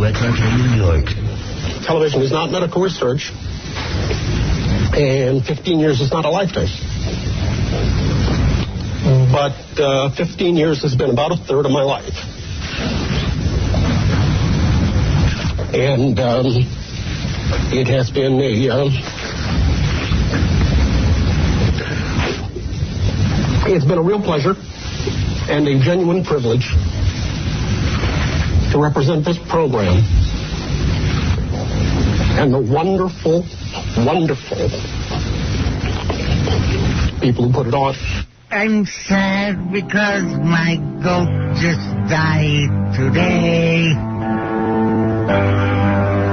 WXRK New York. Television is not medical research, and 15 years is not a lifetime. But 15 years has been about a third of my life. And it has been it's been a real pleasure and a genuine privilege to represent this program and the wonderful, wonderful people who put it on. I'm sad because my goat just died today.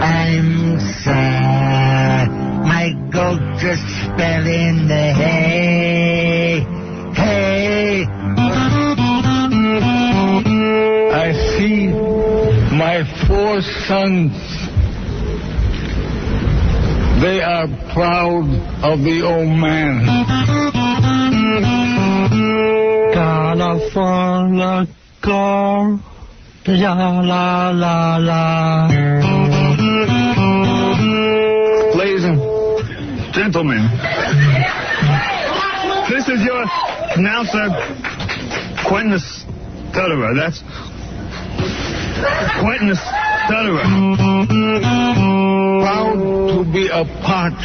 I'm sad my goat just fell in the hay. Hey. I see my 4 sons. They are proud of the old man. California girl, la la la la. Ladies and gentlemen, this is your announcer, Quentin Stutterer. That's Quentin Stutterer. Proud to be a part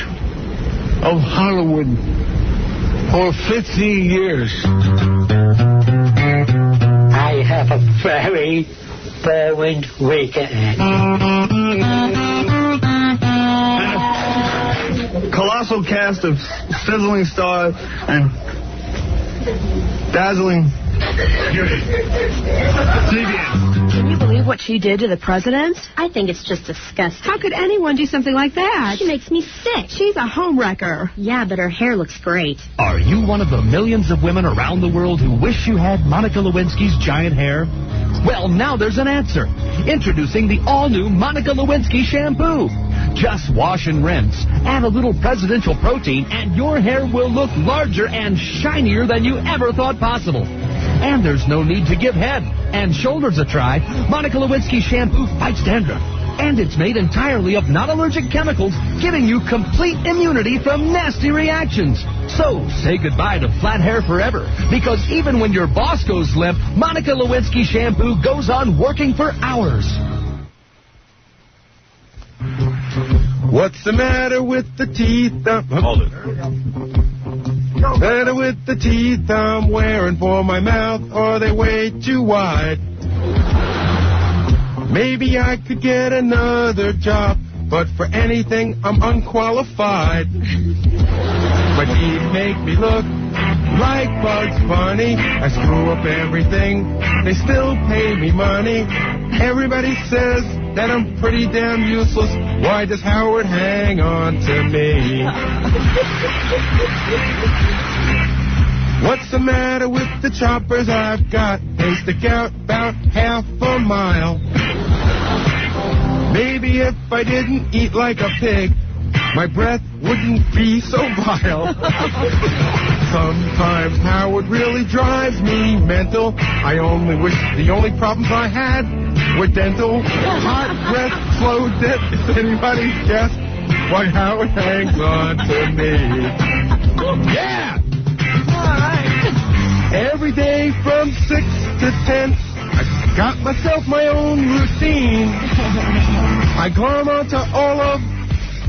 of Hollywood for 50 years. I have a very boring weekend. And a colossal cast of sizzling stars and dazzling CBS. Can you believe what she did to the president? I think it's just disgusting. How could anyone do something like that? She makes me sick. She's a homewrecker. Yeah, but her hair looks great. Are you one of the millions of women around the world who wish you had Monica Lewinsky's giant hair? Well, now there's an answer. Introducing the all-new Monica Lewinsky shampoo. Just wash and rinse, add a little presidential protein, and your hair will look larger and shinier than you ever thought possible. And there's no need to give head and shoulders a try. Monica Lewinsky shampoo fights dandruff. And it's made entirely of non-allergic chemicals, giving you complete immunity from nasty reactions. So, say goodbye to flat hair forever. Because even when your boss goes limp, Monica Lewinsky shampoo goes on working for hours. What's the matter with the teeth? Hold it. Matter with the teeth I'm wearing for my mouth? Are they way too wide? Maybe I could get another job, but for anything I'm unqualified. My teeth make me look like Bugs Bunny. I screw up everything, they still pay me money. Everybody says that I'm pretty damn useless. Why does Howard hang on to me? What's the matter with the choppers I've got? They stick out about half a mile. Maybe if I didn't eat like a pig, my breath wouldn't be so vile. Sometimes Howard really drives me mental. I only wish the only problems I had were dental. Hot breath, slow death. If anybody's guessed why Howard hangs on to me. Yeah! All right. Every day from 6 to 10, I got myself my own routine. I glom onto all of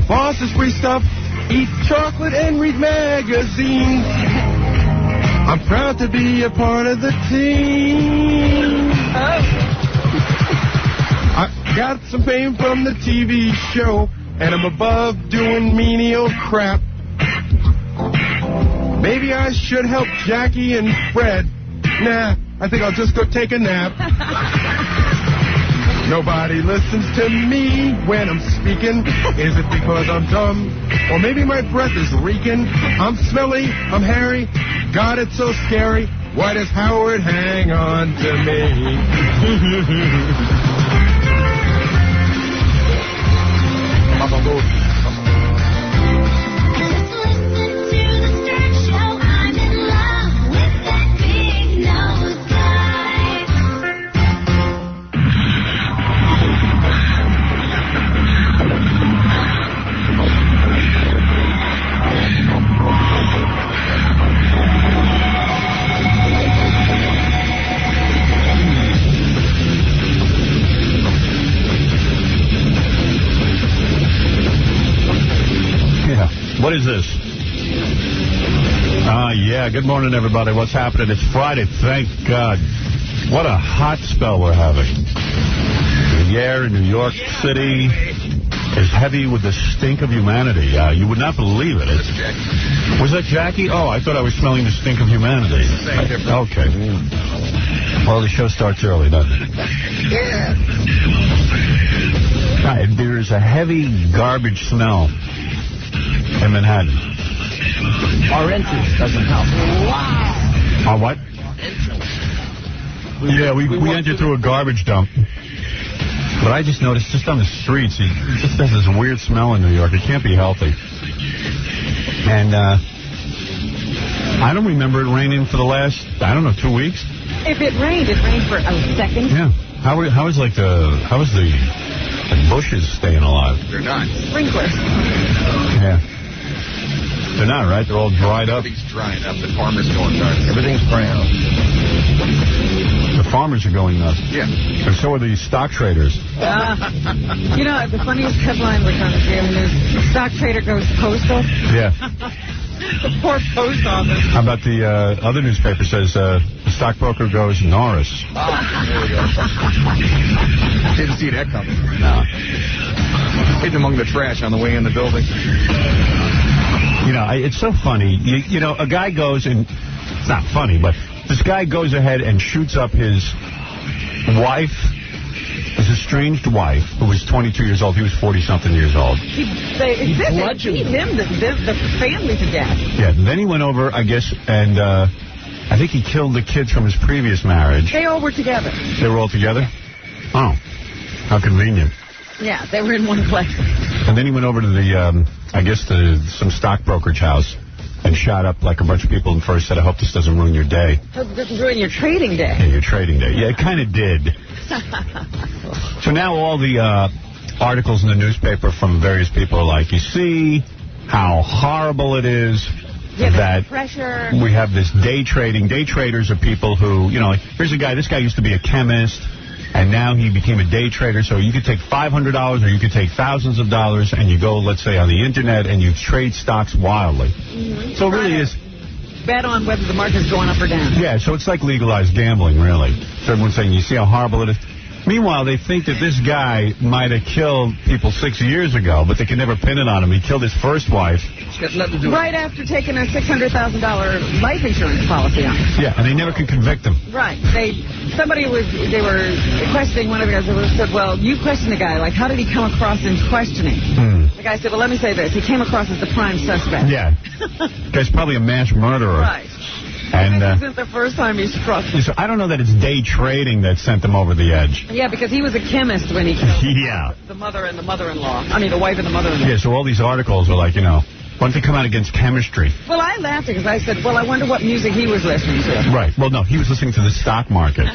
Boss's free stuff, eat chocolate and read magazines. I'm proud to be a part of the team. I got some fame from the TV show, and I'm above doing menial crap. Maybe I should help Jackie and Fred. Nah, I think I'll just go take a nap. Nobody listens to me when I'm speaking. Is it because I'm dumb? Or maybe my breath is reeking? I'm smelly, I'm hairy. God, it's so scary. Why does Howard hang on to me? What is this? Yeah, good morning, everybody. What's happening? It's Friday, thank God. What a hot spell we're having. The air in New York City is heavy with the stink of humanity. You would not believe it. Was that Jackie? Oh, I thought I was smelling the stink of humanity. Okay. Well, the show starts early, doesn't it? Yeah. There's a heavy garbage smell in Manhattan. Our entrance doesn't help. Wow. Our what? Yeah, we entered through a garbage dump. But I just noticed, just on the streets, it just has this weird smell in New York. It can't be healthy. And I don't remember it raining for the last, 2 weeks. If it rained for a second. Yeah. How is the bushes staying alive? They're not. Sprinklers. Yeah. They're not, right? They're all dried up. Everything's drying up. The farmers going nuts. Everything's brown. The farmers are going nuts. Yeah. And so are the stock traders. The funniest headline was on the Daily News. Stock trader goes postal. Yeah. The poor post office. How about the other newspaper says the stockbroker goes Norris. There we go. Didn't see that coming. No. Hidden among the trash on the way in the building. It's so funny. A guy goes and, it's not funny, but this guy goes ahead and shoots up his wife, his estranged wife, who was 22 years old. He was 40-something years old. He bludgeoned the family to death. Yeah, then he went over, I guess, and I think he killed the kids from his previous marriage. They all were together. They were all together? Oh, how convenient. Yeah, they were in one place. And then he went over to some stock brokerage house and shot up like a bunch of people and first said, I hope this doesn't ruin your day. Hope it doesn't ruin your trading day. Yeah, your trading day. Yeah, it kind of did. So now all the articles in the newspaper from various people are like, you see how horrible it is that pressure. We have this day trading. Day traders are people who, here's a guy, this guy used to be a chemist. And now he became a day trader, so you could take $500 or you could take thousands of dollars and you go, let's say, on the Internet and you trade stocks wildly. Mm-hmm. So it really is. Bet on whether the market's going up or down. Yeah, so it's like legalized gambling, really. So everyone's saying, you see how horrible it is? Meanwhile, they think that this guy might have killed people 6 years ago, but they can never pin it on him. He killed his first wife. Right after taking a $600,000 life insurance policy on him. Yeah, and they never could convict him. Right. They were questioning one of the guys. They said, well, you question the guy. Like, how did he come across in questioning? The guy said, well, let me say this. He came across as the prime suspect. Yeah. The guy's probably a mass murderer. Right. And this isn't the first time he's struck. So I don't know that it's day trading that sent him over the edge. Yeah, because he was a chemist when he killed the mother and the mother-in-law. I mean, the wife and the mother-in-law. Yeah, so all these articles are like, why don't they come out against chemistry? Well, I laughed because I said, well, I wonder what music he was listening to. Right. Well, no, he was listening to the stock market.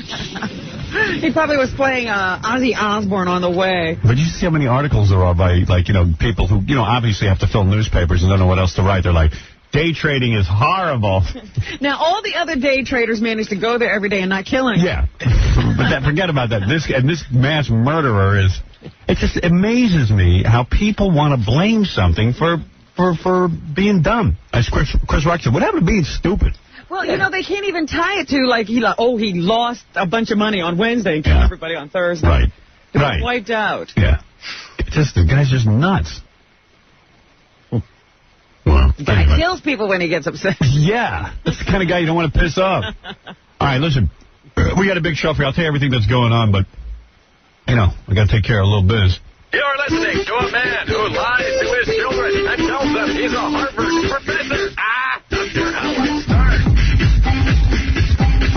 He probably was playing Ozzy Osbourne on the way. But you see how many articles there are by, people who, obviously have to fill newspapers and don't know what else to write. They're like, day trading is horrible. Now, all the other day traders manage to go there every day and not kill anyone. Yeah. But forget about that. This mass murderer is... It just amazes me how people want to blame something for being dumb. As Chris Rock said, what happened to being stupid? Well, they can't even tie it to, he lost a bunch of money on Wednesday and killed everybody on Thursday. Right. It was wiped out. Yeah. The guy's just nuts. Well, the guy kills people when he gets upset. Yeah. That's the kind of guy you don't want to piss off. All right, listen. We got a big show for you. I'll tell you everything that's going on, but, we got to take care of a little biz. You're listening to a man who lies to his children and tells them he's a Harvard professor. Dr. Outsmart.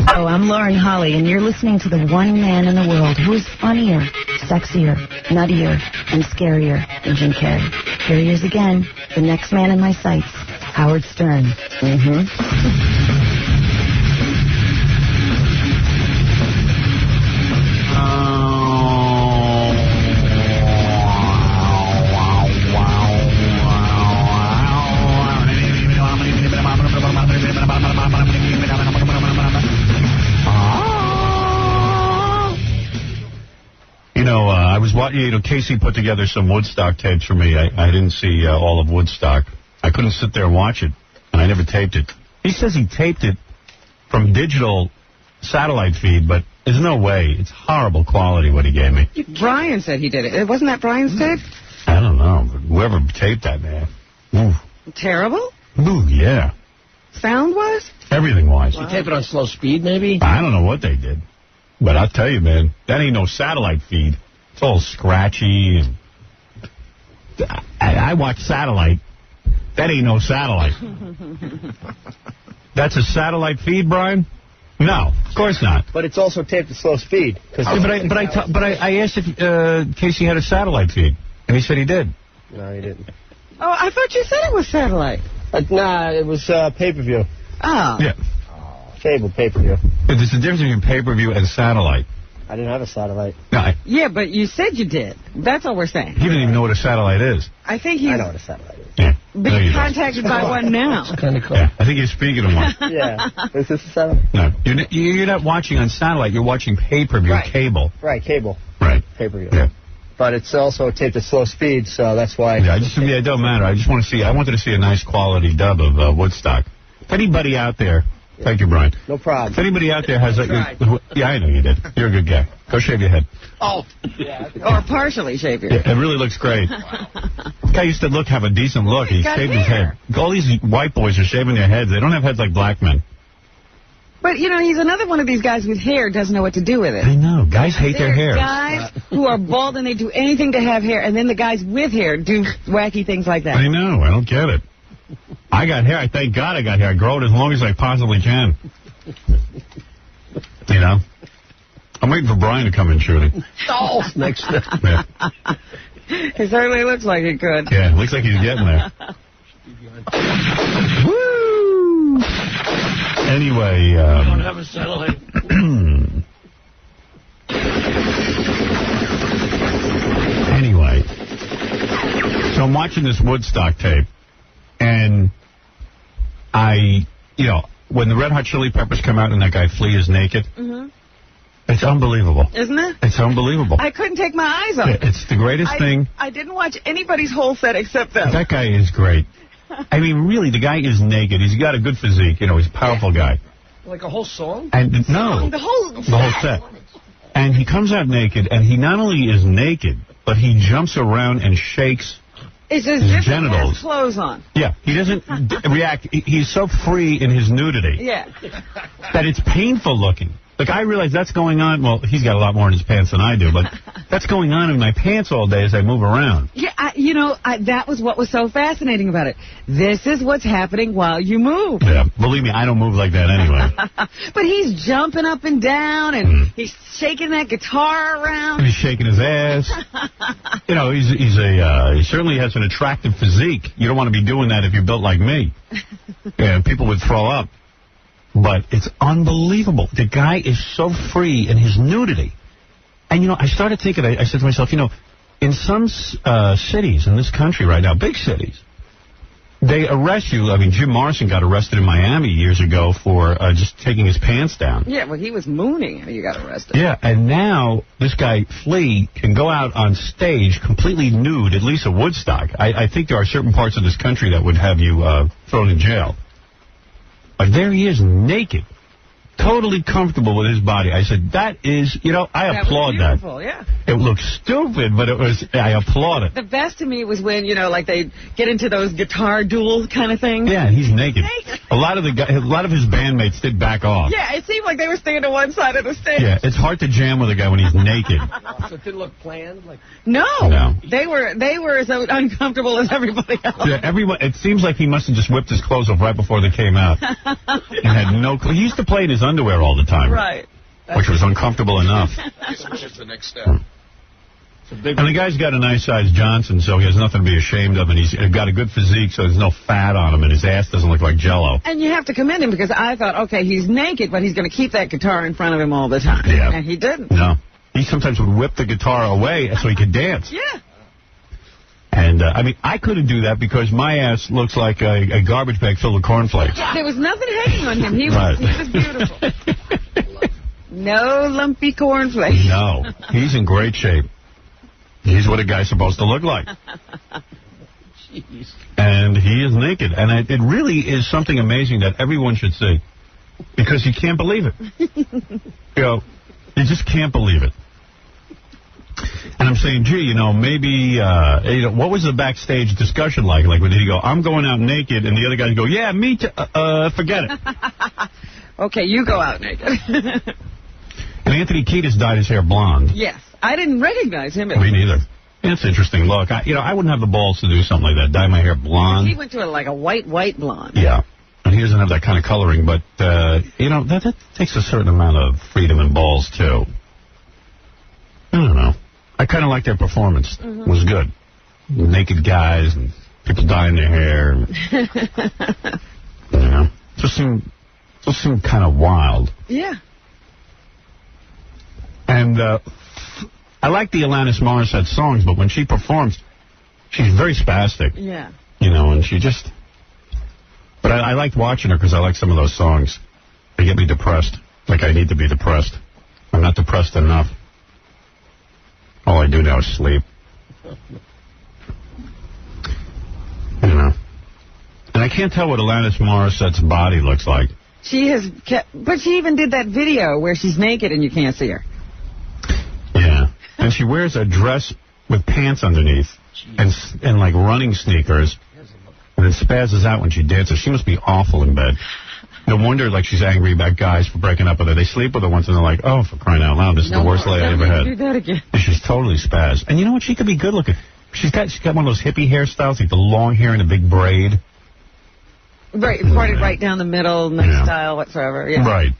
Hello, I'm Lauren Holly, and you're listening to the one man in the world who is funnier, sexier, nuttier, and scarier than Jim Carrey. Here he is again, the next man in my sights, Howard Stern. Casey put together some Woodstock tapes for me. I didn't see all of Woodstock. I couldn't sit there and watch it, and I never taped it. He says he taped it from digital satellite feed, but there's no way. It's horrible quality what he gave me. Brian said he did it. Wasn't that Brian's tape? I don't know, but whoever taped that, man. Ooh. Terrible? Ooh, yeah. Sound-wise? Everything-wise. You tape it on slow speed, maybe? I don't know what they did. But I'll tell you, man, that ain't no satellite feed. It's all scratchy. And I watch satellite. That ain't no satellite. That's a satellite feed, Brian? No, of course not. But it's also taped at slow speed. But I asked if Casey had a satellite feed, and he said he did. No, he didn't. Oh, I thought you said it was satellite. Nah, it was pay-per-view. Oh. Yeah. Cable pay-per-view. But there's a difference between pay-per-view and satellite. I didn't have a satellite. No, Yeah, but you said you did. That's all we're saying. he doesn't even know what a satellite is. I think he's I know what a satellite is. Yeah. being contacted by one now. Kind of cool. Yeah, I think you're speaking of one. Yeah. Is this a satellite? No, you're not watching on satellite. You're watching pay-per-view, Right. cable. Right, cable. Right. Pay-per-view. Yeah. But it's also taped at slow speed, so that's why. Yeah, it don't matter. I just want to see. I wanted to see a nice quality dub of Woodstock. If anybody out there, thank you, Brian. No problem. If anybody out there has yeah, I know you did. You're a good guy. Go shave your head. Oh. Or partially shave your head. It really looks great. This guy used to have a decent look. He got shaved his head. All these white boys are shaving their heads. They don't have heads like black men. But, you know, he's another one of these guys with hair doesn't know what to do with it. I know. Guys hate their hair. There are guys who are bald and they do anything to have hair, and then the guys with hair do wacky things like that. I know. I don't get it. I got hair. I thank God I got hair. I grow it as long as I possibly can. You know? I'm waiting for Brian to come in shooting. Oh, next step. Yeah. It certainly looks like it could. Yeah, it looks like he's getting there. Woo! Anyway, I don't have a satellite. Anyway, so I'm watching this Woodstock tape, and when the Red Hot Chili Peppers come out and that guy Flea is naked, it's unbelievable. Isn't it? It's unbelievable. I couldn't take my eyes off it. It's the greatest thing. I didn't watch anybody's whole set except them. That guy is great. I mean, really, the guy is naked. He's got a good physique. You know, he's a powerful guy. Like a whole song? And no, The whole set. And he comes out naked, and he not only is naked, but he jumps around and shakes it's as his if genitals. he has clothes on. Yeah, he doesn't react. He's so free in his nudity Yeah. that it's painful looking. Like, I realize that's going on. Well, he's got a lot more in his pants than I do, but that's going on in my pants all day as I move around. Yeah, that was what was so fascinating about it. This is what's happening while you move. Yeah, believe me, I don't move like that anyway. But he's jumping up and down, and he's shaking that guitar around. He's shaking his ass. You know, he certainly has an attractive physique. You don't want to be doing that if you're built like me. Yeah, people would throw up. But it's unbelievable. The guy is so free in his nudity. And, I started thinking, I said to myself, in some cities in this country right now, big cities, they arrest you. I mean, Jim Morrison got arrested in Miami years ago for just taking his pants down. Yeah, well, he was mooning and he got arrested. Yeah, and now this guy, Flea, can go out on stage completely nude, at least at Woodstock. I think there are certain parts of this country that would have you thrown in jail. But there he is, naked, totally comfortable with his body. I said, that is, I applaud that. Yeah. It looks stupid, but I applaud it. The best to me was when, like they get into those guitar duel kind of things. Yeah, he's naked. A lot of his bandmates did back off. Yeah, it seemed like they were staying to one side of the stage. Yeah, it's hard to jam with a guy when he's naked. So it didn't look planned? No. They were as uncomfortable as everybody else. Yeah, it seems like he must have just whipped his clothes off right before they came out. And had no clue. He used to play in his underwear all the time. Right. Which was uncomfortable enough. This was just the next step. And the guy's got a nice-sized Johnson, so he has nothing to be ashamed of, and he's got a good physique, so there's no fat on him, and his ass doesn't look like Jell-O. And you have to commend him, because I thought, okay, he's naked, but he's going to keep that guitar in front of him all the time. Yeah. And he didn't. No. He sometimes would whip the guitar away so he could dance. Yeah. And, I couldn't do that because my ass looks like a garbage bag filled with cornflakes. There was nothing hanging on him. He was beautiful. No lumpy cornflakes. No. He's in great shape. He's what a guy's supposed to look like. And he is naked. And it really is something amazing that everyone should see. Because you can't believe it. You just can't believe it. And I'm saying, gee, maybe, what was the backstage discussion like? Like, did he go, I'm going out naked, and the other guys go, yeah, me too, forget it. Okay, you go out naked. And Anthony Kiedis dyed his hair blonde. Yes. I didn't recognize him. Me neither. It's an interesting look. I wouldn't have the balls to do something like that, dye my hair blonde. He went to a white blonde. Yeah. And he doesn't have that kind of coloring, but, that takes a certain amount of freedom and balls, too. I don't know. I kind of liked their performance. It was good. Naked guys and people dyeing their hair. Just seemed kind of wild. Yeah. And I like the Alanis Morissette songs, but when she performs, she's very spastic. Yeah. And she just... But I liked watching her because I like some of those songs. They get me depressed. Like I need to be depressed. I'm not depressed enough. All I do now is sleep. And I can't tell what Alanis Morissette's body looks like. She has kept... But she even did that video where she's naked and you can't see her. Yeah. And she wears a dress with pants underneath and like running sneakers. And then spazzes out when she dances. She must be awful in bed. No wonder, like, she's angry about guys for breaking up with her. They sleep with her once, and they're like, oh, for crying out loud, this is the worst lay I ever had. Do that again. She's totally spazzed. And you know what? She could be good looking. She's got one of those hippie hairstyles, like the long hair and a big braid. Right, parted right down the middle, no style whatsoever. Yeah. Right.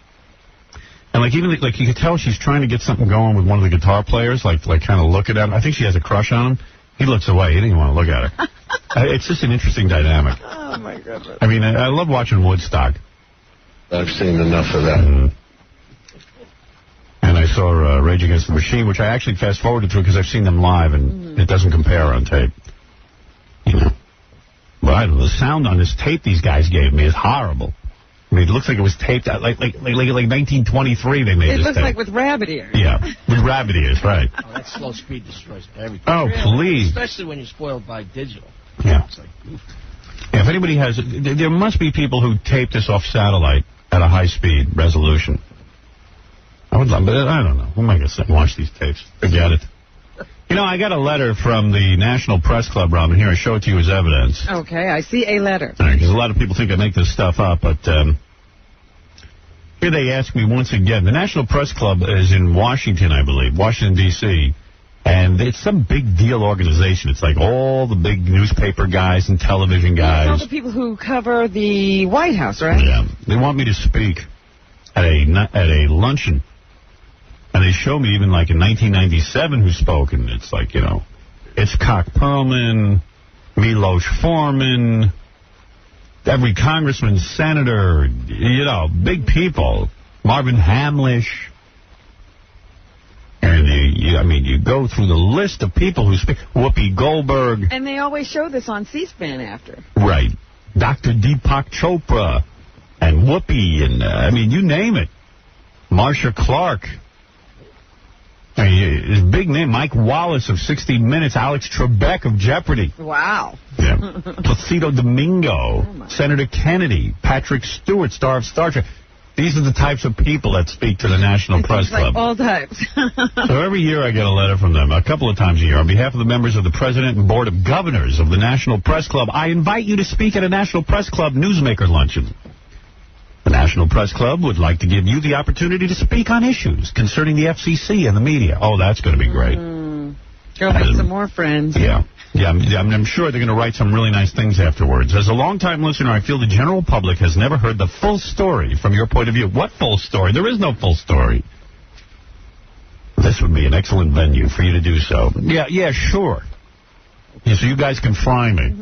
And, like, even, like, you could tell she's trying to get something going with one of the guitar players, like kind of looking at him. I think she has a crush on him. He looks away. He didn't even want to look at her. It's just an interesting dynamic. Oh, my goodness. I mean, I love watching Woodstock. I've seen enough of that. And I saw Rage Against the Machine, which I actually fast-forwarded through because I've seen them live, and it doesn't compare on tape. But the sound on this tape these guys gave me is horrible. I mean, it looks like it was taped like 1923 they made this tape. It looks like with rabbit ears. Yeah, with rabbit ears, right. Oh, that slow speed destroys everything. Oh, please. Especially when you're spoiled by digital. Yeah. It's like, yeah, if anybody has it, there must be people who tape this off satellite at a high-speed resolution. I would love, but I don't know. Who am I going to sit and watch these tapes? Forget it. I got a letter from the National Press Club, Robin. Here, I show it to you as evidence. Okay, I see a letter. All right, because a lot of people think I make this stuff up, but here they ask me once again. The National Press Club is in Washington, I believe, Washington, D.C., and it's some big deal organization. It's like all the big newspaper guys and television guys. All the people who cover the White House, right? Yeah. They want me to speak at a luncheon. And they show me even like in 1997 who spoke, and it's like, it's Cock Perlman, Milos Forman, every congressman, senator, big people, Marvin Hamlish. And you go through the list of people who speak. Whoopi Goldberg. And they always show this on C-SPAN after. Right. Dr. Deepak Chopra and Whoopi and, you name it. Marsha Clark. His big name, Mike Wallace of 60 Minutes, Alex Trebek of Jeopardy. Wow. Yeah. Placido Domingo, Senator Kennedy, Patrick Stewart, star of Star Trek. These are the types of people that speak to the National Press Club. Like all types. So every year I get a letter from them, a couple of times a year. On behalf of the members of the President and Board of Governors of the National Press Club, I invite you to speak at a National Press Club Newsmaker Luncheon. The National Press Club would like to give you the opportunity to speak on issues concerning the FCC and the media. Oh, that's going to be great. Go make some more friends. Yeah. Yeah, I'm sure they're going to write some really nice things afterwards. As a longtime listener, I feel the general public has never heard the full story from your point of view. What full story? There is no full story. This would be an excellent venue for you to do so. Yeah, sure. Yeah, so you guys can fry me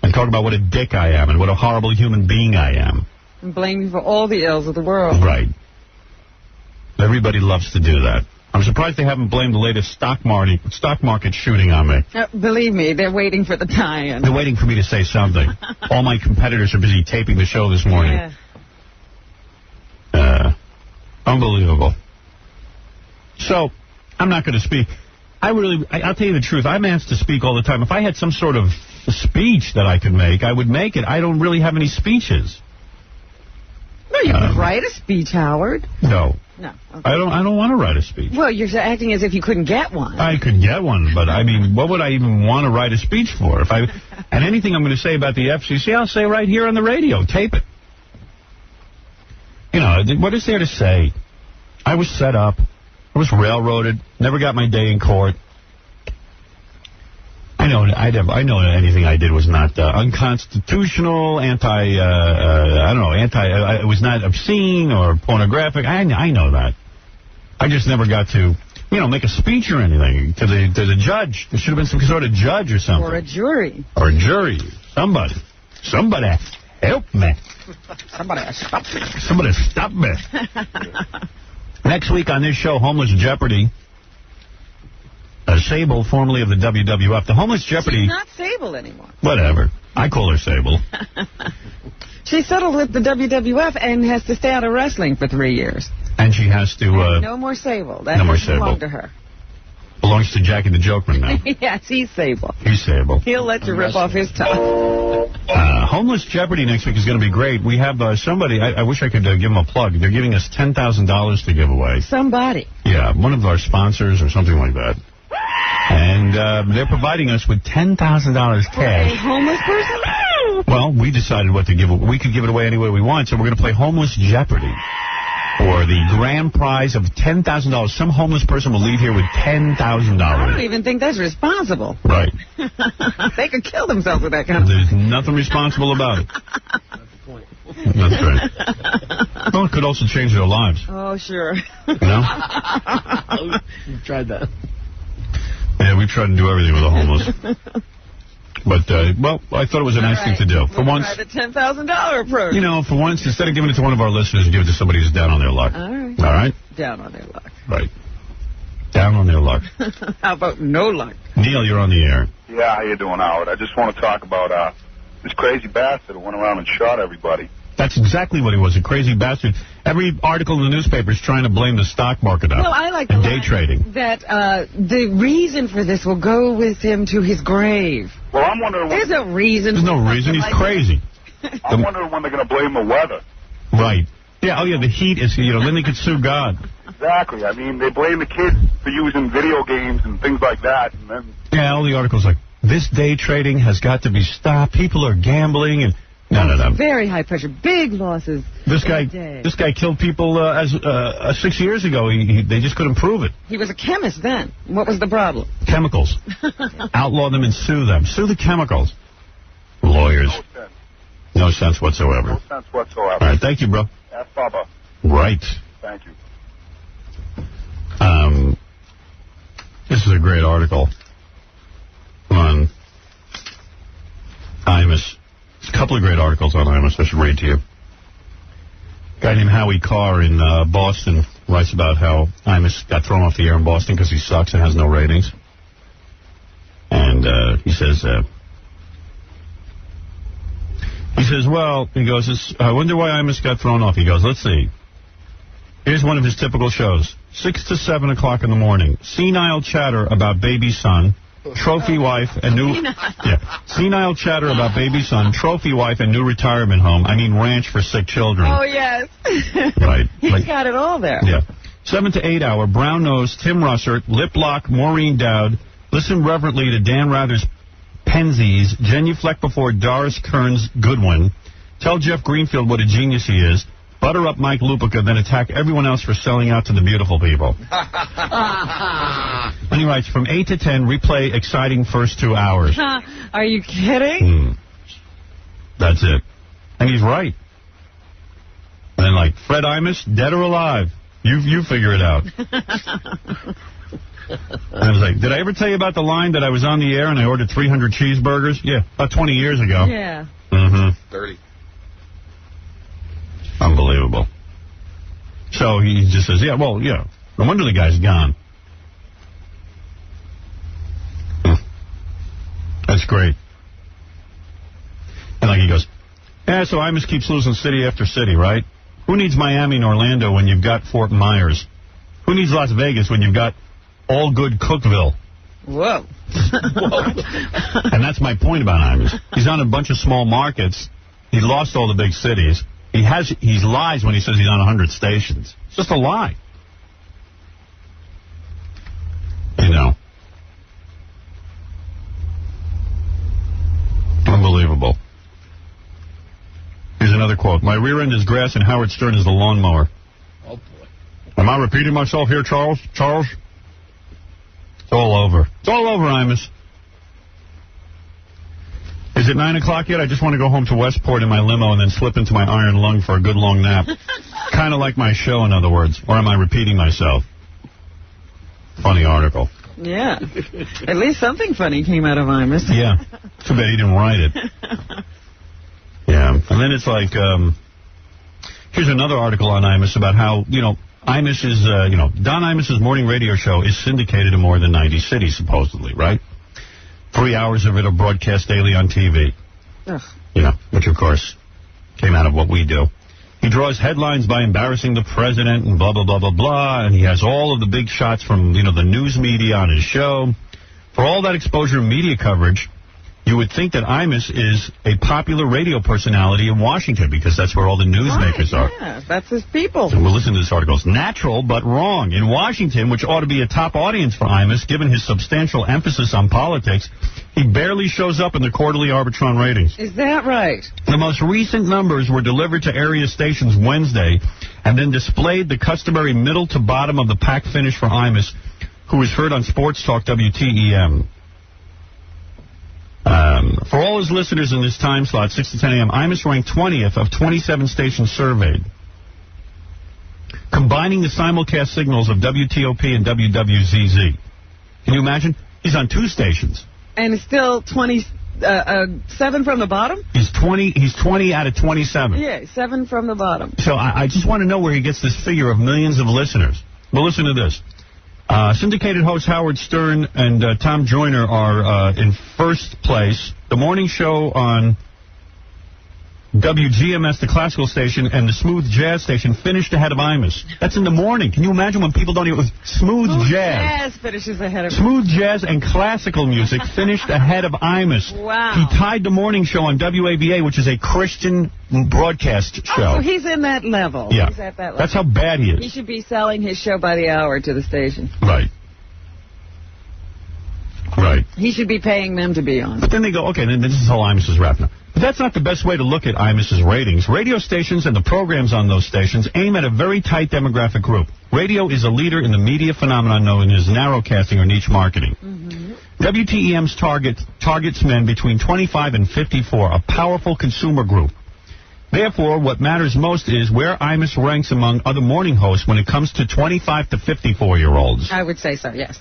and talk about what a dick I am and what a horrible human being I am. And blame you for all the ills of the world. Right. Everybody loves to do that. I'm surprised they haven't blamed the latest stock market shooting on me. Believe me, they're waiting for the tie-in. They're waiting for me to say something. All my competitors are busy taping the show this morning. Yeah. Unbelievable. So, I'm not going to speak. I'll tell you the truth. I'm asked to speak all the time. If I had some sort of a speech that I could make, I would make it. I don't really have any speeches. No, you could write a speech, Howard. No. No. Okay. I don't want to write a speech. Well, you're acting as if you couldn't get one. I could get one, but I mean, what would I even want to write a speech for? And anything I'm going to say about the FCC, I'll say right here on the radio. Tape it. You know, what is there to say? I was set up. I was railroaded. Never got my day in court. I know anything I did was not unconstitutional, it was not obscene or pornographic. I know that. I just never got to, make a speech or anything to the judge. There should have been some sort of judge or something. Or a jury. Or a jury. Somebody help me. Somebody stop me. Somebody stop me. Next week on this show, Homeless Jeopardy. Sable, formerly of the WWF. The Homeless Jeopardy... She's not Sable anymore. Whatever. I call her Sable. She settled with the WWF and has to stay out of wrestling for 3 years. And she has to... no more Sable. That no more doesn't Sable. belong to her. Belongs to Jackie the Jokeman now. Yes, he's Sable. He's Sable. He'll let you rip off his tongue. Homeless Jeopardy next week is going to be great. We have somebody... I wish I could give them a plug. They're giving us $10,000 to give away. Somebody. Yeah, one of our sponsors or something like that. And they're providing us with $10,000 cash. A homeless person? Well, we decided what to give. We could give it away any way we want, so we're going to play Homeless Jeopardy for the grand prize of $10,000. Some homeless person will leave here with $10,000. I don't even think that's responsible. Right. They could kill themselves with that kind of There's nothing responsible about it. That's right. Well, it could also change their lives. Oh, sure. You know? We've tried that. Yeah, we tried to do everything with the homeless. But, well, I thought it was a nice thing to do. For once... Try the $10,000 approach. For once, instead of giving it to one of our listeners, give it to somebody who's down on their luck. All right. All right? Down on their luck. Right. Down on their luck. How about no luck? Neil, you're on the air. Yeah, how you doing, Howard? I just want to talk about this crazy bastard who went around and shot everybody. That's exactly what he was, a crazy bastard. Every article in the newspaper is trying to blame the stock market on No, I like and the day trading. That the reason for this will go with him to his grave. Well, I'm wondering... There's a reason. There's no reason. He's crazy. I'm wondering when they're going to blame the weather. Right. Yeah, the heat is, then they could sue God. Exactly. I mean, they blame the kids for using video games and things like that. And then... Yeah, all the articles like, this day trading has got to be stopped. People are gambling and... No. Very high pressure, big losses. This guy killed people 6 years ago. They just couldn't prove it. He was a chemist then. What was the problem? Chemicals. Outlaw them and sue them. Sue the chemicals. Lawyers. No sense whatsoever. No sense whatsoever. All right, thank you, bro. Ask Bubba. Right. Thank you. This is a great article on Imus. A couple of great articles on Imus I should read to you. A guy named Howie Carr in Boston writes about how Imus got thrown off the air in Boston because he sucks and has no ratings. And he says, I wonder why Imus got thrown off. He goes, let's see. Here's one of his typical shows. 6 to 7 o'clock in the morning. Senile chatter about baby son. Trophy wife and senile chatter about baby son, trophy wife and new retirement home. I mean ranch for sick children. Oh, yes. Right. He's got it all there. Yeah. 7 to 8 hour, brown nose, Tim Russert, lip lock, Maureen Dowd. Listen reverently to Dan Rather's Penzies, genuflect before Doris Kearns Goodwin. Tell Jeff Greenfield what a genius he is. Butter up Mike Lupica, then attack everyone else for selling out to the beautiful people. And he writes, from 8 to 10, replay exciting first 2 hours. Are you kidding? That's it. And he's right. And then, like, Fred Imus, dead or alive? You figure it out. And I was like, did I ever tell you about the line that I was on the air and I ordered 300 cheeseburgers? Yeah, about 20 years ago. Yeah. 30. Unbelievable. So he just says, no wonder the guy's gone. That's great. And like he goes, so Imus keeps losing city after city, right? Who needs Miami and Orlando when you've got Fort Myers? Who needs Las Vegas when you've got all good Cookville? Whoa. And that's my point about Imus. He's on a bunch of small markets. He lost all the big cities. He lies when he says he's on 100 stations. It's just a lie. You know. Unbelievable. Here's another quote. My rear end is grass and Howard Stern is the lawnmower. Oh, boy. Am I repeating myself here, Charles? Charles? It's all over. It's all over, Imus. Is it 9 o'clock yet? I just want to go home to Westport in my limo and then slip into my iron lung for a good long nap. Kind of like my show, in other words. Or am I repeating myself? Funny article. Yeah. At least something funny came out of Imus. Yeah. Too bad he didn't write it. Yeah. And then it's like, here's another article on Imus about how, Imus is, Don Imus's morning radio show is syndicated in more than 90 cities, supposedly, right? 3 hours of it are broadcast daily on TV. Ugh. Which, of course, came out of what we do. He draws headlines by embarrassing the president and blah, blah, blah, blah, blah. And he has all of the big shots from, the news media on his show. For all that exposure and media coverage, you would think that Imus is a popular radio personality in Washington because that's where all the newsmakers are. Yeah, that's his people. So we'll listen to this article. It's natural but wrong. In Washington, which ought to be a top audience for Imus, given his substantial emphasis on politics, he barely shows up in the quarterly Arbitron ratings. Is that right? The most recent numbers were delivered to area stations Wednesday and then displayed the customary middle to bottom of the pack finish for Imus, who is heard on Sports Talk WTEM. For all his listeners in this time slot, 6 to 10 a.m., Imus ranked 20th of 27 stations surveyed. Combining the simulcast signals of WTOP and WWZZ. Can you imagine? He's on 2 stations. And it's still 7 from the bottom? He's 20 out of 27. Yeah, 7 from the bottom. So I just want to know where he gets this figure of millions of listeners. Well, listen to this. Syndicated hosts Howard Stern and Tom Joyner are in first place. The morning show on WGMS, the classical station, and the smooth jazz station finished ahead of Imus. That's in the morning. Can you imagine when people don't even... Smooth jazz. Finishes ahead of... Smooth jazz and classical music finished ahead of Imus. Wow. He tied the morning show on WABA, which is a Christian broadcast show. Oh, so he's in that level. Yeah. He's at that level. That's how bad he is. He should be selling his show by the hour to the station. Right. Right. He should be paying them to be on. But then they go, okay, then this is how Imus is wrapped up. But that's not the best way to look at Imus's ratings. Radio stations and the programs on those stations aim at a very tight demographic group. Radio is a leader in the media phenomenon known as narrowcasting or niche marketing. WTEM's targets men between 25 and 54, a powerful consumer group. Therefore, what matters most is where Imus ranks among other morning hosts when it comes to 25 to 54-year-olds. I would say so, yes.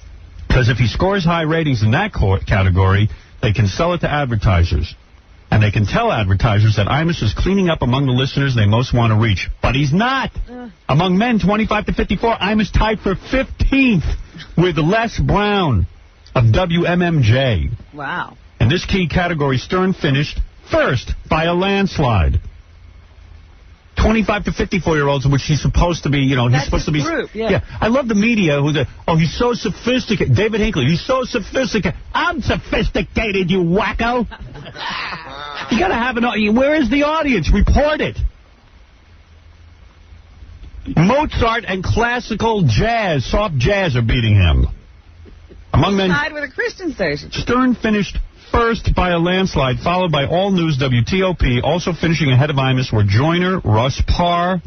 Because if he scores high ratings in that category, they can sell it to advertisers. And they can tell advertisers that Imus is cleaning up among the listeners they most want to reach. But he's not. Among men 25 to 54, Imus tied for 15th with Les Brown of WMMJ. Wow. In this key category, Stern finished first by a landslide. 25 to 54-year-olds, which he's supposed to be, he's supposed to be... Group, yeah. I love the media who's he's so sophisticated. David Hinckley, he's so sophisticated. I'm sophisticated, you wacko. You got to have where is the audience? Report it. Mozart and classical jazz, soft jazz are beating him. Among men... Tied with a Christian station. Stern finished first by a landslide, followed by All News WTOP. Also finishing ahead of Imus were Joyner, Russ Parr,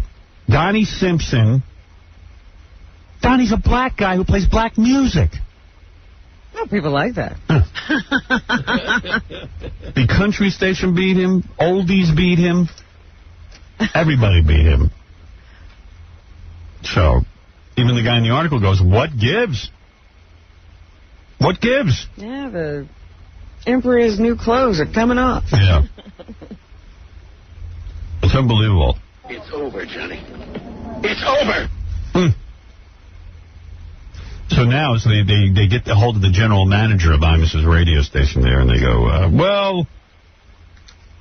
Donnie Simpson. Donnie's a black guy who plays black music. Oh, people like that. The country station beat him. Oldies beat him. Everybody beat him. So, even the guy in the article goes, what gives? What gives? Yeah, the Emperor's new clothes are coming off. Yeah. It's unbelievable. It's over, Johnny. It's over. So now they get a hold of the general manager of Imus's radio station there, and they go, well,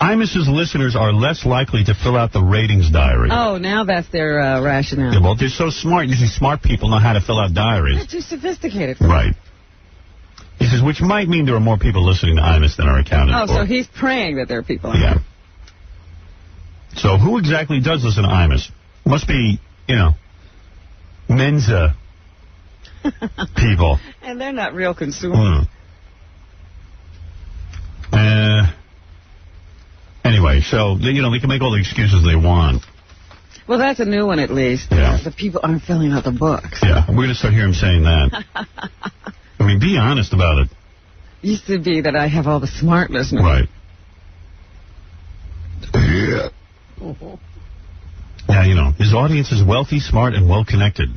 Imus's listeners are less likely to fill out the ratings diary. Oh, now that's their rationale. Yeah, well, they're so smart. Usually smart people know how to fill out diaries. They're too sophisticated. Right. He says excuses, which might mean there are more people listening to Imus than are accounted for. Oh, so he's praying that there are people. Yeah. So who exactly does listen to Imus? Must be, Mensa people. And they're not real consumers. Anyway, so, they can make all the excuses they want. Well, that's a new one at least. Yeah. The people aren't filling out the books. Yeah, we're going to start hearing him saying that. I mean, be honest about it. Used to be that I have all the smart listeners. Right. Yeah. Now, his audience is wealthy, smart, and well-connected.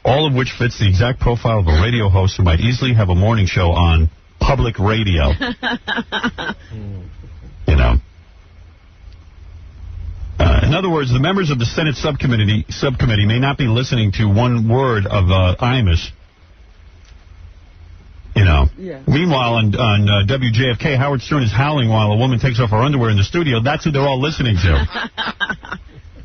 All of which fits the exact profile of a radio host who might easily have a morning show on public radio. In other words, the members of the Senate subcommittee may not be listening to one word of Imus. Yeah. Meanwhile, on WJFK, Howard Stern is howling while a woman takes off her underwear in the studio. That's who they're all listening to.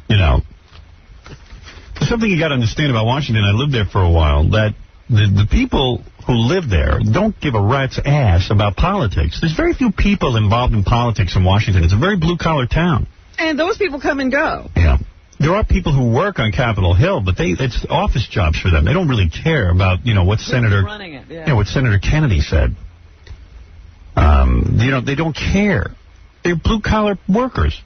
There's something you got to understand about Washington. I lived there for a while. That the people who live there don't give a rat's ass about politics. There's very few people involved in politics in Washington. It's a very blue-collar town. And those people come and go. Yeah. There are people who work on Capitol Hill, but it's office jobs for them. They don't really care about, what Senator running it, yeah. What Senator Kennedy said. They don't care. They're blue-collar workers.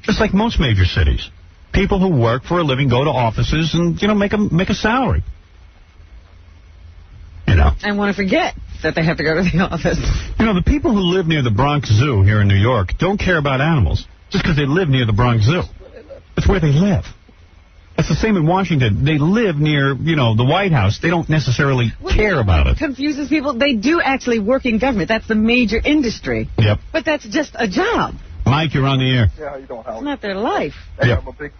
Just like most major cities. People who work for a living go to offices and, make a salary. And want to forget that they have to go to the office. The people who live near the Bronx Zoo here in New York don't care about animals just because they live near the Bronx Zoo. That's where they live. That's the same in Washington. They live near, the White House. They don't necessarily care about it. Confuses people. They do actually work in government. That's the major industry. Yep. But that's just a job. Mike, you're on the air. Yeah, how you doing, Howard? It's not their life. Hey, I'm a big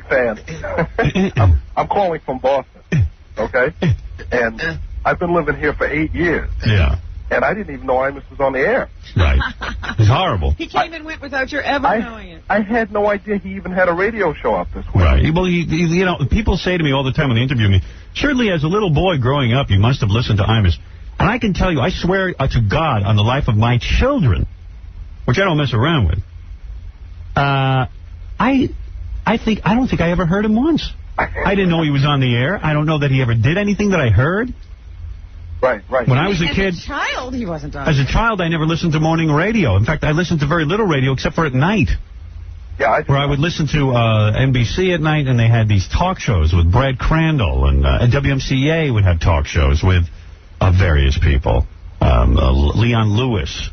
fan. I'm calling from Boston, okay? And I've been living here for 8 years. Yeah. And I didn't even know Imus was on the air. Right. It's horrible. He came and went without your ever knowing it. I had no idea he even had a radio show up this week. Right. Well, people say to me all the time when they interview me, surely as a little boy growing up, you must have listened to Imus. And I can tell you, I swear to God on the life of my children, which I don't mess around with, I don't think I ever heard him once. I didn't know he was on the air. I don't know that he ever did anything that I heard. Right. When I was a kid, as a child, he wasn't on. As a child, I never listened to morning radio. In fact, I listened to very little radio except for at night. Yeah, where I would listen to NBC at night, and they had these talk shows with Brad Crandall, and WMCA would have talk shows with various people. Leon Lewis.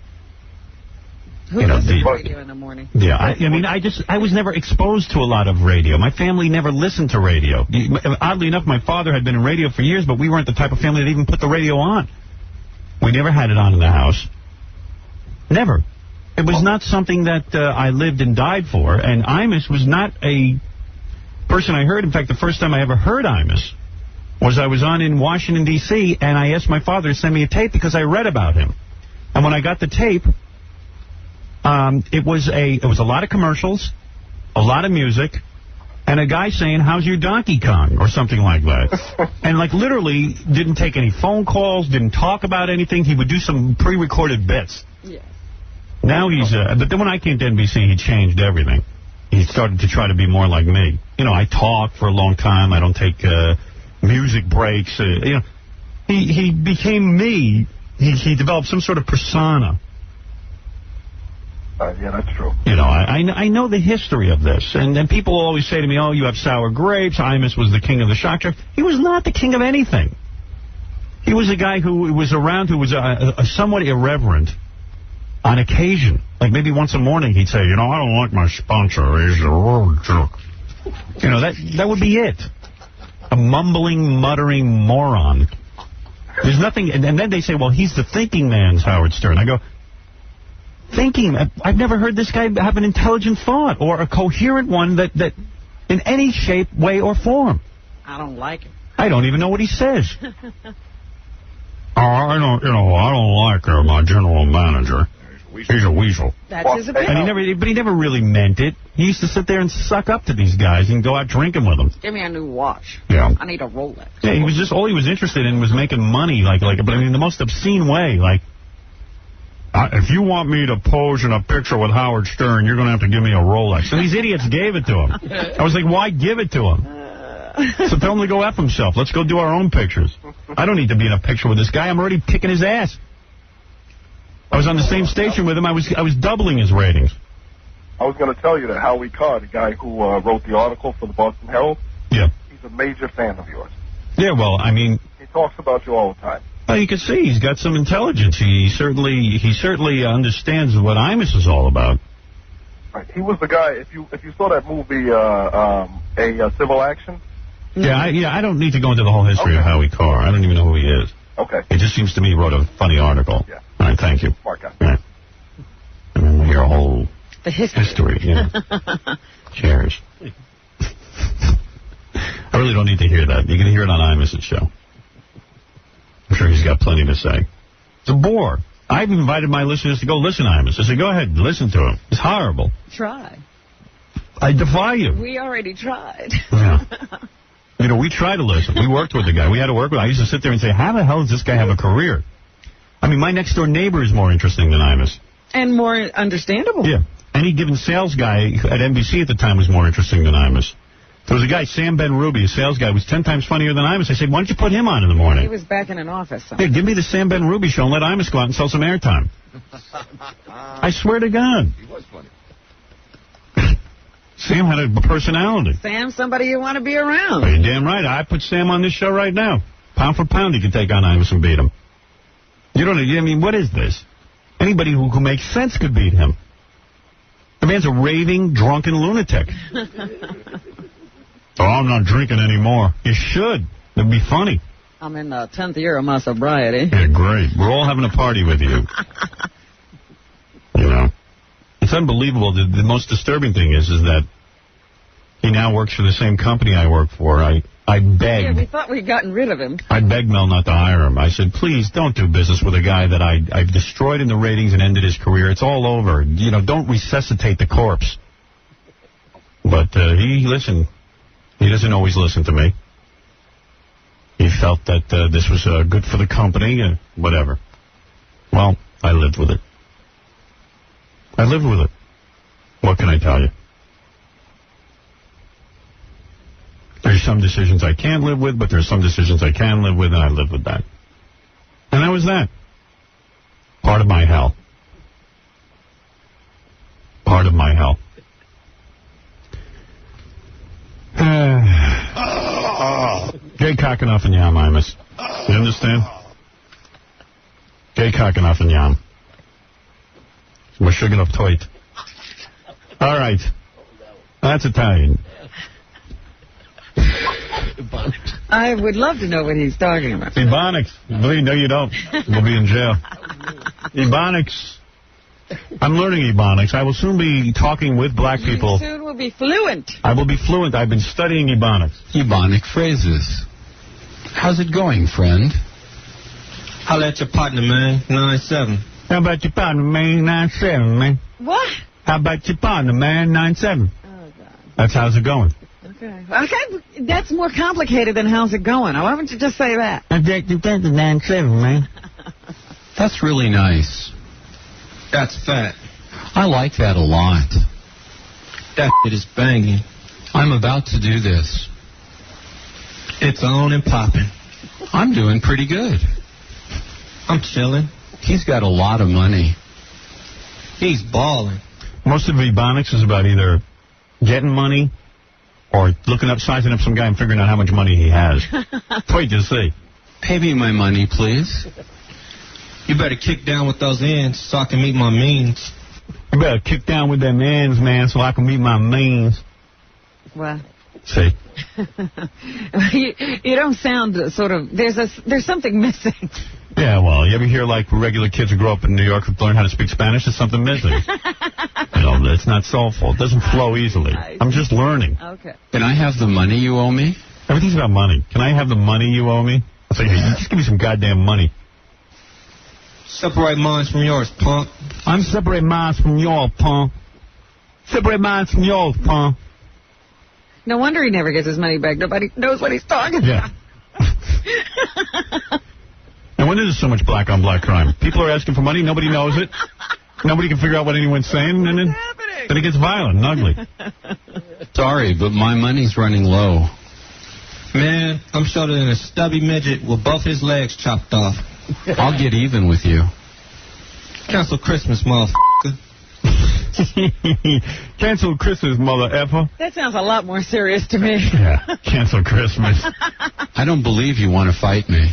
Who listens to radio in the morning? Yeah, I was never exposed to a lot of radio. My family never listened to radio. Oddly enough, my father had been in radio for years, but we weren't the type of family that even put the radio on. We never had it on in the house. Never. It was not something that I lived and died for, and Imus was not a person I heard. In fact, the first time I ever heard Imus was I was on in Washington, D.C., and I asked my father to send me a tape because I read about him. And when I got the tape, it was a lot of commercials, a lot of music, and a guy saying, "How's your Donkey Kong?" or something like that. And literally didn't take any phone calls, didn't talk about anything. He would do some pre-recorded bits. Yeah. Now he's, but then when I came to NBC, he changed everything. He started to try to be more like me. I talk for a long time. I don't take music breaks. He became me. He developed some sort of persona. Yeah, that's true. I know the history of this. And then people always say to me, oh, you have sour grapes. Imus was the king of the shock jock. He was not the king of anything. He was a guy who was around who was a somewhat irreverent on occasion. Like maybe once a morning he'd say, I don't like my sponsor. He's a road jerk. That would be it. A mumbling, muttering moron. There's nothing. And then they say, well, he's the thinking man's Howard Stern. I go, thinking? I've never heard this guy have an intelligent thought or a coherent one that in any shape, way, or form. I don't like it. I don't even know what he says. I don't like my general manager. He's a weasel. That's his opinion. And he never really meant it. He used to sit there and suck up to these guys and go out drinking with them. Give me a new watch. Yeah. I need a Rolex. Yeah, he was just, all he was interested in was making money, but I mean, the most obscene way, like, if you want me to pose in a picture with Howard Stern, you're going to have to give me a Rolex. And these idiots gave it to him. I was like, why give it to him? So tell him to go F himself. Let's go do our own pictures. I don't need to be in a picture with this guy. I'm already kicking his ass. I was on the same station with him. I was doubling his ratings. I was going to tell you that Howie Carr, the guy who wrote the article for the Boston Herald, yeah, he's a major fan of yours. Yeah, well, I mean, he talks about you all the time. Well, you can see he's got some intelligence. He certainly understands what Imus is all about. Right. He was the guy. If you saw that movie, a Civil Action. Yeah, I don't need to go into the whole history of Howie Carr. I don't even know who he is. Okay. It just seems to me he wrote a funny article. Yeah. All right, thank you. Smart guy. All right. And then we hear a whole history. Yeah. Cheers. I really don't need to hear that. You can hear it on Imus's show. I'm sure he's got plenty to say. It's a bore. I've invited my listeners to go listen to Imus. I said, go ahead, listen to him. It's horrible. Try. I defy you. We already tried. Yeah. You know, we tried to listen. We worked with the guy. We had to work with him. I used to sit there and say, how the hell does this guy have a career? I mean, my next-door neighbor is more interesting than Imus. And more understandable. Yeah. Any given sales guy at NBC at the time was more interesting than Imus. There was a guy, Sam Ben Ruby, a sales guy, was 10 times funnier than Imus. I said, why don't you put him on in the morning? He was back in an office. Hey, give me the Sam Ben Ruby show and let Imus go out and sell some airtime. I swear to God. He was funny. Sam had a personality. Sam, somebody you want to be around. Well, you're damn right. I put Sam on this show right now. Pound for pound, he could take on Imus and beat him. You don't. I mean, what is this? Anybody who makes sense could beat him. The man's a raving, drunken lunatic. Oh, I'm not drinking anymore. You should. It'd be funny. I'm in the 10th year of my sobriety. Yeah, great. We're all having a party with you. You know. It's unbelievable. The most disturbing thing is that he now works for the same company I work for. I begged. Yeah, we thought we'd gotten rid of him. I begged Mel not to hire him. I said, please, don't do business with a guy that I've destroyed in the ratings and ended his career. It's all over. You know, don't resuscitate the corpse. But he listened. He doesn't always listen to me. He felt that this was good for the company, whatever. Well, I lived with it. I lived with it. What can I tell you? There's some decisions I can't live with, but there's some decisions I can live with, and I live with that. And that was that. Part of my hell. Part of my hell. Gay cock enough and yam, Imus. You understand? Gay cock enough and yam. We're sugar enough toit. All right. That's Italian. I would love to know what he's talking about. Ebonics. No, you don't. We'll be in jail. Ebonics. I'm learning Ebonics. I will soon be talking with black people. You soon will be fluent. I will be fluent. I've been studying Ebonics. Ebonic phrases. How's it going, friend? Holla at your partner, man. 9-7. How about your partner, man? 9-7, man. What? How about your partner, man? 9-7. Oh, God. That's how's it going. Okay. That's more complicated than how's it going. Why wouldn't you just say that? 9-7, man. That's really nice. That's fat. I like that a lot. That shit is banging. I'm about to do this. It's on and popping. I'm doing pretty good. I'm chilling. He's got a lot of money. He's balling. Most of Ebonics is about either getting money or sizing up some guy and figuring out how much money he has. Wait to see. Pay me my money, please. You better kick down with those ends so I can meet my means. You better kick down with them ends, man, so I can meet my means. Well. See? you don't sound sort of... There's something missing. Yeah, well, you ever hear, like, regular kids who grow up in New York who learn how to speak Spanish? There's something missing. You know, it's not soulful. It doesn't flow easily. I'm just learning. Okay. Can I have the money you owe me? Everything's about money. Can I have the money you owe me? I'll say, hey, you just give me some goddamn money. Separate mine from yours, punk. I'm separating mine from yours, punk. Separate mine from yours, punk. No wonder he never gets his money back. Nobody knows what he's talking about. And when there's so much black-on-black crime, people are asking for money, nobody knows it. Nobody can figure out what anyone's saying, and then it gets violent and ugly. Sorry, but my money's running low. Man, I'm shorter than a stubby midget with both his legs chopped off. I'll get even with you. Cancel Christmas, motherfucker. Cancel Christmas, mother effer. That sounds a lot more serious to me. Yeah, cancel Christmas. I don't believe you want to fight me.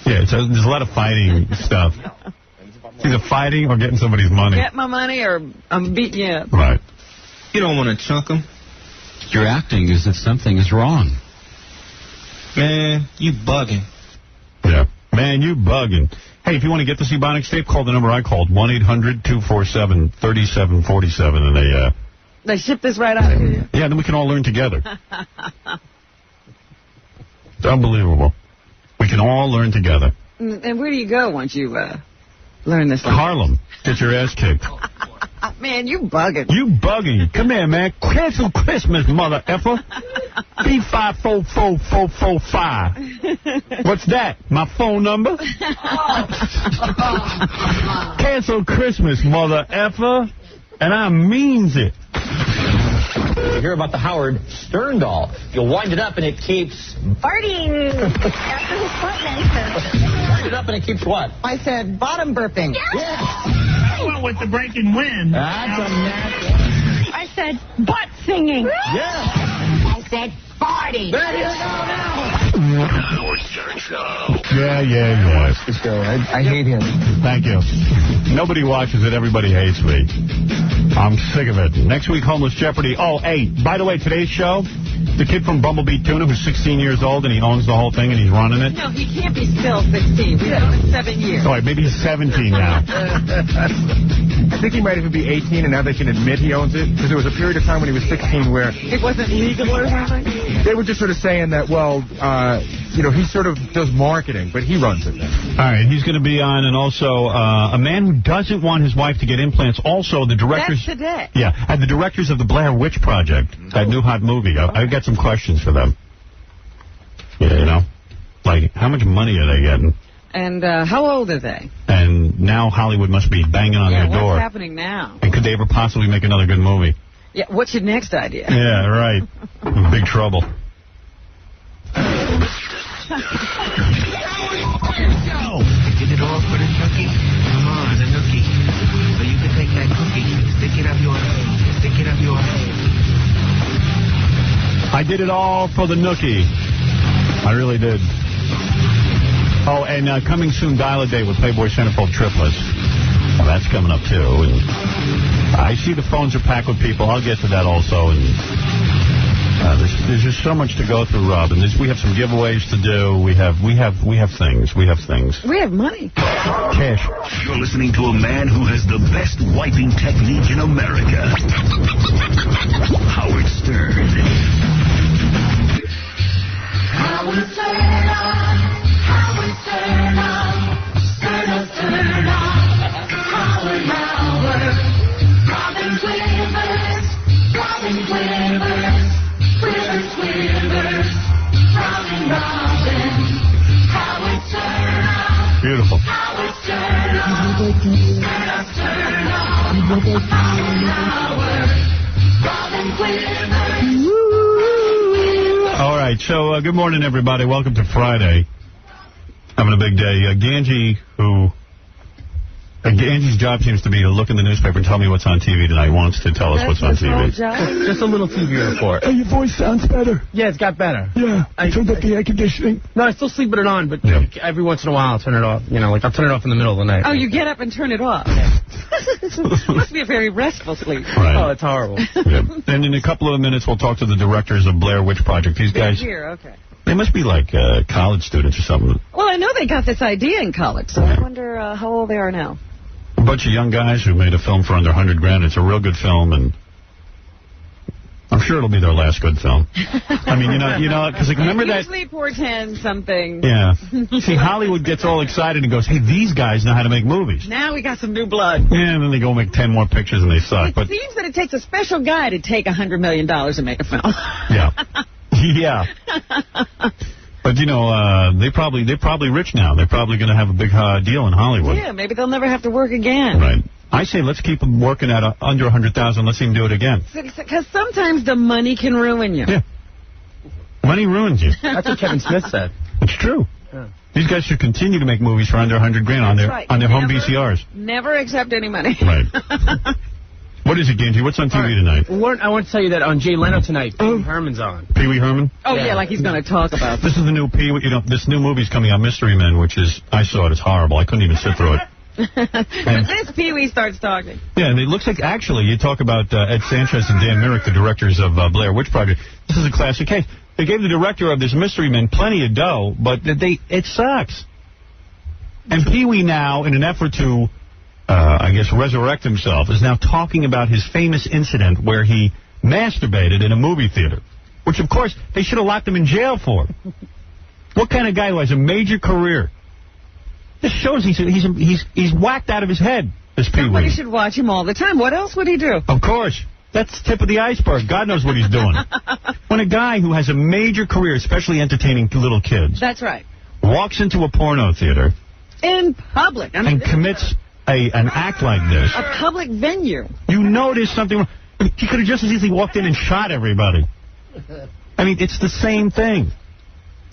Yeah, there's a lot of fighting stuff. It's either fighting or getting somebody's money. Get my money or I'm beating you up. Right. You don't want to chunk him. You're acting as if something is wrong. Man, you bugging. Yeah. Man, you bugging. Hey, if you want to get the Ebonics tape, call the number I called, 1-800-247-3747, and they ship this right out of here. Yeah, then we can all learn together. It's unbelievable. We can all learn together. And where do you go once you learn this? Harlem. Get your ass kicked. Man, you bugging. You bugging. Come here, man. Cancel Christmas, mother effer. B544445. What's that? My phone number? Cancel Christmas, mother effer. And I means it. You hear about the Howard Stern doll. You'll wind it up and it keeps farting after his butt. wind it up and it keeps what? I said bottom burping. Yeah. I went with the breaking wind. That's a natural. I said butt singing. Yeah. I said farting. There you go now. Howard Stern Show. Yeah. This guy, I hate him. Thank you. Nobody watches it. Everybody hates me. I'm sick of it. Next week, Homeless Jeopardy. Oh, hey, by the way, today's show, the kid from Bumblebee Tuna, who's 16 years old, and he owns the whole thing, and he's running it. No, he can't be still 16. We've known him 7 years. All right, maybe he's 17 now. I think he might even be 18, and now they can admit he owns it. Because there was a period of time when he was 16 where it wasn't legal or something? They were just sort of saying that, well, he sort of does marketing, but he runs it now. All right, he's going to be on, and also a man who doesn't want his wife to get implants. Also, the directors. That's today. Yeah, and the directors of the Blair Witch Project, that new hot movie. I've got some questions for them. Yeah, you know, like how much money are they getting? And how old are they? And now Hollywood must be banging on their door. What's happening now? And could they ever possibly make another good movie? Yeah, what's your next idea? Yeah, right. In big trouble. Get it all for the nookie? Come on, the nookie. So you can take that cookie, stick it up your head. Stick it up your head. I did it all for the nookie. I really did. Oh, and coming soon, Dial a Date with Playboy Centerfold Triplets. Well, that's coming up, too. And I see the phones are packed with people. I'll get to that also. And there's just so much to go through, Rob. And we have some giveaways to do. We have things. We have things. We have money. Cash. You're listening to a man who has the best wiping technique in America. Howard Stern. Howard Stern on. Howard Stern on. Stern on, Stern on. Howard. Robin Quivers. Robin Quivers. Quivers, Quivers. Robin. Howard Stern on. Beautiful. Howard Stern on. Stern on. Howard. Robin Quivers. All right, so good morning, everybody. Welcome to Friday. Having a big day. Angie's job seems to be to look in the newspaper and tell me what's on TV tonight. He wants to tell us what's on TV. Just a little TV report. Hey, your voice sounds better. Yeah, it's got better. Yeah, I turned up the air conditioning. No, I still sleep with it on, but every once in a while I'll turn it off. You know, like I'll turn it off in the middle of the night. Oh, you get up and turn it off. Must be a very restful sleep. Right. Oh, it's horrible. Yeah. And in a couple of minutes, we'll talk to the directors of Blair Witch Project. These guys, here, okay. They must be like college students or something. Well, I know they got this idea in college, so I wonder how old they are now. A bunch of young guys who made a film for under $100,000. It's a real good film, and I'm sure it'll be their last good film. I mean, you know, because like, remember that... Usually portend something. Yeah. See, Hollywood gets all excited and goes, hey, these guys know how to make movies. Now we got some new blood. Yeah, and then they go make 10 more pictures and they suck. It seems that it takes a special guy to take $100 million to make a film. Yeah. Yeah. But, you know, they're probably rich now. They're probably going to have a big deal in Hollywood. Yeah, maybe they'll never have to work again. Right. I say let's keep them working at under 100,000. Let's see them do it again. Because sometimes the money can ruin you. Yeah. Money ruins you. That's what Kevin Smith said. It's true. Yeah. These guys should continue to make movies for under 100 grand on their home VCRs. Never accept any money. Right. What is it, Gamgee? What's on TV tonight? I want to tell you that on Jay Leno tonight, Pee Wee Herman's on. Pee Wee Herman? Oh, yeah, like he's going to talk about this. Is the new Pee Wee. You know, this new movie's coming out, Mystery Men, which is, I saw it. It's horrible. I couldn't even sit through it. But this Pee Wee starts talking. Yeah, and it looks like, actually, you talk about Ed Sanchez and Dan Myrick, the directors of Blair Witch Project. This is a classic case. They gave the director of this Mystery Men plenty of dough, but it sucks. And Pee Wee now, in an effort to, I guess, resurrect himself, is now talking about his famous incident where he masturbated in a movie theater, which, of course, they should have locked him in jail for. What kind of guy who has a major career? This shows he's whacked out of his head, this Pee Wee. Somebody should watch him all the time. What else would he do? Of course. That's the tip of the iceberg. God knows what he's doing. When a guy who has a major career, especially entertaining little kids... That's right. ...walks into a porno theater... In public. I mean, and commits an act like this... A public venue. You know there's something wrong. He could have just as easily walked in and shot everybody. I mean, it's the same thing.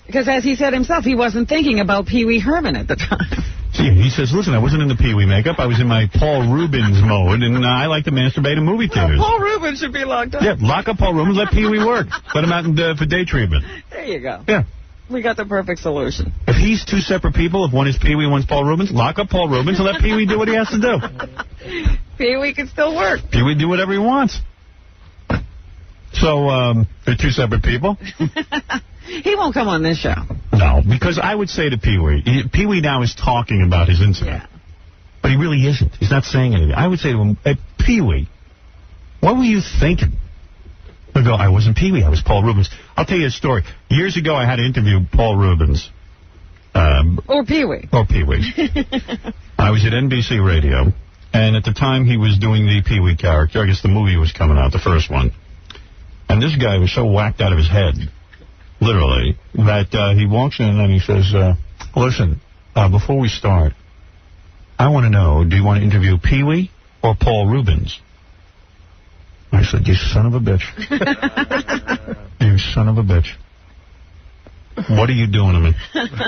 Because as he said himself, he wasn't thinking about Pee Wee Herman at the time. See, he says, listen, I wasn't in the Pee Wee makeup. I was in my Paul Rubens mode, and I like to masturbate in movie theaters. Paul Rubens should be locked up. Yeah, lock up Paul Rubens, let Pee Wee work. Let him out for day treatment. There you go. Yeah. We got the perfect solution. If he's two separate people, if one is Pee Wee and one's Paul Rubens, lock up Paul Rubens and let Pee Wee do what he has to do. Pee Wee can still work. Pee Wee do whatever he wants. So, they're two separate people. He won't come on this show. No, because I would say to Pee Wee now is talking about his incident. Yeah. But he really isn't. He's not saying anything. I would say to him, hey, Pee Wee, what were you thinking? He'll go, I wasn't Pee Wee, I was Paul Rubens. I'll tell you a story. Years ago, I had to interview Paul Rubens. Or Pee Wee. Or Pee Wee. I was at NBC Radio, and at the time he was doing the Pee Wee character. I guess the movie was coming out, the first one. And this guy was so whacked out of his head, literally, that he walks in and he says, listen, before we start, I want to know, do you want to interview Pee Wee or Paul Rubens? I said, you son of a bitch. You son of a bitch. What are you doing to me?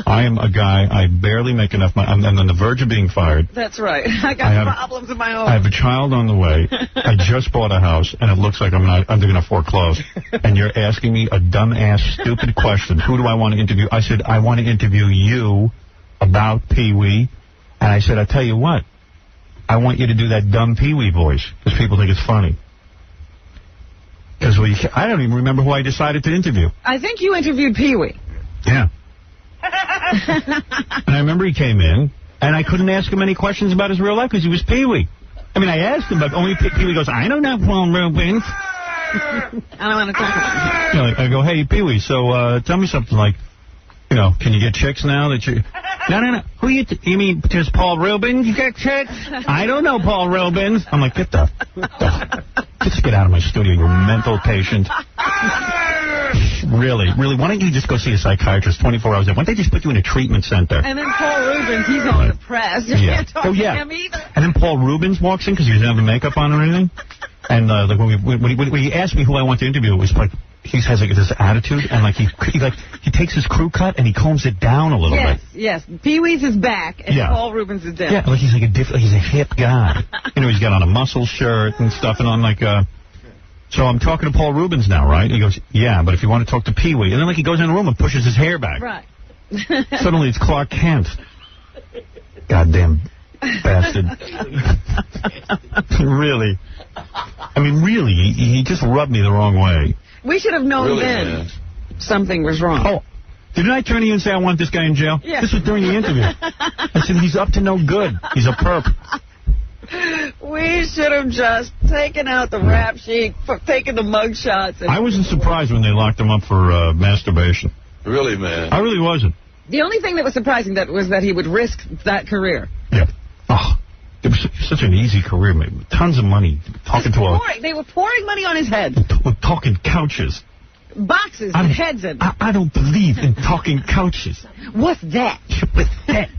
I am a guy, I barely make enough money. I'm on the verge of being fired. That's right. I got problems of my own. I have a child on the way. I just bought a house, and it looks like I'm going to foreclose. And you're asking me a dumb-ass, stupid question. Who do I want to interview? I said, I want to interview you about Pee Wee. And I said, I tell you what, I want you to do that dumb Pee Wee voice, because people think it's funny. Because I don't even remember who I decided to interview. I think you interviewed Pee Wee. Yeah. And I remember he came in, and I couldn't ask him any questions about his real life because he was Pee Wee. I mean, I asked him, but only Pee Wee goes, I don't know Paul Rubens. I don't want to talk about it. You know, I go, hey, Pee Wee, so tell me something like, you know, can you get chicks now that you... No. Who you mean, just Paul Rubens? You get chicks? I don't know Paul Rubens. I'm like, just get out of my studio, you mental patient. Really, why don't you just go see a psychiatrist 24 hours a day? Why don't they just put you in a treatment center? And then Paul Rubens, he's all depressed. You can't talk to him either. And then Paul Rubens walks in because he doesn't have the makeup on or anything. And like when he asked me who I want to interview, it was like, he has like this attitude, and like he takes his crew cut and he combs it down a little bit. Yes. Pee Wee's is back, and Paul Rubens is down. Yeah, like he's like he's a hip guy. You know, he's got on a muscle shirt and stuff, and on like So I'm talking to Paul Rubens now, right? He goes, yeah, but if you want to talk to Pee Wee, and then like he goes in the room and pushes his hair back. Right. Suddenly it's Clark Kent. Goddamn bastard. Really. I mean, really, he just rubbed me the wrong way. We should have known then something was wrong. Oh, didn't I turn to you and say I want this guy in jail? Yeah. This was during the interview. I said, he's up to no good. He's a perp. We should have just taking out the rap sheet, taking the mug shots. I wasn't surprised when they locked him up for masturbation. Really, man? I really wasn't. The only thing that was surprising was that he would risk that career. Yeah. Oh, it was such an easy career, man. Tons of money. They were pouring money on his head. Talking couches. Boxes with heads in them. I don't believe in talking couches. What's that? What's that?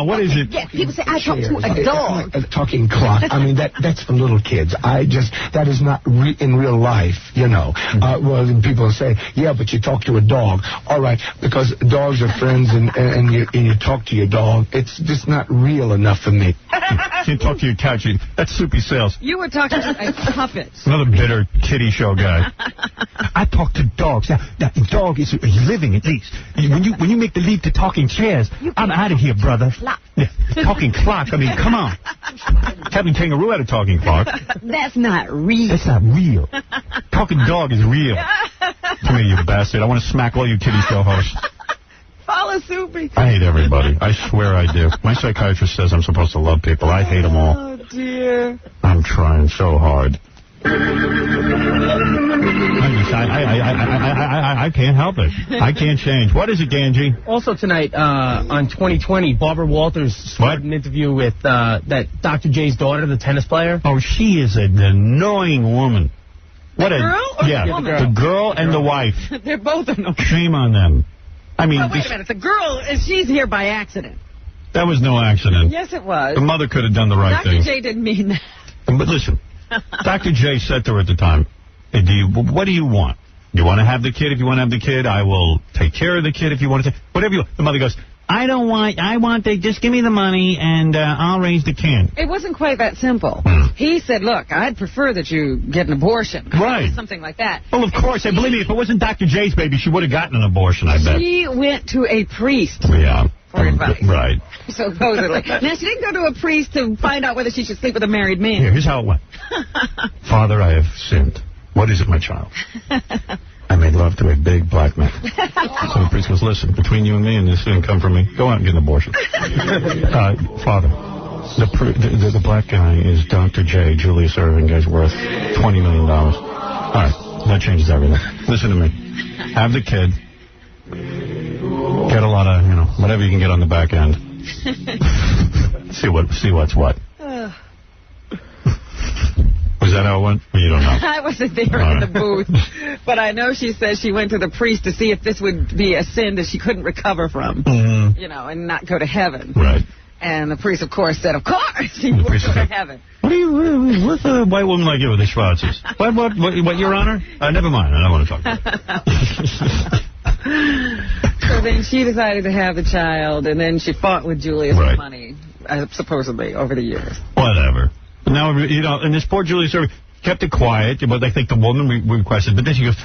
What is it? Yeah, people say, I talk to a dog. A talking clock. I mean, that's for little kids. That is not in real life, you know. Well, then people say, yeah, but you talk to a dog. All right, because dogs are friends and you talk to your dog. It's just not real enough for me. Can't talk to your couch. That's Soupy Sales. You were talking to a puppet. Another bitter kitty show guy. I talk to dogs. Now, the dog is living at least. When you make the leap to talking chairs, I'm out of here, brother. Yeah, talking clock. I mean, come on. Captain Kangaroo had a talking clock. That's not real. That's not real. Talking dog is real. Come here, you bastard. I want to smack all you kitty show hosts. Follow Soupy. I hate everybody. I swear I do. My psychiatrist says I'm supposed to love people. I hate them all. Oh, dear. I'm trying so hard. I can't help it. I can't change. What is it, Ganji? Also tonight, on 2020, Barbara Walters started an interview with that Dr. J's daughter, the tennis player. Oh, she is an annoying woman. What the girl or the woman? The girl and the wife. They're both annoying. Shame on them. I mean, wait a minute. The girl, she's here by accident. That was no accident. Yes, it was. The mother could have done the right thing. Dr. J didn't mean that. But listen, Dr. J said to her at the time, what do you want? You want to have the kid? If you want to have the kid, I will take care of the kid if you want to. Whatever you want. The mother goes, I want just give me the money and I'll raise the kid. It wasn't quite that simple. He said, look, I'd prefer that you get an abortion. Right. Something like that. Well, of course. And believe me, if it wasn't Dr. J's baby, she would have gotten an abortion, I bet. She went to a priest. Yeah. For advice. Right. Supposedly. Now, she didn't go to a priest to find out whether she should sleep with a married man. Here's how it went. Father, I have sinned. What is it, my child? I made love to a big black man. So the priest goes, listen, between you and me, and this didn't come from me, go out and get an abortion. Father, the black guy is Dr. J. Julius Irving, guy's worth $20 million. All right, that changes everything. Listen to me. Have the kid. Get a lot of, whatever you can get on the back end. See what's what. Was that how it went? Well, you don't know. I wasn't there in the booth. But I know she said she went to the priest to see if this would be a sin that she couldn't recover from. Mm-hmm. And not go to heaven. Right. And the priest, of course, said, of course, he would go to heaven. What's a white woman like you with the Schwarzes? What, Your Honor? Never mind. I don't want to talk about it. So then she decided to have the child, and then she fought with Julius for money, supposedly, over the years. Whatever. Now, and this poor Julius kept it quiet, but I think the woman requested. But then she goes,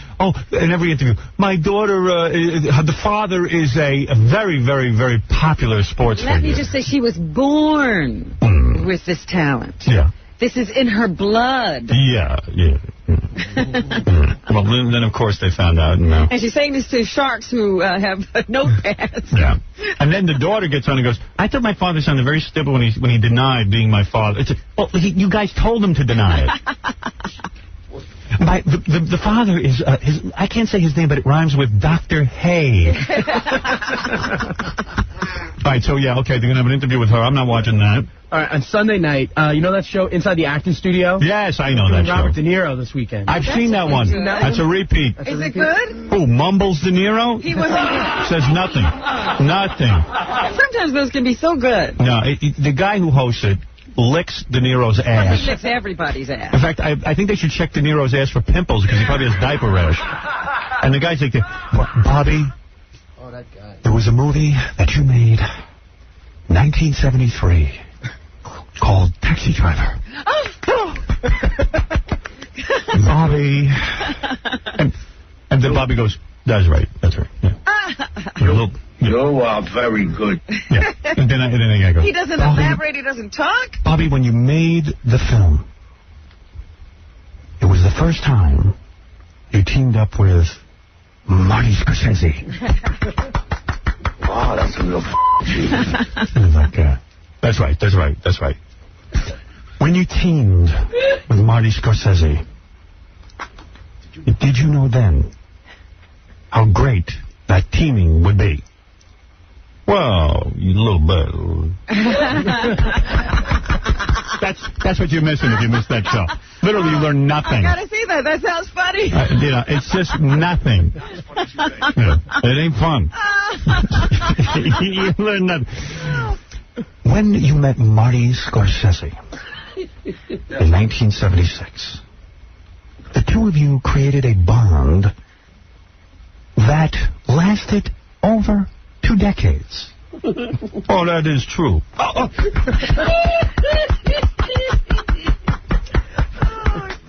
in every interview, my daughter, the father is a very, very, very popular sports figure. Let me just say, she was born with this talent. Yeah. This is in her blood. Yeah. Well, then, of course, they found out. And she's saying this to sharks who have notepads. Yeah. And then the daughter gets on and goes, I thought my father sounded very stupid when he denied being my father. You guys told him to deny it. The father is, I can't say his name, but it rhymes with Dr. Hay. All right, so they're going to have an interview with her. I'm not watching that. All right, on Sunday night, you know that show, Inside the Acting Studio? Yes, I know that show. Robert De Niro this weekend. I've seen that one. That's a repeat. Is it good? Who, Mumbles De Niro? He wasn't. Says nothing. Nothing. Sometimes those can be so good. No, the guy who hosts it licks De Niro's ass. He licks everybody's ass. In fact, I think they should check De Niro's ass for pimples because he probably has diaper rash. And the guy's like, Bobby, that guy. There was a movie that you made, 1973, called Taxi Driver. Bobby. And then Bobby goes, that's right. Yeah. You are very good. Yeah. And then I go, he doesn't elaborate, he doesn't talk. Bobby, when you made the film, it was the first time you teamed up with Marty Scorsese. Wow, that's a real like, that's right. When you teamed with Marty Scorsese, did you know then how great that teaming would be? Well, you little bit. That's what you're missing if you miss that show. Literally, you learn nothing. I gotta see that. That sounds funny. It's just nothing. It ain't fun. You learn nothing. When you met Marty Scorsese in 1976, the two of you created a bond that lasted over 2 decades. Oh, that is true. Oh,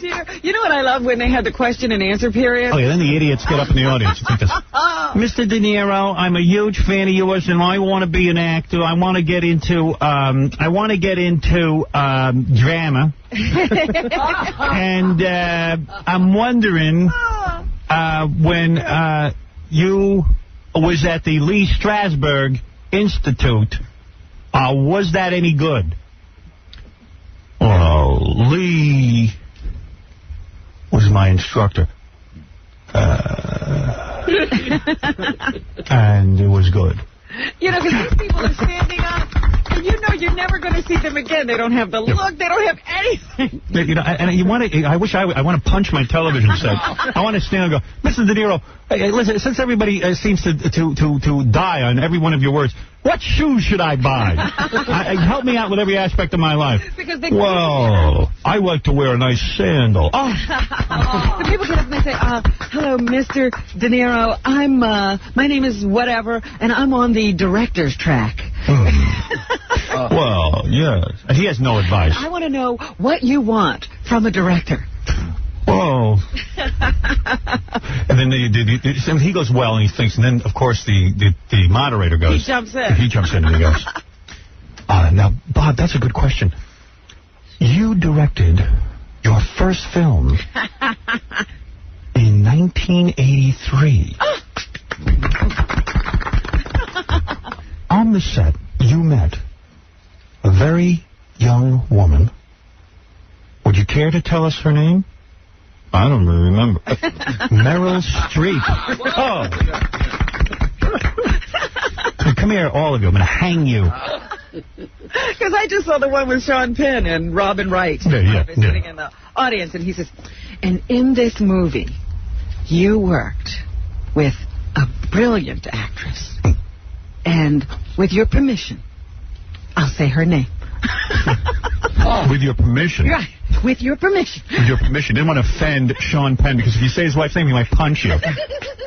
dear. You know what I love when they had the question and answer period? Oh, yeah, then the idiots get up in the audience and think this. Mr. De Niro, I'm a huge fan of yours, and I want to be an actor. I want to get into drama. And I'm wondering when you was at the Lee Strasberg Institute, was that any good? Oh, Lee was my instructor. And it was good. You know, because these people are standing up, and you know you're never going to see them again. They don't have the look. They don't have anything. You know, and you want to. I wish I want to punch my television set. I want to stand and go, Mr. De Niro. Hey, listen, since everybody seems to die on every one of your words, what shoes should I buy? Help me out with every aspect of my life. Well, I like to wear a nice sandal. The people get up and they say, hello, Mr. De Niro. My name is whatever, and I'm on the director's track. Well, yes. And he has no advice. I want to know what you want from a director. Whoa. And then he goes, well, and he thinks, and then, of course, the moderator goes. He jumps in. He jumps in and he goes. Now, Bob, that's a good question. You directed your first film in 1983. On the set, you met a very young woman. Would you care to tell us her name? I don't really remember. Meryl Streep. Oh. Come here, all of you. I'm going to hang you. Because I just saw the one with Sean Penn and Robin Wright. Yeah. Sitting in the audience, and he says, and in this movie, you worked with a brilliant actress. And with your permission, I'll say her name. With your permission? Right. With your permission. With your permission. Didn't want to offend Sean Penn, because if you say his wife's name, he might punch you.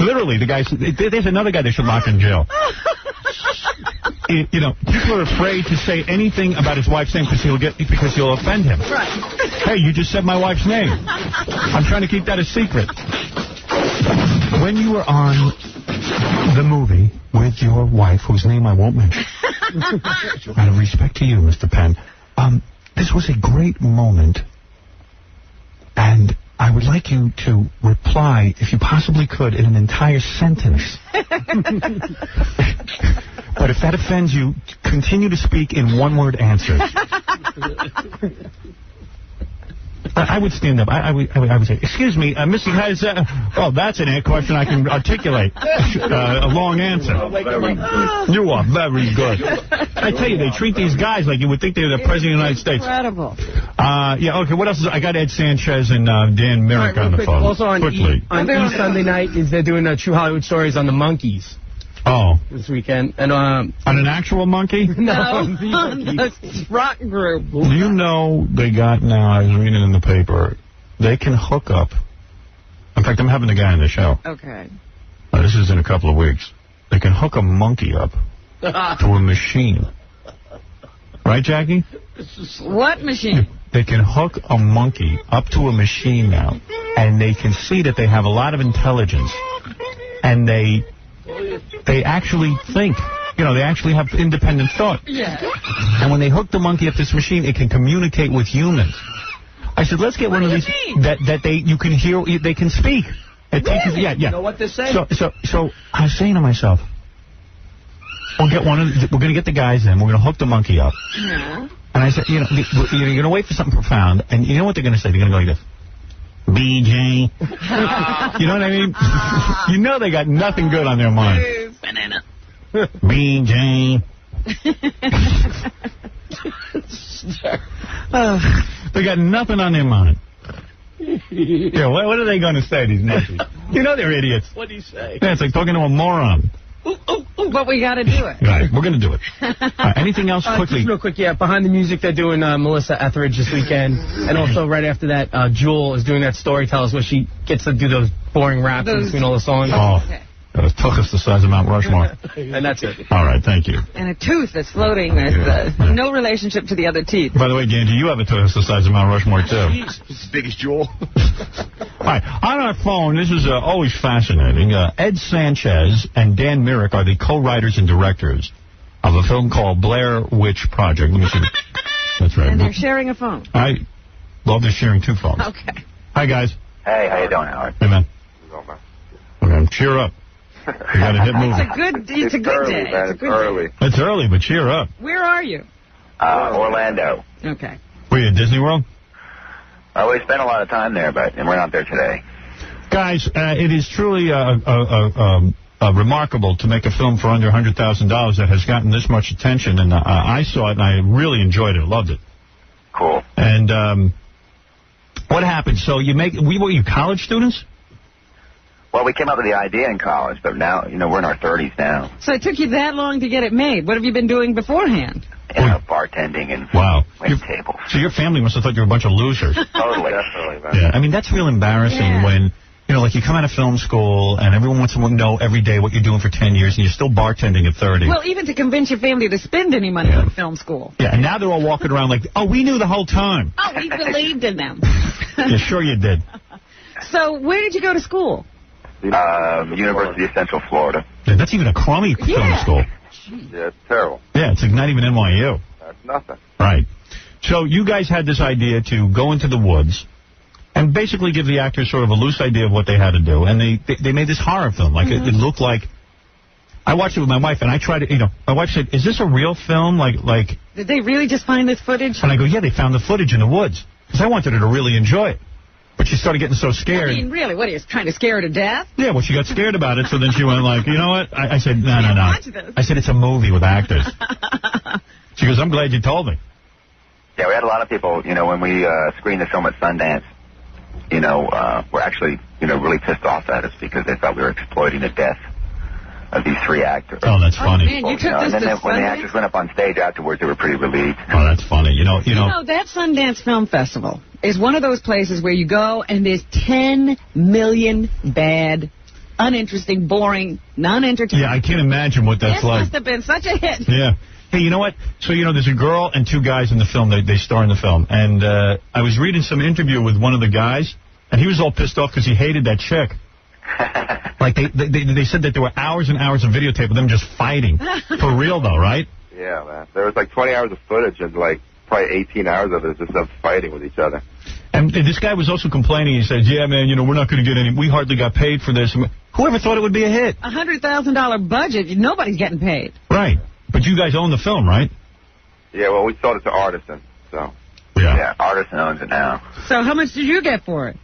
Literally, the guy. There's another guy they should lock in jail. You know, people are afraid to say anything about his wife's name because he'll offend him. Right. Hey, you just said my wife's name. I'm trying to keep that a secret. When you were on the movie with your wife, whose name I won't mention, out of respect to you, Mr. Penn, this was a great moment, and I would like you to reply, if you possibly could, in an entire sentence. But if that offends you, continue to speak in one-word answers. I would stand up. I would say, excuse me, Missy has... oh, that's an question I can articulate. A long answer. You are very good. I tell you, they treat these guys like you would think they were the President of the United States. Incredible. Yeah, okay, what else is... I got Ed Sanchez and Dan Merrick on the phone. Also on E! Sunday night, they're doing True Hollywood Stories on the Monkees. Oh. This weekend. And on an actual monkey? No, on the rock group. Do you know they got now, I was reading in the paper, they can hook up. In fact, I'm having the guy on the show. Okay. This is in a couple of weeks. They can hook a monkey up to a machine. Right, Jackie? What machine? They can hook a monkey up to a machine now, and they can see that they have a lot of intelligence, and they actually think. You know, they actually have independent thought. Yeah. And when they hook the monkey up to this machine, it can communicate with humans. I said, let's get one of these that you can hear, they can speak. Really? Yeah. You know what they're saying? So I was saying to myself, we're going to get the guys in, we're going to hook the monkey up. Yeah. And I said, you know, you're going to wait for something profound, and you know what they're going to say? They're going to go like this. BJ. You know what I mean? You know they got nothing good on their mind. Banana. BJ. They got nothing on their mind. Yeah, what are they going to say, these nutties? You know they're idiots. What do you say? Yeah, it's like talking to a moron. But we got to do it. Right, we're going to do it. Anything else quickly? Just real quick, yeah, behind the music, they're doing Melissa Etheridge this weekend. And also right after that, Jewel is doing that Storytellers where she gets to do those boring raps in between all the songs. Oh, that took us the size of Mount Rushmore. And that's it. All right, thank you. And a tooth that's floating with no relationship to the other teeth. By the way, D'Angie, you have a tooth the size of Mount Rushmore, too. It's as big as Jewel. All right, on our phone, this is always fascinating. Ed Sanchez and Dan Myrick are the co-writers and directors of a film called Blair Witch Project. Let me see. That's right. And they're sharing a phone. I love they're sharing two phones. Okay. Hi, guys. Hey, how you doing, Howard? Hey, man. Okay, cheer up. You got a hit movie. It's a good day. Man. It's early. It's early, but cheer up. Where are you? Orlando. Okay. Were you at Disney World? We spent a lot of time there, but we're not there today. Guys, it is truly remarkable to make a film for under $100,000 that has gotten this much attention, and I saw it and I really enjoyed it. Loved it. Cool. And what happened? So were you college students? Well, we came up with the idea in college, but now, you know, we're in our 30s now. So it took you that long to get it made. What have you been doing beforehand? You know, bartending and waiting tables. So your family must have thought you were a bunch of losers. Totally. Definitely, man. Yeah, I mean, that's real embarrassing when, you know, like you come out of film school and everyone wants to know every day what you're doing for 10 years and you're still bartending at 30. Well, even to convince your family to spend any money on film school. Yeah, and now they're all walking around like, oh, we knew the whole time. Oh, we believed in them. Yeah, sure you did. So where did you go to school? University of Central Florida. Yeah, that's even a crummy film school. Yeah, it's terrible. Yeah, it's like not even NYU. That's nothing. Right. So you guys had this idea to go into the woods and basically give the actors sort of a loose idea of what they had to do. And they made this horror film. Like, it looked like... I watched it with my wife, and I tried to, you know, my wife said, is this a real film? Like... Did they really just find this footage? And I go, yeah, they found the footage in the woods. Because I wanted her to really enjoy it. But she started getting so scared. I mean, really, what, are you trying to scare her to death? Yeah, well, she got scared about it, so then she went like, you know what? I said, no. Watch this. I said, it's a movie with actors. She goes, I'm glad you told me. Yeah, we had a lot of people, you know, when we screened the film at Sundance, you know, were actually, you know, really pissed off at us because they thought we were exploiting the death of these three actors. Oh, that's funny. Man, you took this and then to when the Sundance? actors went up on stage afterwards, they were pretty relieved. Oh, that's funny. You know, that Sundance Film Festival is one of those places where you go and there's 10 million bad, uninteresting, boring, non-entertaining. Yeah, I can't imagine what that's This like. must have been such a hit. Yeah. Hey, you know what? So, you know, there's a girl and two guys in the film. They star in the film. And I was reading some interview with one of the guys, and he was all pissed off because he hated that chick. Like, they said that there were hours and hours of videotape of them just fighting. For real, though, right? Yeah, man. There was like 20 hours of footage and like probably 18 hours of it is just them fighting with each other. And this guy was also complaining. He said, yeah, man, you know, we're not going to get any. We hardly got paid for this. Whoever thought it would be a hit? $100,000 budget. Nobody's getting paid. Right. But you guys own the film, right? Yeah, well, we sold it to Artisan, so. Yeah, Artisan owns it now. So how much did you get for it?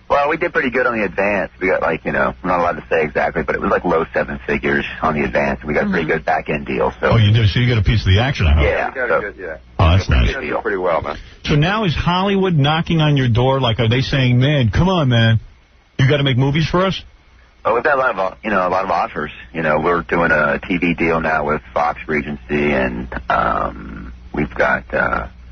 Well, we did pretty good on the advance. We got, like, you know, I'm not allowed to say exactly, but it was like low seven figures on the advance. We got a pretty good back-end deal. So. Oh, you do? So you get a piece of the action, I hope. Yeah. We got a good, yeah. Oh, that's nice. We did pretty well, man. So now is Hollywood knocking on your door? Like, are they saying, man, come on, man, you got to make movies for us? Well, we've got a lot of offers. You know, we're doing a TV deal now with Fox Regency, and we've got,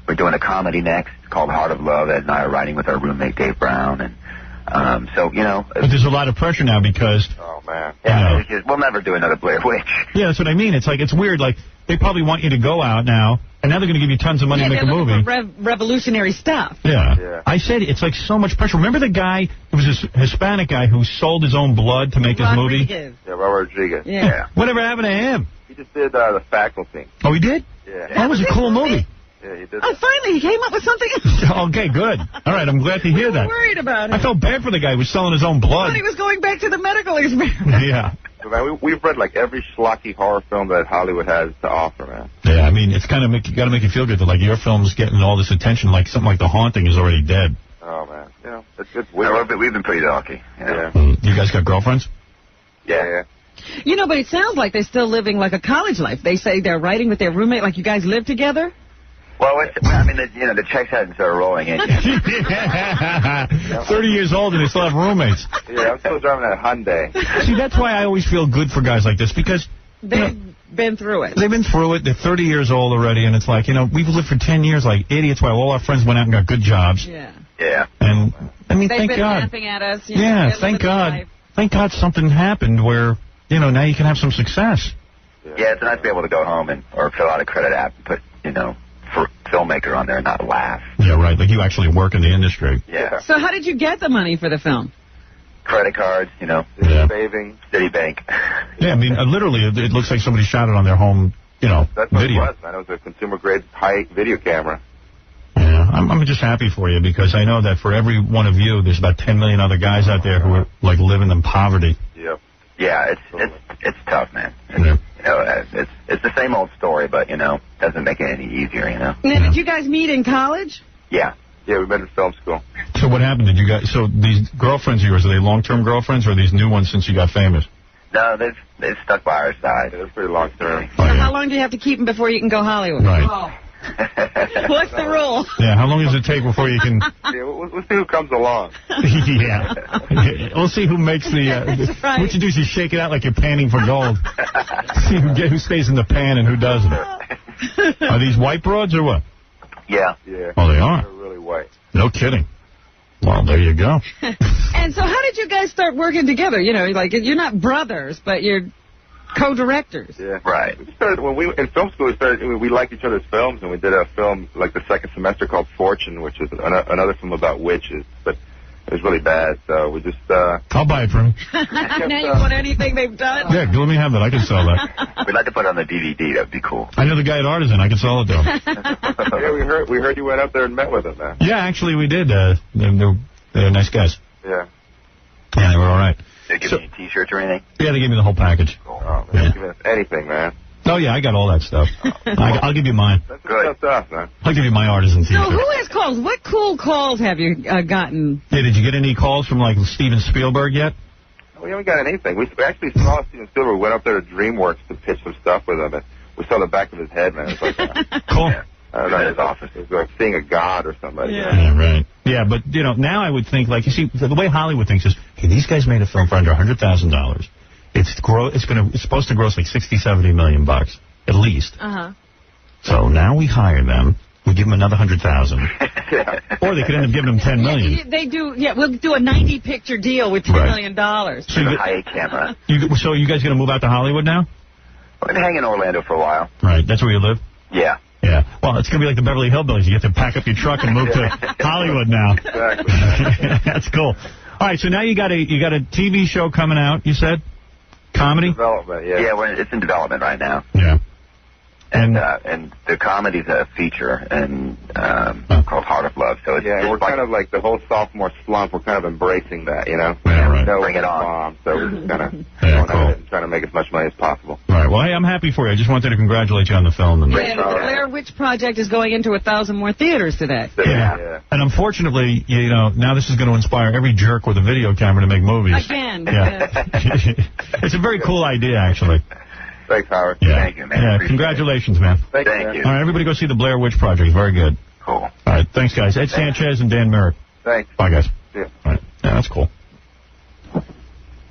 we're doing a comedy next called Heart of Love. Ed and I are writing with our roommate Dave Brown, and so, you know. But there's a lot of pressure now because... Oh, man. Yeah, we'll never do another Blair Witch. Yeah, that's what I mean. It's like, it's weird. Like, they probably want you to go out now, and now they're going to give you tons of money to make a movie. For revolutionary stuff. Yeah. I said it's like so much pressure. Remember the guy, it was this Hispanic guy who sold his own blood to make his movie? Yeah, Robert Rodriguez. Yeah. Whatever happened to him? He just did the faculty. Oh, he did? Yeah. That was a cool movie. Yeah, he did. Oh, finally, he came up with something else. Okay, good. All right, I'm glad to hear that. Worried about him. I felt bad for the guy who was selling his own I blood. thought he was going back to the medical experiment. Yeah. Man, we've read like every schlocky horror film that Hollywood has to offer, man. Yeah, I mean, it's kind of got to make you feel good that like your film's getting all this attention. Like something like The Haunting is already dead. Oh man, it's we've been pretty lucky. Yeah. You guys got girlfriends? Yeah. You know, but it sounds like they're still living like a college life. They say they're writing with their roommate, like you guys live together. Well, I mean, the checks hadn't started rolling in yet. 30 years old and they still have roommates. Yeah, I'm still driving that Hyundai. See, that's why I always feel good for guys like this, because they've been through it. They've been through it. They're 30 years old already, and it's like, we've lived for 10 years like idiots while all our friends went out and got good jobs. Yeah. Yeah. And, I mean, They've thank been God. laughing at us. Thank God. Thank God something happened where, now you can have some success. Yeah, it's nice to be able to go home or fill out a credit app and put, for filmmaker on there and not laugh. Yeah, right. Like you actually work in the industry. Yeah. So how did you get the money for the film? Credit cards, saving, Citibank. Yeah, I mean, literally, it looks like somebody shot it on their home, That's what video. it was, man. It was a consumer-grade high video camera. Yeah, I'm just happy for you because I know that for every one of you, there's about 10 million other guys out there who are like living in poverty. Yep. Yeah, it's tough, man. It's the same old story, but doesn't make it any easier, Now, did you guys meet in college? Yeah. Yeah, we met in film school. So what happened? Did you guys? So these girlfriends of yours, are they long-term girlfriends or are these new ones since you got famous? No, they've stuck by our side. They're pretty long-term. So how long do you have to keep them before you can go Hollywood? Right. What's the rule? Yeah, how long does it take before you can... Yeah, we'll see who comes along. Yeah. We'll see who makes the... That's right. What you do is you shake it out like you're panning for gold. See who stays in the pan and who doesn't. Are these white broads or what? Yeah. Yeah. Oh, they are? They're really white. No kidding. Well, there you go. And so how did you guys start working together? Like you're not brothers, but you're co-directors. Yeah. Right. We started, in film school, we liked each other's films, and we did a film like the second semester called Fortune, which is another film about witches, but it was really bad, so we just... I'll buy it for him. Now you want anything they've done? Yeah, let me have that. I can sell that. We'd like to put it on the DVD. That'd be cool. I know the guy at Artisan. I can sell it to him. Yeah, we heard you went up there and met with him, man. Yeah, actually, we did. They're nice guys. Yeah. Yeah, they were all right. They give you T-shirts or anything? Yeah, they gave me the whole package. Oh, man, give us anything, man. Oh, yeah, I got all that stuff. I'll give you mine. That's good stuff, man. I'll give you my Artisan So T-shirt. who has calls? What cool calls have you gotten? Hey, did you get any calls from, like, Steven Spielberg yet? We haven't got anything. We actually saw Steven Spielberg. We went up there to DreamWorks to pitch some stuff with him, and we saw the back of his head, man. It was like, cool. I don't know, in his office. It was like seeing a god or somebody. Yeah, right. Yeah, but, now I would think, like, you see, the way Hollywood thinks is, hey, these guys made a film for under $100,000. It's supposed to gross like $60-70 million bucks, at least. Uh-huh. So now we hire them. We give them another $100,000. Or they could end up giving them $10 million. They do, we'll do a 90-picture deal with $10 million. So a high camera. So you guys going to move out to Hollywood now? We're going to hang in Orlando for a while. Right, that's where you live? Yeah. Yeah. Well, it's going to be like the Beverly Hillbillies. You get to pack up your truck and move to Hollywood now. Exactly. That's cool. All right, so now you got a TV show coming out, you said? Comedy? Development, yeah. Yeah, it's in development right now. Yeah. And the comedy's a feature and called Heart of Love. So it's we're kind of like the whole sophomore slump. We're kind of embracing that, Yeah, right. Bring it on. So we're just kind of going at it and trying to make as much money as possible. All right. Well, hey, I'm happy for you. I just wanted to congratulate you on the film. And The Blair Witch Project is going into 1,000 more theaters today. Yeah. And unfortunately, now this is going to inspire every jerk with a video camera to make movies. Again. Yeah. It's a very cool idea, actually. Thanks, Howard. Yeah. Thank you, man. Yeah, congratulations, man. Thank you. All right, everybody go see the Blair Witch Project. Very good. Cool. All right, thanks, guys. Ed Sanchez and Dan Merrick. Thanks. Bye, guys. See ya. All right. Yeah, that's cool.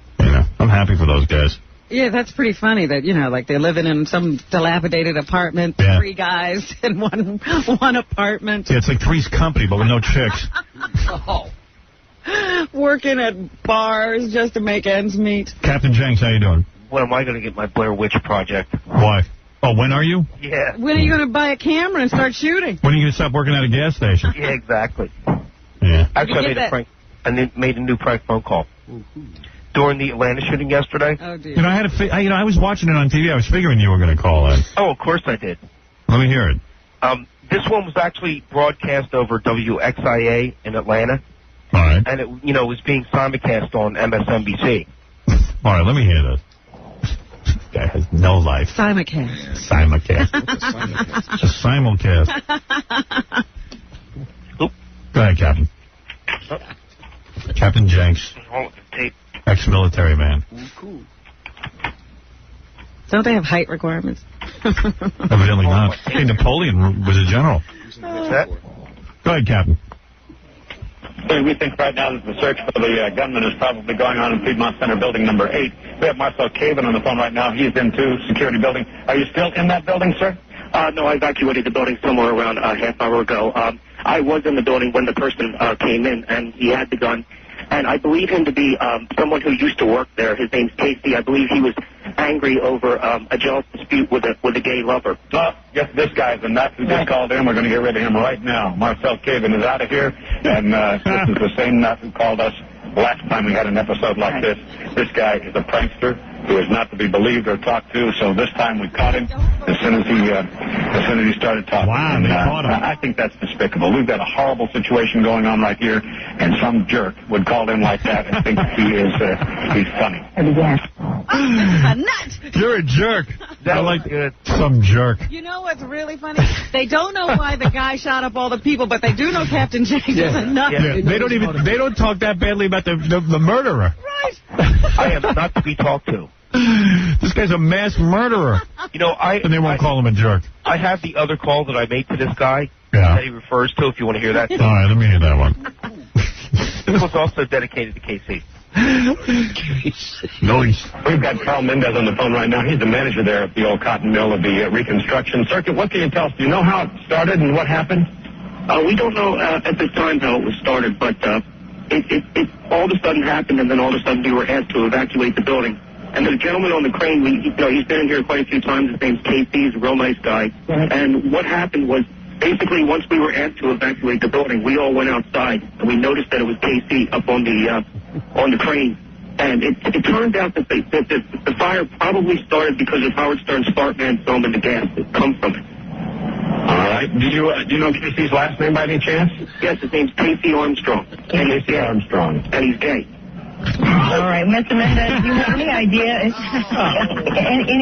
I'm happy for those guys. Yeah, that's pretty funny that, like they're living in some dilapidated apartment, 3 guys in one apartment. Yeah, it's like Three's Company, but with no chicks. Working at bars just to make ends meet. Captain Jenks, how you doing? When am I going to get my Blair Witch Project? Why? Oh, when are you? Yeah. When are you going to buy a camera and start shooting? When are you going to stop working at a gas station? Yeah, exactly. Yeah. Actually, I made a new prank phone call. During the Atlanta shooting yesterday. Oh, dear. I was watching it on TV. I was figuring you were going to call in. Oh, of course I did. Let me hear it. This one was actually broadcast over WXIA in Atlanta. All right. And it was being simulcast on MSNBC. All right, let me hear this. guy has no life. Simulcast. Simulcast. It's a simulcast. Go ahead, Captain. Captain Jenks. Ex-military man. Don't they have height requirements? Evidently not. Hey, Napoleon was a general. Go ahead, Captain. We think right now that the search for the gunman is probably going on in Piedmont Center building number 8. We have Marcel Caven on the phone right now. He's in too, security building. Are you still in that building, sir? No, I evacuated the building somewhere around a half hour ago. I was in the building when the person came in, and he had the gun. And I believe him to be someone who used to work there. His name's Casey. I believe he was angry over a jealous dispute with a gay lover. Yes, this guy's the nut who just called in. We're going to get rid of him right now. Marcel Caven is out of here, and this is the same nut who called us last time we had an episode like this. This guy is a prankster who is not to be believed or talked to, so this time we caught him as soon as he started talking. Wow, they caught him. I think that's despicable. We've got a horrible situation going on right here, and some jerk would call in like that and think he's funny. A nut. You're a jerk. I like some jerk. You know what's really funny? They don't know why the guy shot up all the people, but they do know Captain Jenks is a nut. Yeah. They don't talk that badly about the murderer. Right. I am not to be talked to. This guy's a mass murderer. You know, and they won't call him a jerk. I have the other call that I made to this guy Yeah. that he refers to, if you want to hear that. All right, let me hear that one. This was also dedicated to KC. Noise. We've got Carl Mendez on the phone right now. He's the manager there at the old cotton mill of the reconstruction circuit. What can you tell us? Do you know how it started and what happened? We don't know at this time how it was started, but it all of a sudden happened, and then all of a sudden we were asked to evacuate the building. And the gentleman on the crane, he's been in here quite a few times. His name's Casey. He's a real nice guy. And what happened was, basically, once we were asked to evacuate the building, we all went outside, and we noticed that it was Casey up on the crane. And it turned out that the fire probably started because of Howard Stern's Sparkman film and the gas that come from it. All right. Do you know Casey's last name by any chance? Yes, his name's Casey Armstrong. Casey Armstrong. And he's gay. All right, Mr. Mendez, do you have any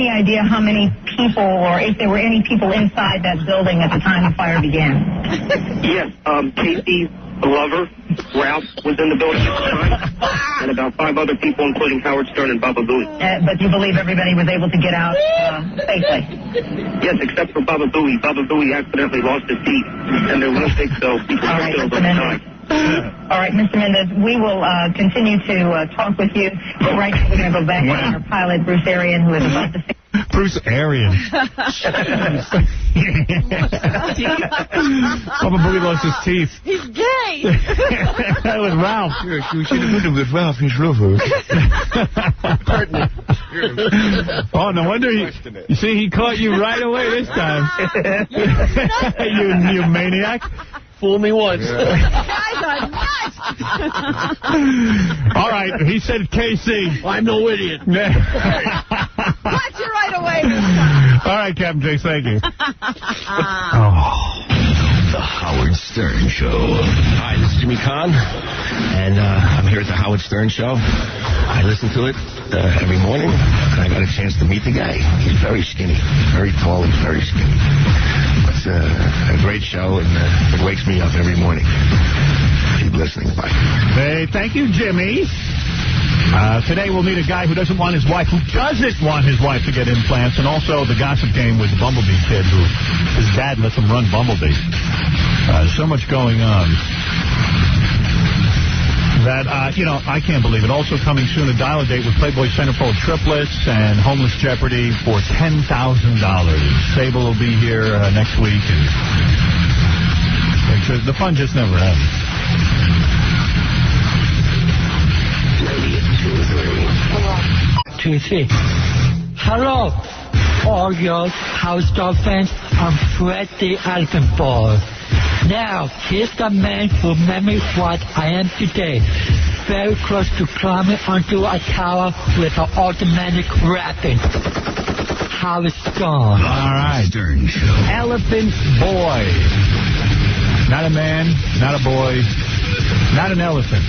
idea how many people, or if there were any people inside that building at the time the fire began? Yes, Casey's lover, Ralph, was in the building at the time, and about 5 other people, including Howard Stern and Baba Booey. But you believe everybody was able to get out safely? Yes, except for Baba Booey. Baba Booey accidentally lost his teeth, and there were six, so people All were right, killed Mr. on the Mendez. time. All right, Mr. Mendez, we will continue to talk with you. But right now, we're going to go back to our pilot, Bruce Arian, who is about to... Bruce Arian. Papa Booey lost his teeth. He's gay. That was Ralph. You should have been with Ralph, his lover. Oh, no wonder you see, he caught you right away this time. you maniac. Fool me once. Guys are nuts. All right, he said KC. I'm no idiot. Got you right away this time. All right, Captain Jakes, thank you. The Howard Stern Show. Hi, this is Jimmy Kahn, and I'm here at the Howard Stern Show. I listen to it every morning, and I got a chance to meet the guy. He's very skinny, very tall and very skinny. It's a great show, and it wakes me up every morning. Keep listening. Bye. Hey, thank you, Jimmy. Today we'll meet a guy who doesn't want his wife to get implants, and also the gossip game with the Bumblebee kid who his dad lets him run Bumblebee. So much going on that, I can't believe it. Also coming soon, a dial-a-date with Playboy Centerfold triplets and Homeless Jeopardy for $10,000. Sable will be here next week, and the fun just never ends. Hello, all your House Dog fans. I'm Freddy Alkenball. Now, here's the man who made me what I am today. Very close to climbing onto a tower with an automatic weapon. How it's gone. All right. Stern Show. Elephant Boy. Not a man, not a boy, not an elephant,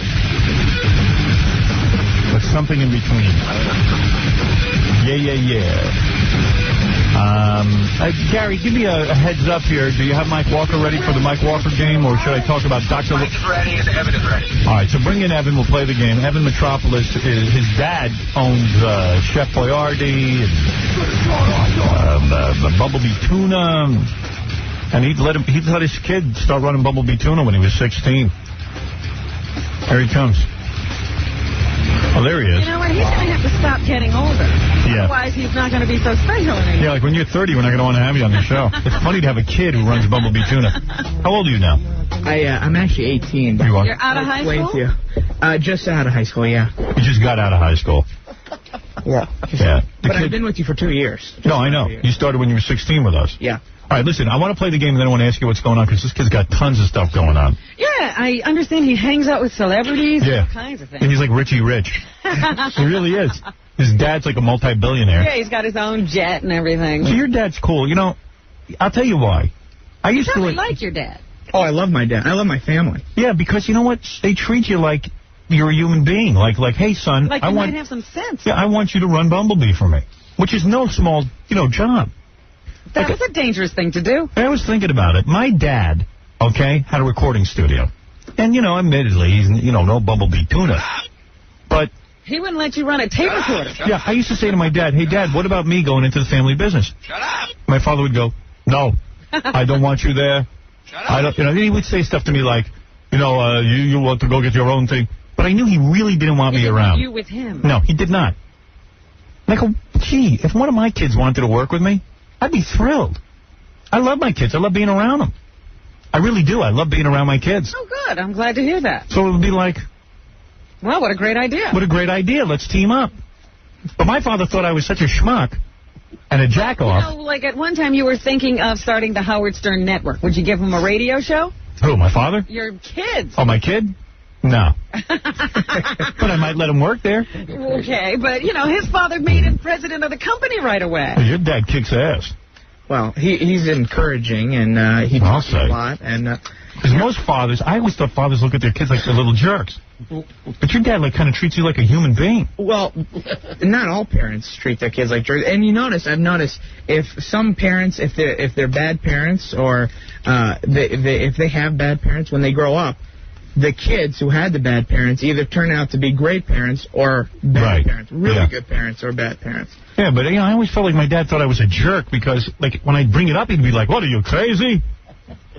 but something in between. Gary, give me a heads up here. Do you have Mike Walker ready for the Mike Walker game, or should I talk about Dr. Mike's ready and Evan is ready. All right, so bring in Evan. We'll play the game. Evan Metropolis, his dad owns Chef Boyardee, and Bumblebee Tuna, and he'd let his kid start running Bumblebee Tuna when he was 16. Here he comes. Oh, there he is. You know what? He's going to have to stop getting older. Yeah. Otherwise, he's not going to be so special anymore. Yeah, like when you're 30, we're not going to want to have you on the show. It's funny to have a kid who runs Bumblebee Tuna. How old are you now? I'm actually 18. You are? You're out of high school? Just out of high school, yeah. You just got out of high school. Yeah. Yeah. But I've been with you for 2 years. No, I know. You started when you were 16 with us. Yeah. All right, listen, I want to play the game, and then I want to ask you what's going on, because this kid's got tons of stuff going on. Yeah, I understand he hangs out with celebrities and all kinds of And things. he's like Richie Rich. He really is. His dad's like a multi-billionaire. Yeah, he's got his own jet and everything. So your dad's cool. You know, I'll tell you why. I used to like your dad. Oh, I love my dad. I love my family. Yeah, because you know what? They treat you like you're a human being. Like, hey, son, Like I you want... might have some sense. Yeah, I want you to run Bumblebee for me, which is no small, job. That was a dangerous thing to do. I was thinking about it. My dad, had a recording studio. And, admittedly, he's, no Bumblebee Tuna. But... He wouldn't let you run a tape recorder. Yeah, I used to say to my dad, hey, Dad, what about me going into the family business? Shut up. My father would go, no, I don't want you there. Shut up. I don't, he would say stuff to me like, you want to go get your own thing. But I knew he really didn't want me around. You with him. No, he did not. And I go, gee, if one of my kids wanted to work with me, I'd be thrilled. I love my kids. I love being around them. I really do. I love being around my kids. Oh, good. I'm glad to hear that. So it would be like... Well, what a great idea. What a great idea. Let's team up. But my father thought I was such a schmuck and a jack-off. Like at one time you were thinking of starting the Howard Stern Network. Would you give him a radio show? Who, my father? Your kids. Oh, my kid? No. But I might let him work there. Okay, but, his father made him president of the company right away. Your dad kicks ass. Well, he's encouraging, and he talks a lot. And because most fathers, I always thought fathers look at their kids like they're little jerks. But your dad kind of treats you like a human being. Well, not all parents treat their kids like jerks. And I've noticed, if some parents, if they're bad parents, or if they have bad parents when they grow up, the kids who had the bad parents either turn out to be great parents or bad parents. Really good parents or bad parents. Yeah, but I always felt like my dad thought I was a jerk because, when I'd bring it up, he'd be like, what, are you crazy?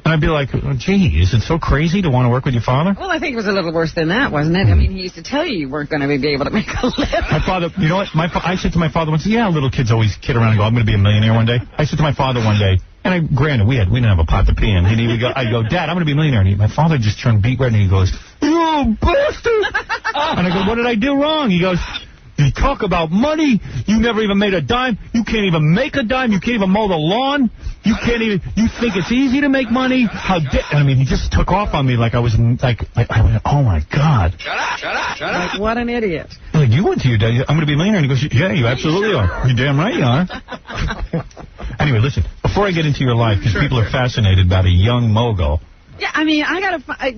And I'd be like, gee, is it so crazy to want to work with your father? Well, I think it was a little worse than that, wasn't it? I mean, he used to tell you were going to be able to make a living. My father, you know what? I said to my father once, little kids always kid around and go, I'm going to be a millionaire one day. I said to my father one day, and granted, we didn't have a pot to pee in. And he would go, I'd go, Dad, I'm going to be a millionaire. And my father just turned beet red and he goes, you bastard! And I go, what did I do wrong? He goes, you talk about money. You never even made a dime. You can't even make a dime. You can't even mow the lawn. You can't even. You think it's easy to make money? How dare? I mean, he just took off on me like I was I went, oh my God. Shut up. Shut up. Shut up. Like, what an idiot. Like, you went to your dad. I'm going to be a millionaire. And he goes, yeah, you absolutely are. You're damn right you are. Anyway, listen. Before I get into your life, because people are fascinated about a young mogul. Yeah, I mean,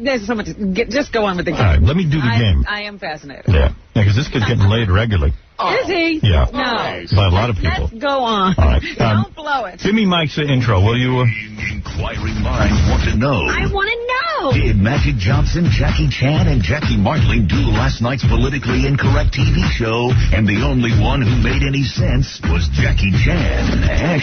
there's so much. Just go on with the game. All right, let me do the game. I am fascinated. Yeah, because this kid's getting laid regularly. Is he? Yeah. No. By a lot of people. Let's go on. All right. Don't blow it. Give me Mike's intro, will you? Inquiring minds want to know. I want to know. Did Magic Johnson, Jackie Chan, and Jackie Martling do last night's politically incorrect TV show? And the only one who made any sense was Jackie Chan. I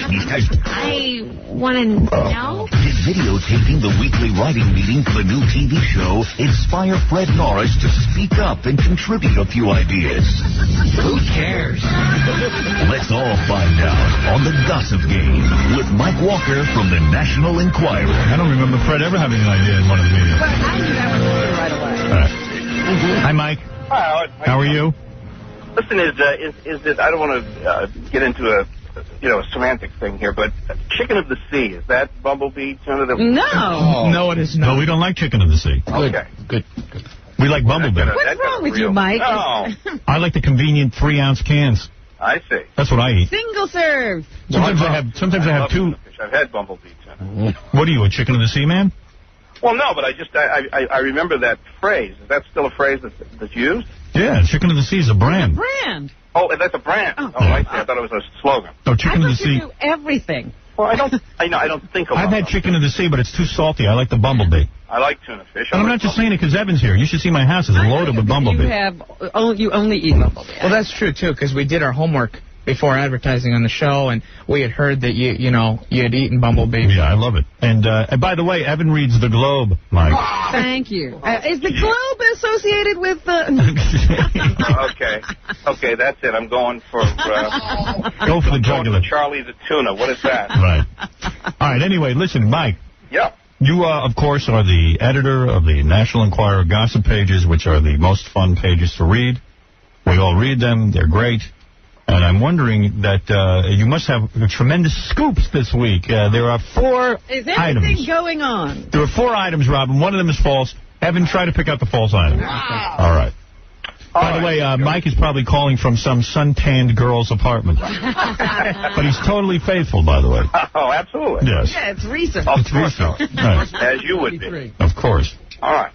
want to know. Did videotaping the weekly writing meeting for the new TV show inspire Fred Norris to speak up and contribute a few ideas? Who cares? Let's all find out on The Gossip Game with Mike Walker from the National Enquirer. I don't remember Fred ever having an idea in one of the meetings. But I knew that was right away. All right. Hi, Mike. Hi, Howard. How are you? Listen, is it? I don't want to get into a semantic thing here, but chicken of the sea, is that Bumblebee tuna? No. No, it is not. No, we don't like chicken of the sea. Okay. Good. We like Bumblebee. What's wrong with you, Mike? No. I like the convenient 3-ounce cans. I see. That's what I eat. Single serve. Sometimes I have two. I've had Bumblebee tuna. What are you, a chicken of the sea man? Well, no, but I remember that phrase. Is that still a phrase that's used? Yeah, Chicken of the Sea is a brand. Brand. Oh, that's a brand. Oh, I see. I thought it was a slogan. No, Chicken of the Sea. You do everything. Well, I don't think a lot. I've had Chicken of the Sea, but it's too salty. I like the bumblebee. I like tuna fish. And I'm not just saying it because Evan's here. You should see my house. It's loaded with bumblebee. You only eat bumblebee. Well, that's true, too, because we did our homework before advertising on the show, and we had heard that you had eaten bumblebee. Yeah, I love it. And by the way, Evan reads the Globe, Mike. Thank you. Is the Globe associated with the... Okay, that's it. I'm going for... Go for the jugular. Charlie the tuna. What is that? Right. All right, anyway, listen, Mike. Yeah. You, of course, are the editor of the National Enquirer gossip pages, which are the most fun pages to read. We all read them. They're great. And I'm wondering that you must have tremendous scoops this week. There are 4 Is items. anything going on? There are 4 items, Robin. One of them is false. Evan, try to pick out the false item. Wow. All right. By the way, Mike is probably calling from some suntanned girl's apartment. But he's totally faithful, by the way. Oh, absolutely. Yes. Yeah, it's recent. Of course. Right. As you would be. Of course. All right.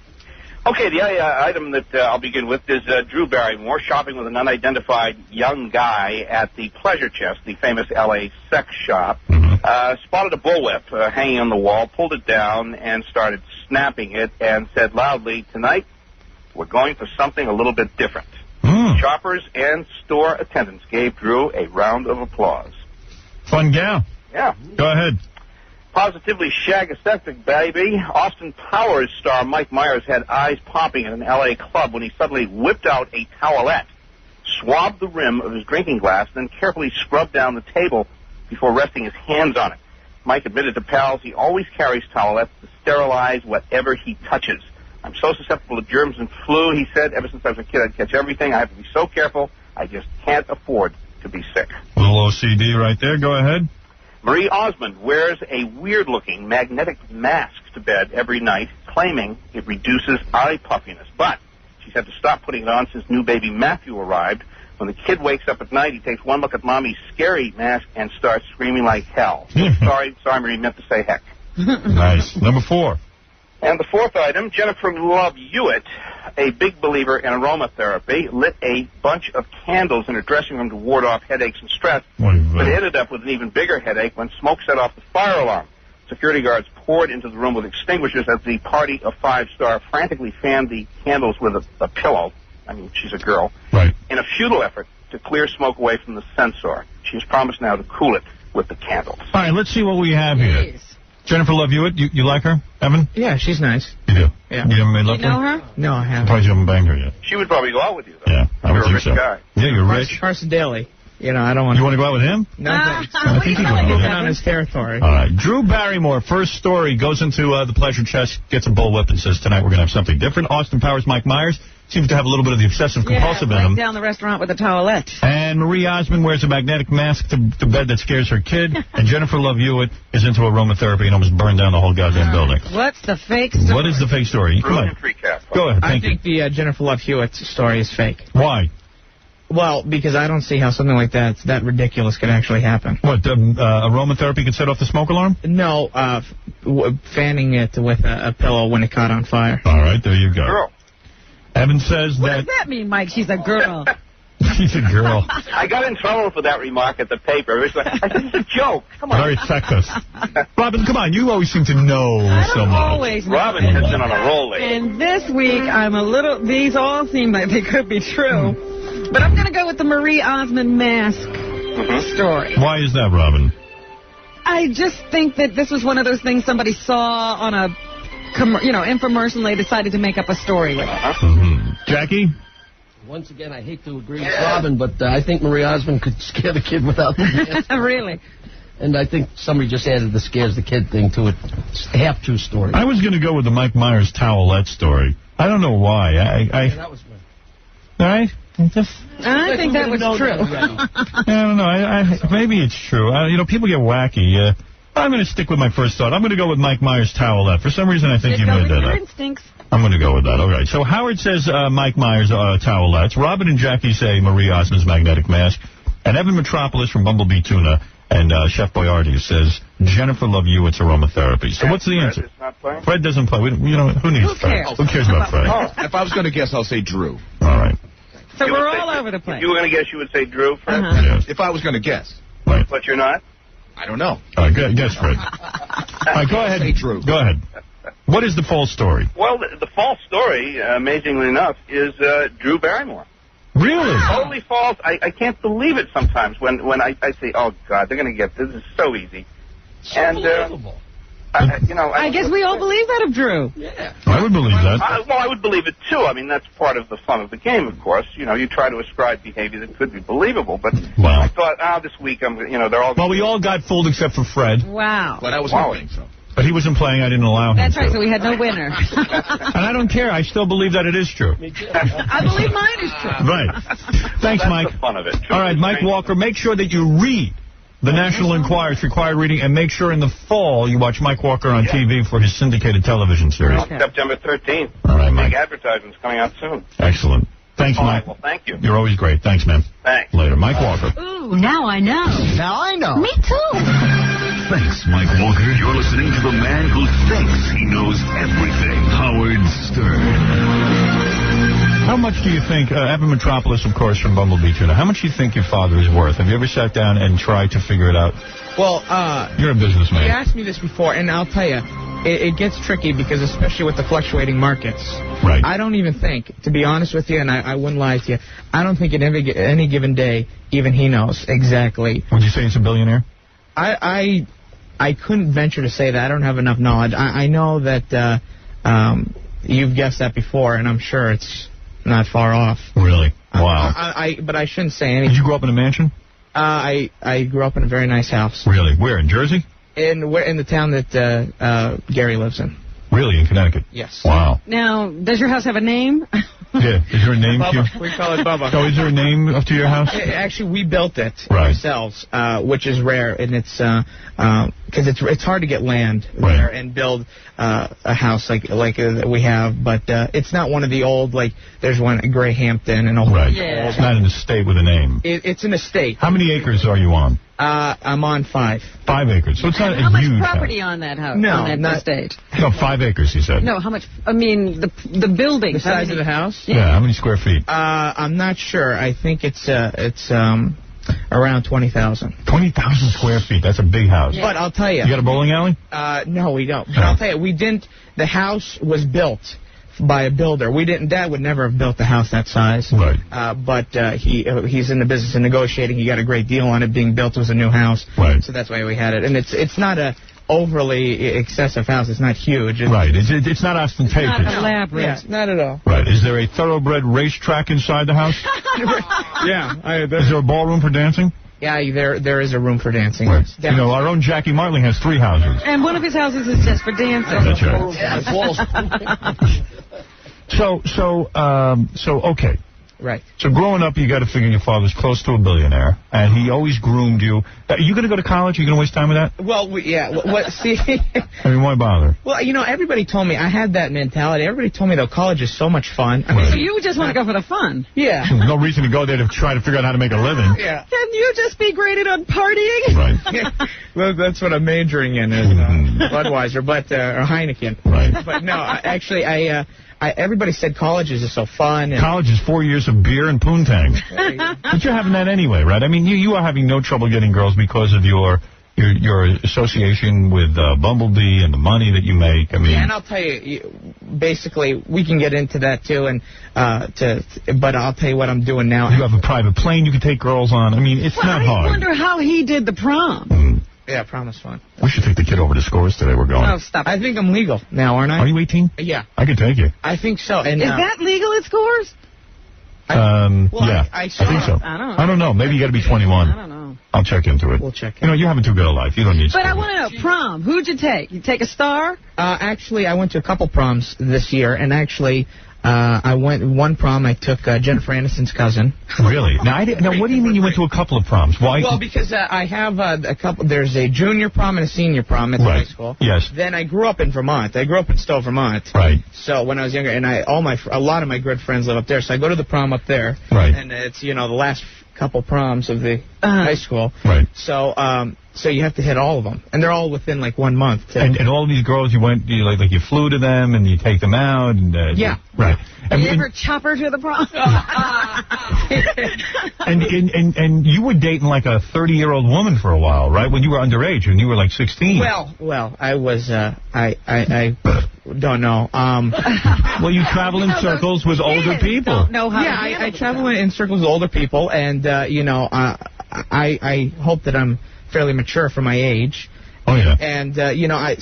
Okay, the item that I'll begin with is Drew Barrymore shopping with an unidentified young guy at the Pleasure Chest, the famous L.A. sex shop. Spotted a bullwhip hanging on the wall, pulled it down, and started snapping it, and said loudly, "Tonight, we're going for something a little bit different." Shoppers and store attendants gave Drew a round of applause. Fun gal. Yeah. Go ahead. Positively shag-aesthetic, baby. Austin Powers star Mike Myers had eyes popping at an L.A. club when he suddenly whipped out a towelette, swabbed the rim of his drinking glass, then carefully scrubbed down the table before resting his hands on it. Mike admitted to pals he always carries towelettes to sterilize whatever he touches. "I'm so susceptible to germs and flu," he said. "Ever since I was a kid, I'd catch everything. I have to be so careful. I just can't afford to be sick." A little OCD right there. Go ahead. Marie Osmond wears a weird-looking magnetic mask to bed every night, claiming it reduces eye puffiness. But she's had to stop putting it on since new baby Matthew arrived. When the kid wakes up at night, he takes one look at Mommy's scary mask and starts screaming like hell. Sorry, Marie, meant to say heck. Nice. Number 4. And the 4th item, Jennifer Love Hewitt, a big believer in aromatherapy, lit a bunch of candles in her dressing room to ward off headaches and stress, but ended up with an even bigger headache when smoke set off the fire alarm. Security guards poured into the room with extinguishers as the party of 5-star frantically fanned the candles with a pillow. I mean, she's a girl. Right. In a futile effort to clear smoke away from the sensor. She has promised now to cool it with the candles. All right, let's see what we have here. Jennifer Love Hewitt, you like her, Evan? Yeah, she's nice. You do? Yeah. You haven't made love to her? No, I haven't. Surprised you haven't banged her yet. She would probably go out with you, though. Yeah, I would You're a think rich so. guy. Yeah, you're rich. Carson Daly. I don't want You want to go out with him? No, thanks. I think you He's would. on his territory. All right. Drew Barrymore, first story, goes into the Pleasure Chest, gets a bullwhip and says, tonight we're going to have something different. Austin Powers, Mike Myers, seems to have a little bit of the obsessive-compulsive in him. Down the restaurant with a towelette. And Marie Osmond wears a magnetic mask to bed that scares her kid. And Jennifer Love Hewitt is into aromatherapy and almost burned down the whole goddamn building. What's the fake story? What is the fake story? Come on. Go ahead. I think the Jennifer Love Hewitt story is fake. Why? Well, because I don't see how something like that ridiculous could actually happen. What, aromatherapy could set off the smoke alarm? No, fanning it with a pillow when it caught on fire. All right, there you go. Girl. Evan says What that... does that mean, Mike? She's a girl. She's a girl. I got in trouble for that remark at the paper. It was like, I said, it's a joke. Come on. Very sexist. Robin, come on. You always seem to know so much. Always. Robin has been on a roll lately. And this week, these all seem like they could be true. But I'm going to go with the Marie Osmond mask story. Why is that, Robin? I just think that this was one of those things somebody saw on a, infomercial, and they decided to make up a story with it. Jackie? Once again, I hate to agree with Robin, but I think Marie Osmond could scare the kid without the mask. Really? And I think somebody just added the scares the kid thing to it. It's a half-true story. I was going to go with the Mike Myers towelette story. I don't know why. That was all right? I think that was true. I don't know. Maybe it's true. People get wacky. I'm going to stick with my first thought. I'm going to go with Mike Myers' towelette. For some reason, I think you made that up. Instincts. I'm going to go with that. All right. So Howard says Mike Myers' towelettes. Robin and Jackie say Marie Osmond's magnetic mask. And Evan Metropolis from Bumblebee Tuna and Chef Boyardee says Jennifer Love Hewitt's aromatherapy. So what's the answer? Fred doesn't play. Who needs Fred? Who cares about Fred? If I was going to guess, I'll say Drew. All right. So we're all over the place. You were going to guess, you would say Drew, Fred? If I was going to guess. But you're not? I don't know. All right, guess, Fred. All right, go ahead. Drew. Go ahead. What is the false story? Well, the false story, amazingly enough, is Drew Barrymore. Really? Totally false. I can't believe it sometimes when I say, oh, God, they're going to get this. This is so easy. So unbelievable. I guess we all believe that of Drew. Yeah. I would believe that. Well, I would believe it, too. I mean, that's part of the fun of the game, of course. You know, you try to ascribe behavior that could be believable. But I thought, this week, they're all... Well, we all got fooled except for Fred. Wow. But I wasn't playing, so. But he wasn't playing. I didn't allow him That's to. right, so we had no winner. And I don't care. I still believe that it is true. I believe mine is true. Right. Thanks, That's Mike. the fun of it. All right, Mike Walker, make sure that you read the National Enquirer. It's required reading, and make sure in the fall you watch Mike Walker on TV for his syndicated television series. September 13th. All right, Mike. Big advertisements coming out soon. Excellent. Thanks, All Mike. right, well, thank you. You're always great. Thanks, man. Thanks. Later. Mike Walker. Ooh, now I know. Now I know. Me too. Thanks, Mike Walker. You're listening to the man who thinks he knows everything, Howard Stern. How much do you think, Evan Metropolis, of course, from Bumblebee Tuna, how much do you think your father is worth? Have you ever sat down and tried to figure it out? Well, you're a businessman. You asked me this before, and I'll tell you, it gets tricky because especially with the fluctuating markets. Right. I don't even think, to be honest with you, and I wouldn't lie to you, I don't think at any given day even he knows exactly. Would you say he's a billionaire? I couldn't venture to say that. I don't have enough knowledge. I know that you've guessed that before, and I'm sure it's not far off. Really? Wow. But I shouldn't say anything. Did you grow up in a mansion? I grew up in a very nice house. Really? Where, in Jersey? We're in the town that Gary lives in. Really, in Connecticut? Yes. Wow. Now, does your house have a name? Yeah. Is there a name to Bubba. We call it Bubba. So is there a name up to your house? Actually, we built it ourselves, which is rare, and it's because it's hard to get land there and build a house like we have, but it's not one of the old, like there's one at Greyhampton and all. Right. Yeah. It's not an estate with a name. It's an estate. How many acres are you on? I'm on 5. 5 acres. So it's not How a much huge property house. on that house? No, on that not estate. No, 5 acres, he said. No, how much? I mean, the building. The size of the house? Yeah, how many square feet? I'm not sure. I think it's around 20,000. 20,000 square feet. That's a big house. Yeah. But I'll tell you. You got a bowling alley? No, we don't. But I'll tell you, we didn't. The house was built by a builder. We didn't. Dad would never have built a house that size. Right. But he's in the business of negotiating. He got a great deal on it being built. It was a new house. Right. So that's why we had it. And it's not a overly excessive house. It's not huge. Right. It's not ostentatious. Not elaborate. Yeah, not at all. Right. Is there a thoroughbred racetrack inside the house? Yeah. Is there a ballroom for dancing? Yeah, there is a room for dancing. Right. You know, our own Jackie Martling has 3 houses. And one of his houses is just for dancing. That's right. So, okay. Right. So growing up, you got to figure your father's close to a billionaire, and he always groomed you. Are you going to go to college? Are you going to waste time with that? Well, see... I mean, why bother? Well, you know, everybody told me, I had that mentality. Everybody told me, though, college is so much fun. I mean, so you just want to go for the fun? Yeah. No reason to go there to try to figure out how to make a living. Yeah. Can you just be graded on partying? Right. Well, that's what I'm majoring in, is Budweiser, or Heineken. Right. But no, actually, everybody said college is just so fun. And college is 4 years of beer and poontang. But you're having that anyway, right? I mean, you are having no trouble getting girls because of your association with Bumblebee and the money that you make. I mean, yeah, and I'll tell you, basically, we can get into that too. But I'll tell you what I'm doing now. You have a private plane you can take girls on. I mean, it's not hard. I wonder how he did the prom. Yeah, prom is fun. We should take the kid over to Scores today. We're going. Oh, stop. I think I'm legal now, aren't I? Are you 18? Yeah. I can take you. I think so. And is that legal at Scores? Yeah, I think so. I don't know. Maybe you got to be 21. I don't know. I'll check into it. We'll check. You know, you're having too good a life. You don't need. But I want to know, prom. Who'd you take? You take a star? Actually, I went to a couple proms this year, and actually, I went one prom. I took Jennifer Aniston's cousin. Really? Now, what do you mean you went to a couple of proms? Why? Well, because I have a couple. There's a junior prom and a senior prom at the high school. Yes. Then I grew up in Vermont. I grew up in Stowe, Vermont. Right. So when I was younger, and a lot of my good friends live up there. So I go to the prom up there. Right. And it's the last couple proms of the high school. Right. So So you have to hit all of them, and they're all within like 1 month. Too. And all these girls, you flew to them and you take them out. And, yeah. Right. Did you ever chop her to the prom? And you were dating like a 30-year-old woman for a while, right? When you were underage, when you were like 16. Well, I was, I don't know. Well, you travel in circles with older people. Don't know how to handle I travel in circles with older people, and, I hope that I'm fairly mature for my age. Oh, yeah. And,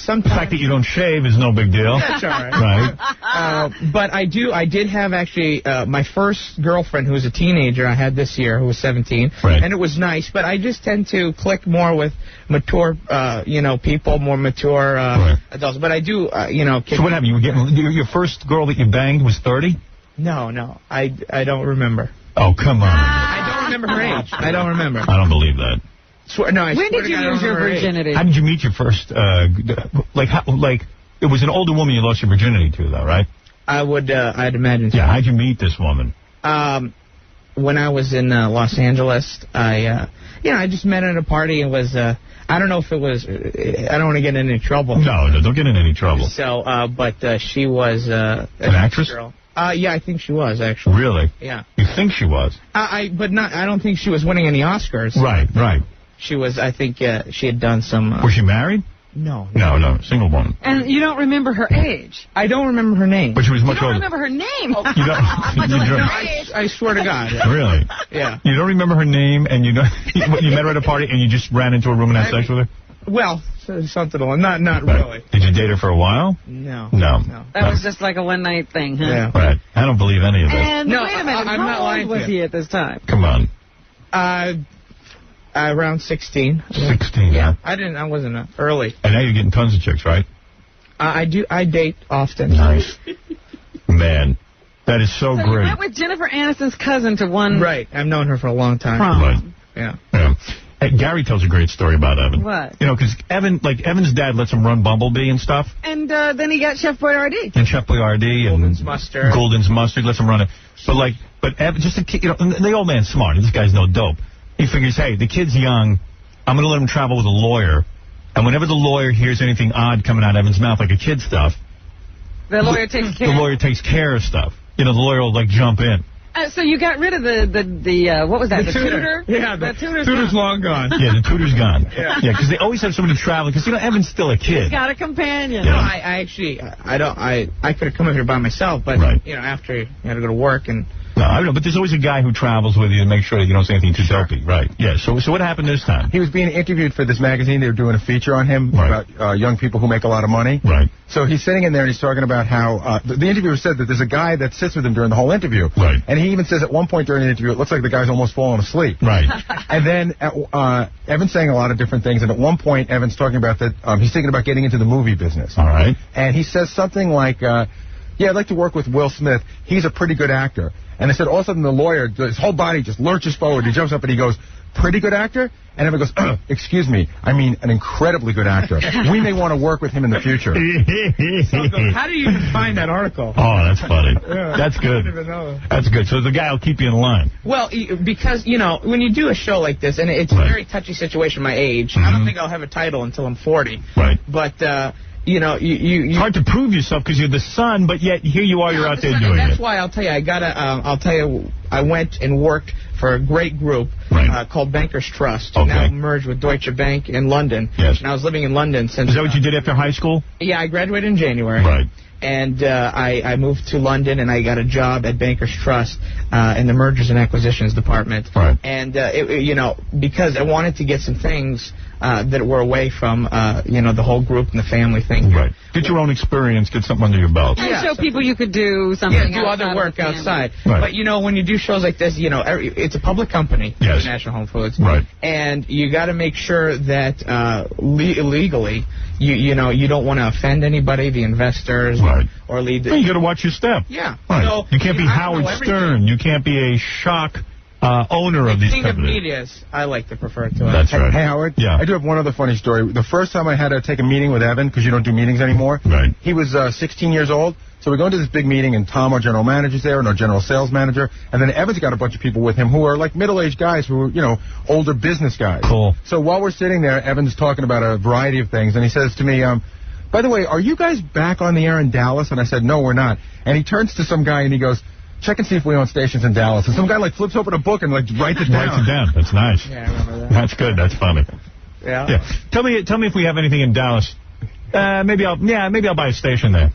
sometimes... The fact that you don't shave is no big deal. That's all right. Right. But I did have actually my first girlfriend who was a teenager I had this year who was 17. Right. And it was nice, but I just tend to click more with mature, people, more mature adults. But I do, So what happened? Your first girl that you banged was 30? No. I don't remember. Oh, come on. I don't remember her age. I don't remember. I don't believe that. When did you lose your virginity? How did you meet your first, it was an older woman you lost your virginity to, though, right? I'd imagine so. Yeah, how'd you meet this woman? When I was in Los Angeles, I just met her at a party and was, I don't know if it was, I don't want to get in any trouble. No, don't get in any trouble. So, but she was an actress? Girl. Yeah, I think she was, actually. Really? Yeah. You think she was? I don't think she was winning any Oscars. Right. She was, I think, she had done some... was she married? No, single woman. And you don't remember her age? I don't remember her name. But she was much older. You don't remember her name? I swear to God. Really? Yeah. You don't remember her name, and you met her at a party, and you just ran into a room and had sex with her? Well, something along. Not really. Did you date her for a while? No. That was just like a one-night thing, huh? Yeah. Right. I don't believe any of this. And wait a minute, I'm not how lying old to was you. he at this time? Come on. Around 16. 16, yeah. I wasn't early. And now you're getting tons of chicks, right? I date often. Nice. Man, that is so great. You went with Jennifer Aniston's cousin to one... Right. I've known her for a long time. Prom. Right. Yeah. Hey, Gary tells a great story about Evan. What? Because Evan's dad lets him run Bumblebee and stuff. And then he got Chef Boyardee. And Chef Boyardee and Golden's Mustard lets him run it. But Evan, just a kid, the old man's smart. This guy's no dope. He figures, hey, the kid's young. I'm going to let him travel with a lawyer. And whenever the lawyer hears anything odd coming out of Evan's mouth, like a kid stuff, the lawyer takes care. The lawyer takes care of stuff. The lawyer will jump in. So you got rid of the what was that? The tutor? Yeah, the tutor's long gone. Yeah, the tutor's gone. Yeah, because they always have somebody traveling. Because Evan's still a kid. He's got a companion. No, I actually I could have come up here by myself, but after you had to go to work and. No, I don't know, but there's always a guy who travels with you to make sure that you don't say anything too dopey. Right. Yeah, so what happened this time? He was being interviewed for this magazine. They were doing a feature on him about young people who make a lot of money. Right. So he's sitting in there and he's talking about how the interviewer said that there's a guy that sits with him during the whole interview. Right. And he even says at one point during the interview, it looks like the guy's almost falling asleep. Right. And then Evan's saying a lot of different things. And at one point, Evan's talking about that he's thinking about getting into the movie business. All right. And he says something like, yeah, I'd like to work with Will Smith. He's a pretty good actor. And I said, all of a sudden the lawyer, his whole body just lurches forward. He jumps up and he goes, pretty good actor? And Evan goes, excuse me, I mean an incredibly good actor. We may want to work with him in the future. How do you even find that article? Oh, that's funny. Yeah, that's good. I don't even know. That's good. So the guy will keep you in line. Well, because, when you do a show like this, and it's a very touchy situation my age, I don't think I'll have a title until I'm 40. Right. But, it's hard to prove yourself because you're the son, but yet here you are, you're out there doing it. That's why I'll tell you, I went and worked for a great group called Bankers Trust. Okay. Now merged with Deutsche Bank in London. Yes. And I was living in London since... Is that what you did after high school? Yeah, I graduated in January. Right. And I moved to London, and I got a job at Bankers Trust in the Mergers and Acquisitions Department. Right. And, because I wanted to get some things that were away from, the whole group and the family thing. Right. Get your own experience, get something under your belt. And show people you could do something do other work outside. Right. But, when you do shows like this, it's a public company, National Home Foods. Right. And you got to make sure that legally, you don't want to offend anybody, the investors, or lead the... You got to watch your step. Yeah. Right. So, you can't be Howard Stern. You can't be a shock owner of these king companies. Of media, I like to prefer to it. That's right. Hey, Howard. Yeah. I do have one other funny story. The first time I had to take a meeting with Evan, because you don't do meetings anymore. Right. He was 16 years old. So we go into this big meeting, and Tom, our general manager's there, and our general sales manager, and then Evan's got a bunch of people with him who are like middle-aged guys who are, you know, older business guys. Cool. So while we're sitting there, Evan's talking about a variety of things, and he says to me, by the way, are you guys back on the air in Dallas? And I said, no, we're not. And he turns to some guy, and he goes, check and see if we own stations in Dallas. And some guy, like, flips open a book and, like, writes it down. Writes it down. That's nice. Yeah, I remember that. That's good. That's funny. Yeah. Tell me if we have anything in Dallas. Maybe I'll buy a station there.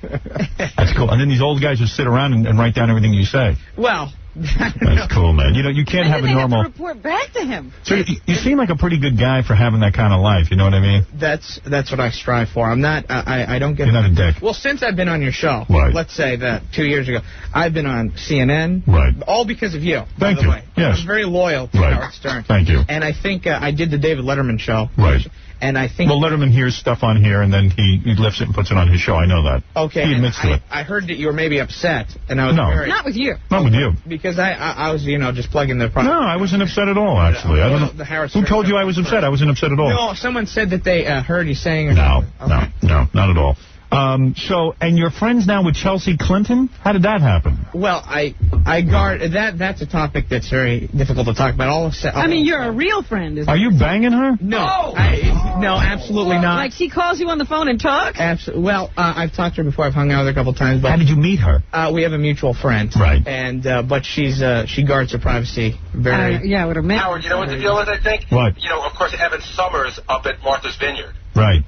That's cool. And then these old guys just sit around and write down everything you say. Well, that's cool, man. You know, you can't have a normal. Have to report back to him. So you seem like a pretty good guy for having that kind of life. You know what I mean? That's what I strive for. I'm not. I don't get. You're not a dick. Well, since I've been on your show, right. Let's say that 2 years ago, I've been on CNN. Right. All because of you. Thank by the you. Way. Yes. I'm very loyal to Howard Stern. Thank you. And I think I did the David Letterman show. Right. And I think... Well, Letterman hears stuff on here, and then he lifts it and puts it on his show. I know that. Okay. He admits to it. I heard that you were maybe upset, and I was very... Not with you. Not with you. Because I was, you know, just plugging the product. No, I wasn't upset at all, actually. I don't know. Who told you I was upset? I wasn't upset at all. No, someone said that they heard you saying... No, not at all. And you're friends now with Chelsea Clinton? How did that happen? Well, I guard that's a topic that's very difficult to talk about. I mean, you're a real friend. Are you banging her? No, no, absolutely not. Like she calls you on the phone and talks? Absolutely. Well, I've talked to her before. I've hung out with her a couple times. But how did you meet her? We have a mutual friend. Right. And but she guards her privacy very. Yeah, with her man. Howard, you know what the deal is? I think. What? You know, of course, Evan Summers up at Martha's Vineyard. Right.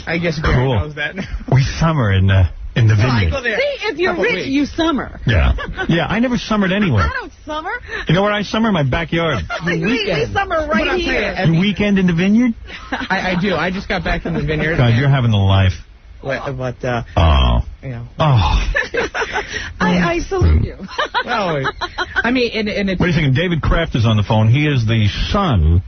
I guess Gary knows that. We summer in the vineyard. I go there. See, if you're rich, you summer. Yeah. Yeah, I never summered anywhere. I don't summer. You know where I summer? In my backyard. We summer right here. You weekend in the vineyard? I do. I just got back from the vineyard. God, you're having the life. But you know. I salute you. Well, I mean, and it's... What are you thinking? David Kraft is on the phone. He is the son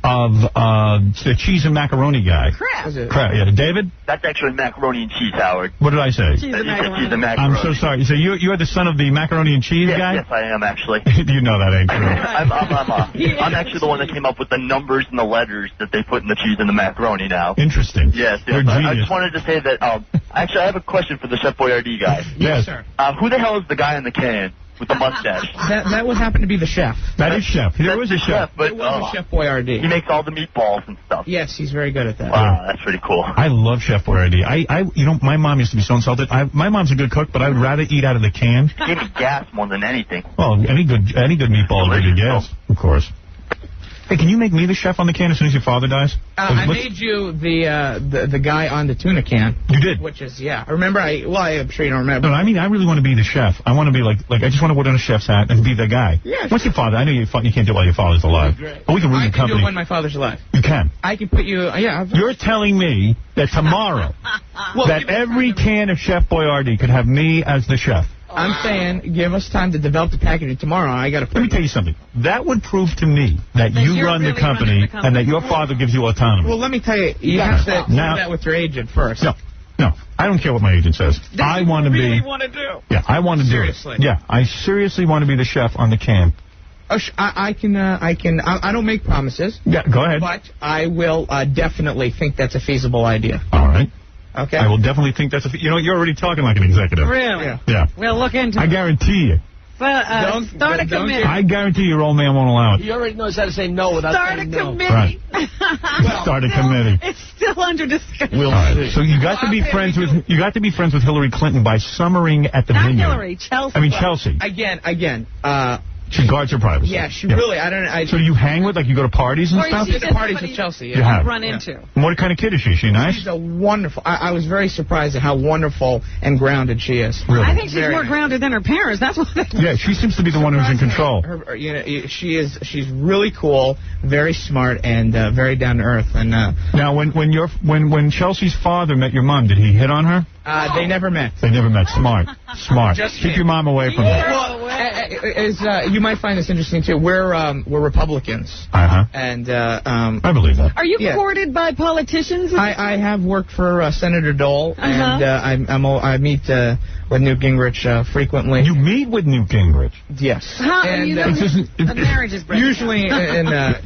of the cheese and macaroni guy. Kraft. Yeah, David? That's actually macaroni and cheese, Howard. What did I say? Cheese and macaroni. I'm so sorry. So you're the son of the macaroni and cheese guy? Yes, I am, actually. You know that ain't true. I'm actually the one that came up with the numbers and the letters that they put in the cheese and the macaroni now. Interesting. Yes. You're I genius. just wanted to say that, actually, I have a question for the Chef Boyardee guy. Yes, sir. Who the hell is the guy in the can with the mustache? That would happen to be the chef. That is Chef. There was a chef. But It was a Chef Boyardee. he makes all the meatballs and stuff. Yes, he's very good at that. Wow, that's pretty cool. I love Chef Boyardee. You know, my mom used to be so insulted. My mom's a good cook, but I would rather eat out of the can. Give me gas more than anything. Well, any good meatball would give you gas, of course. Hey, can you make me the chef on the can as soon as your father dies? I made you the guy on the tuna can. You did? Which is, yeah. Remember, I'm sure you don't remember. No, I mean, I really want to be the chef. I want to be like I just want to put on a chef's hat and be the guy. Yeah. What's your father? I know you can't do it while your father's alive. But we can run the I can company. do it when my father's alive. You can. I can put you, yeah. You're telling me that tomorrow that every can of Chef Boyardee could have me as the chef. I'm saying give us time to develop the packaging tomorrow. Let me tell you something. That would prove to me that you run the company and that your father gives you autonomy. Well, let me tell you, you have to do that with your agent first. No, I don't care what my agent says. I want to be. Really want to do? Yeah, I want to do it. Seriously? Yeah, I seriously want to be the chef on the can. I don't make promises. Yeah, go ahead. But I will definitely think that's a feasible idea. All right. Okay. I will definitely think that's you know, you're already talking like an executive. Really? Yeah. We'll look into it. I guarantee you. But start a committee. I guarantee your old man won't allow it. He already knows how to say no without saying no. Committee. Right. Start a committee. It's still under discussion. All right. So you got to be friends with Hillary Clinton by summering at the vineyard. Not Hillary, Chelsea. I mean Chelsea. Again. She guards her privacy. Yeah, really. So do you hang with, like, you go to parties and stuff? Or parties with Chelsea. Yeah. You have. Run into. And what kind of kid is she? Is she nice? She's a wonderful. I was very surprised at how wonderful and grounded she is. Really? I think she's more grounded than her parents. That's what. Yeah, she seems to be the one who's in control. She's really cool, very smart, and very down to earth. And now, when Chelsea's father met your mom, did he hit on her? They never met. They never met. Smart. Keep your mom away from her. Well, you might find this interesting too. We're Republicans. And I believe that. Are you courted by politicians? I have worked for Senator Dole, and I meet with Newt Gingrich frequently. You meet with Newt Gingrich? Yes. And the marriage is breaking usually up.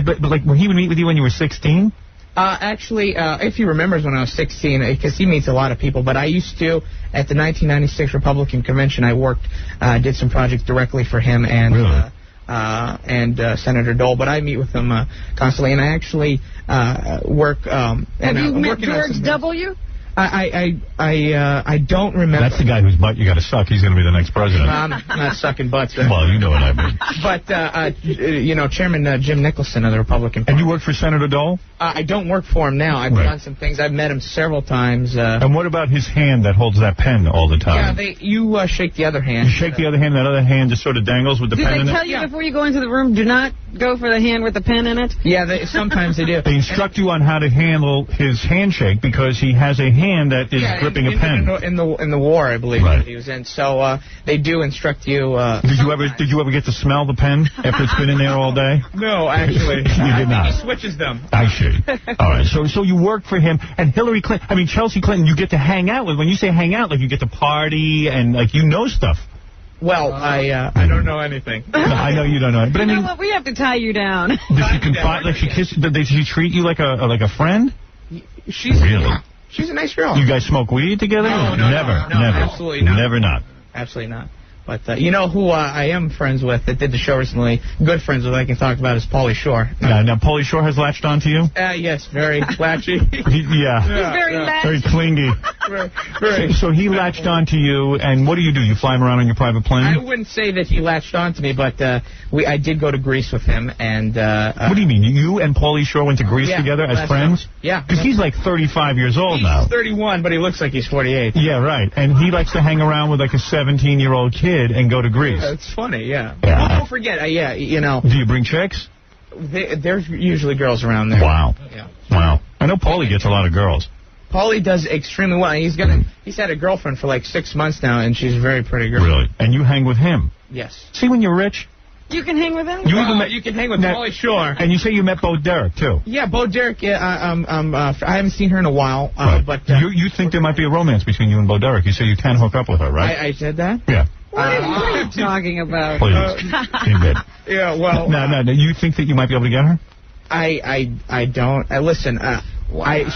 But like when he would meet with you when you were 16. Actually, if he remembers when I was 16, because he meets a lot of people, but I used to, at the 1996 Republican Convention, I did some projects directly for him and Senator Dole, but I meet with them constantly, and I actually work. Have you met George W.? I don't remember. That's the guy whose butt you got to suck. He's going to be the next president. I'm not sucking butts. Well, you know what I mean. But, Chairman Jim Nicholson of the Republican Party. And you work for Senator Dole? I don't work for him now. I've done some things. I've met him several times. And what about his hand that holds that pen all the time? Yeah, you shake the other hand. You shake the other hand, that other hand just sort of dangles with the pen in it? Do they tell you before you go into the room, do not go for the hand with the pen in it? Yeah, sometimes they do. They instruct you on how to handle his handshake because he has a hand that is gripping a pen. In the war, I believe, that he was in. So they do instruct you. Did you ever get to smell the pen after it's been in there all day? No, actually. You did not. He switches them. I see. All right. So you work for him, and Hillary Clinton. I mean, Chelsea Clinton. You get to hang out with. When you say hang out, like you get to party and like you know stuff. Well, I don't know anything. No, I know you don't know. But You I mean, know what? We have to tie you down. does she confide? Like she kiss? Does she treat you like a friend? She's really. Yeah, she's a nice girl. You guys smoke weed together? No, never, absolutely not. Never not. Absolutely not. But you know who I am friends with that did the show recently? Good friends with I can talk about is Pauly Shore. Now Pauly Shore has latched onto you? Yes, very latchy. Yeah. He's very latchy. Very clingy. very. So he latched onto you, and what do? You fly him around on your private plane? I wouldn't say that he latched onto me, but I did go to Greece with him. And what do you mean? You and Pauly Shore went to Greece together as friends? Summer. Yeah. Because he's like 35 years old now. He's 31, but he looks like he's 48. Yeah, right. And he likes to hang around with like a 17-year-old kid and go to Greece. It's funny, yeah. Well, don't forget, you know. Do you bring chicks? There's usually girls around there. Wow. Yeah. Wow. I know Pauly gets a lot of girls. Pauly does extremely well. He's had a girlfriend for like 6 months now, and she's a very pretty girl. Really? And you hang with him? Yes. See, when you're rich. You can hang with him? You can hang with Pauly Shore. And you say you met Bo Derek, too. Yeah, Bo Derek, I haven't seen her in a while. Right. But you think there might be a romance between you and Bo Derek. You say you can hook up with her, right? I said that? Yeah. What are you talking about? Please. You did. Yeah, well... No. You think that you might be able to get her? I don't. Listen,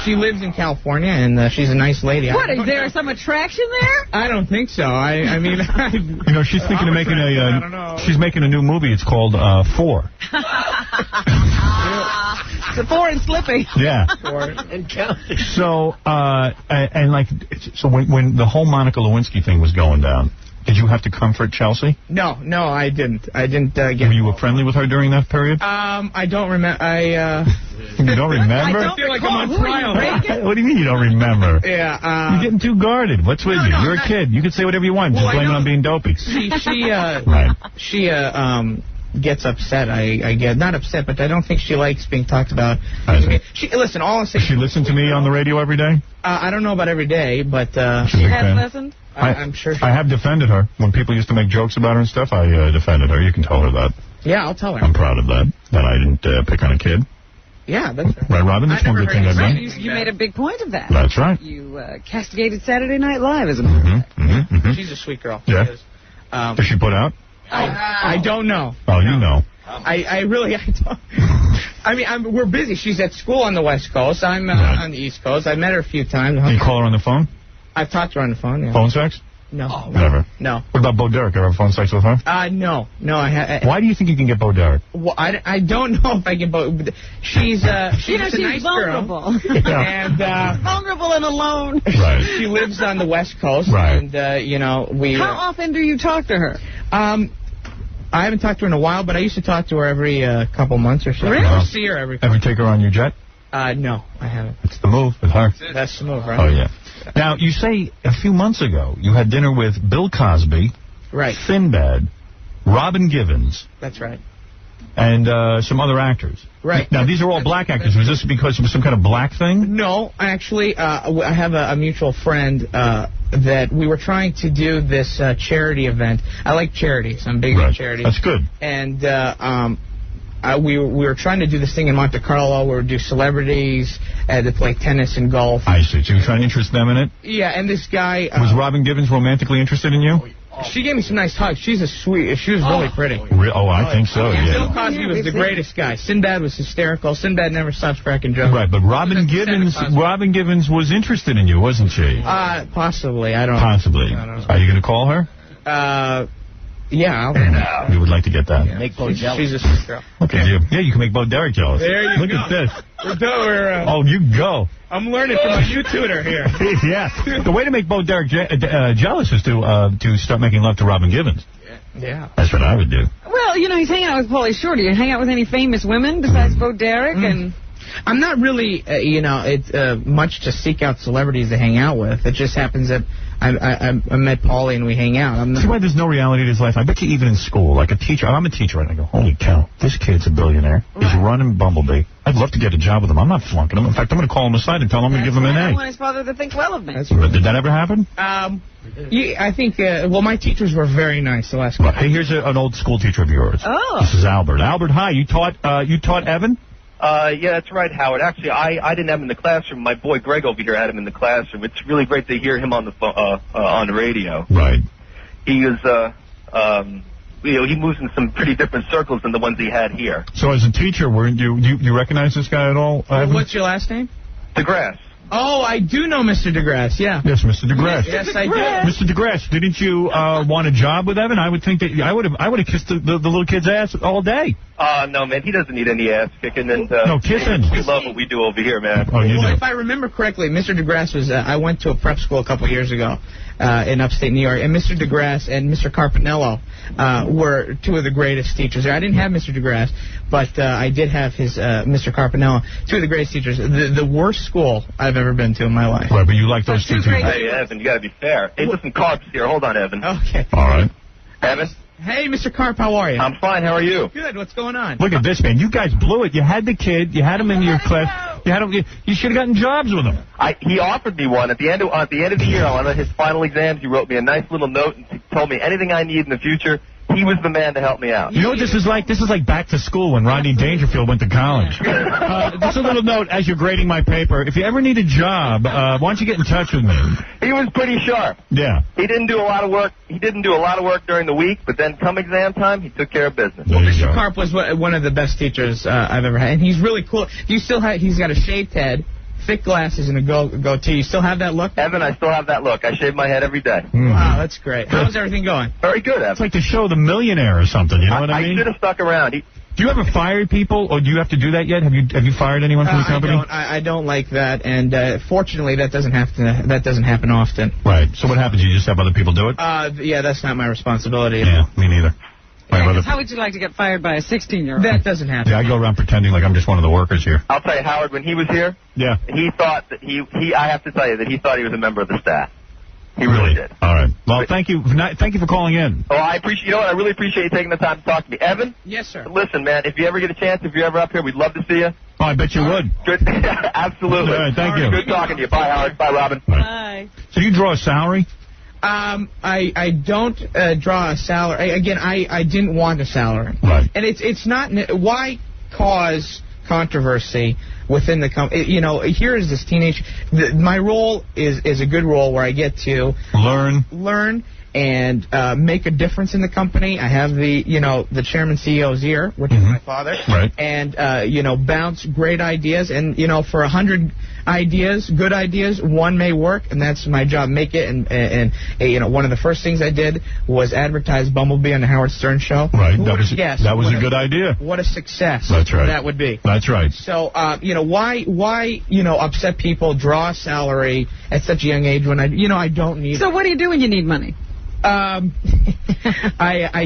she lives in California, and she's a nice lady. What, is there some attraction there? I don't think so. I mean... You know, she's thinking of making I don't know. She's making a new movie. It's called Four. The Four and Slipping. Yeah. And counting. So, when the whole Monica Lewinsky thing was going down, did you have to comfort Chelsea? No, I didn't. Were you friendly with her during that period? I don't remember. You don't remember? I feel like I'm on trial. What do you mean you don't remember? Yeah. You're getting too guarded. What's with you? You're a kid. You can say whatever you want. Just blame it on being dopey. She gets upset. I get not upset, but I don't think she likes being talked about. Listen, all I'm saying. Does she listen to me on the radio every day? I don't know about every day, but she has listened. I'm sure. I have defended her when people used to make jokes about her and stuff. I defended her. You can tell her that. Yeah, I'll tell her. I'm proud of that. That I didn't pick on a kid. Yeah, that's right. Right, Robin? That's one good thing I've done. You made a big point of that. That's right. You castigated Saturday Night Live, as a matter of fact. She's a sweet girl. Yeah. Does she put out? I don't know. Oh, you know. I don't. I mean, we're busy. She's at school on the West Coast. I'm on the East Coast. I met her a few times. Do you call her on the phone? I've talked to her on the phone, yeah. Phone sex? No. Never? No. What about Bo Derek? Ever have phone sex with her? No. Why do you think you can get Bo Derek? Well, I don't know if I can. She's a nice vulnerable. Girl. And vulnerable and alone. Right. She lives on the West Coast. Right. And we. How often do you talk to her? I haven't talked to her in a while, but I used to talk to her every couple months or so. Really? I see her every. Ever take her on your jet? No, I haven't. It's the move with her. That's the move, right? Oh yeah. Now you say a few months ago you had dinner with Bill Cosby, right? Sinbad, Robin Givens. That's right. And some other actors. Right. Now these are all black actors. Was this because it was some kind of black thing? No, actually, I have a mutual friend that we were trying to do this charity event. I like charities. I'm big on charities. That's good. And we were trying to do this thing in Monte Carlo where we do celebrities that play tennis and golf. I see. So you were trying to interest them in it? Yeah, and this guy... was Robin Givens romantically interested in you? She gave me some nice hugs. She was really pretty. Oh, I think so, yeah. Bill Cosby was the greatest guy. Sinbad was hysterical. Sinbad never stops cracking jokes. Right, but Robin Givens was interested in you, wasn't she? Possibly. I don't know. Possibly. Are you going to call her? Yeah. You would like to get that. Yeah. Make Bo jealous. She's a sick girl. Okay. Yeah, you can make Bo Derek jealous. There you Look go. at this. Oh, you go. I'm learning from my new tutor here. Yeah. The way to make Bo Derek jealous is to start making love to Robin Givens. Yeah. That's what I would do. Well, he's hanging out with Pauly Shore. Do you hang out with any famous women besides Bo Derek? And I'm not really, much to seek out celebrities to hang out with. It just happens that I met Pauly and we hang out. See why there's no reality to his life? I bet you even in school, like a teacher, I'm a teacher, and I go, holy cow, this kid's a billionaire. He's running Bumblebee. I'd love to get a job with him. I'm not flunking him. In fact, I'm going to call him aside and tell him I'm going to give him an A. I want his father to think well of me. Did that ever happen? I think, my teachers were very nice the last couple. Hey, here's an old school teacher of yours. Oh. This is Albert. Albert, hi. You taught Evan? Yeah, that's right, Howard. Actually, I didn't have him in the classroom. My boy Greg over here had him in the classroom. It's really great to hear him on the radio. Right. He is, he moves in some pretty different circles than the ones he had here. So as a teacher, you recognize this guy at all? What's your last name? DeGrasse. Oh, I do know Mr. DeGrasse, yeah. Yes, Mr. DeGrasse. Yes, I do. Mr. DeGrasse, didn't you want a job with Evan? I would think that I would have kissed the little kid's ass all day. No, man, he doesn't need any ass kicking. And, no, kissing. We love what we do over here, man. Oh, you do. If I remember correctly, Mr. DeGrasse was, I went to a prep school a couple years ago in upstate New York, and Mr. DeGrasse and Mr. Carpinello were two of the greatest teachers there. I didn't have Mr. DeGrasse, but I did have his Mr. Carpinello, two of the greatest teachers. The worst school I've ever been to in my life. Right, but you like those two teachers. Hey, Evan, you got to be fair. Hey, listen, Carp's here. Hold on, Evan. Okay. All right. Evan? Hey, Mr. Carp, how are you? I'm fine. How are you? Good. What's going on? Look at this, man. You guys blew it. You had the kid. You had him in your class. You should have gotten jobs with him. He offered me one at the end of the year on his final exams. He wrote me a nice little note and told me anything I need in the future. He was the man to help me out. You know what this is like? This is like back to school when Rodney Dangerfield went to college. Just a little note as you're grading my paper. If you ever need a job, why don't you get in touch with me? He was pretty sharp. Yeah. He didn't do a lot of work. He didn't do a lot of work during the week, but then come exam time, he took care of business. Well, Mr. Carp was one of the best teachers I've ever had, and he's really cool. He's got a shaved head, thick glasses, and a goatee. You still have that look? Evan, I still have that look. I shave my head every day. Wow, that's great. How's everything going? Very good, Evan. It's like the show The Millionaire or something, you know what I mean? I should have stuck around. Do you ever fire people, or do you have to do that yet? Have you fired anyone from the company? I don't like that, and fortunately, that doesn't happen often. Right. So what happens? You just have other people do it? Yeah, that's not my responsibility. Yeah, me neither. How would you like to get fired by a 16-year-old? That doesn't happen. Yeah, I go around pretending like I'm just one of the workers here. I'll tell you, Howard, when he was here, yeah, he thought that I have to tell you that he thought he was a member of the staff. He really did. All right. Well, thank you for calling in. Oh, I appreciate. You know what? I really appreciate you taking the time to talk to me, Evan. Yes, sir. Listen, man, if you ever get a chance, if you're ever up here, we'd love to see you. Oh, I bet you would. Good. Absolutely. All right, thank you. Good talking to you. Bye, Howard. Bye, Robin. Bye. So you draw a salary? I don't draw a salary. Again, I didn't want a salary. Right. And it's not. Why cause controversy within the company? You know, here is this teenage. My role is a good role where I get to learn and make a difference in the company. I have the chairman CEO's ear, which is my father, right? And bounce great ideas, and for 100 ideas, good ideas, one may work, and that's my job. Make it, and one of the first things I did was advertise Bumblebee on the Howard Stern show. Right, Who that was a good idea. What a success! That's right. That would be. That's right. So why upset people, draw a salary at such a young age when I don't need. So what do you do when you need money? I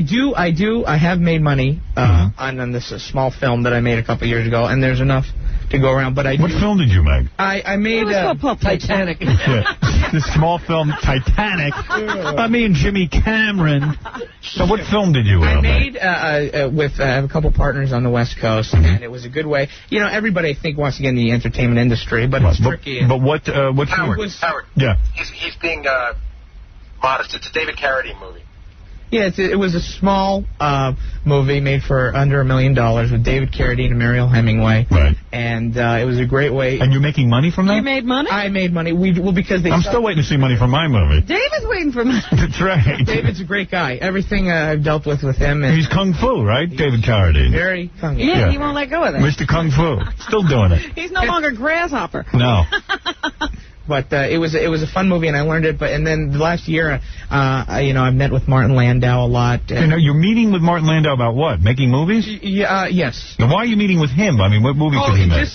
do. I have made money on this small film that I made a couple years ago, and there's enough to go around. But what film did you make? I made Titanic. Yeah. This small film, Titanic. I mean Jimmy Cameron. So what film did you make? With I have a couple partners on the West Coast, and it was a good way. Everybody I think wants to get in the entertainment industry, but it's tricky. But what? Howard. Yeah. He's being modest. It's a David Carradine movie. Yeah, it was a small movie made for under $1 million with David Carradine and Mariel Hemingway. Right. And it was a great way. And you're making money from that? You made money? I made money. Because I'm still waiting to see money from my movie. David's waiting for money. That's right. David's a great guy. Everything I've dealt with him. And he's Kung Fu, right? David Carradine. Very Kung Fu. Yeah, he won't let go of that. Mr. Kung Fu. Still doing it. He's no longer Grasshopper. No. But it was a fun movie, and I learned it. And then the last year, I've met with Martin Landau a lot. You're meeting with Martin Landau about what? Making movies? Yes. Now, why are you meeting with him? I mean, what movie could he make? I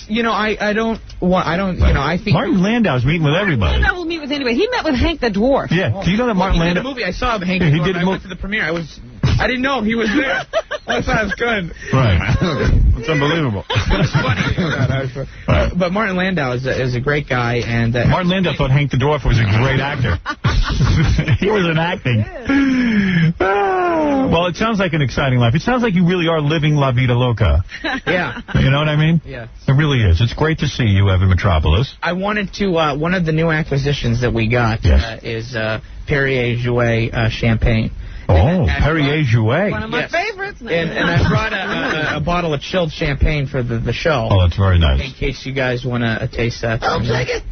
think Martin Landau's meeting with everybody. Landau will meet with anybody. He met with Hank the Dwarf. Yeah. Do you know that Martin Landau? He did a movie. I saw Hank the Dwarf. I went to the premiere. I didn't know he was there. I thought it was good. Right. It's unbelievable. It's funny. But Martin Landau is a great guy, and Martin Landau thought Hank the Dwarf was a great actor. He was in acting. Well, it sounds like an exciting life. It sounds like you really are living La Vida Loca. Yeah. You know what I mean? Yeah. It really is. It's great to see you, Evan Metropolis. I wanted to, one of the new acquisitions that we got is Perrier Jouet champagne. Oh, Perrier Jouet. One of my favorites. And I brought a bottle of chilled champagne for the show. Oh, that's very nice. In case you guys want to taste that. I'll take it.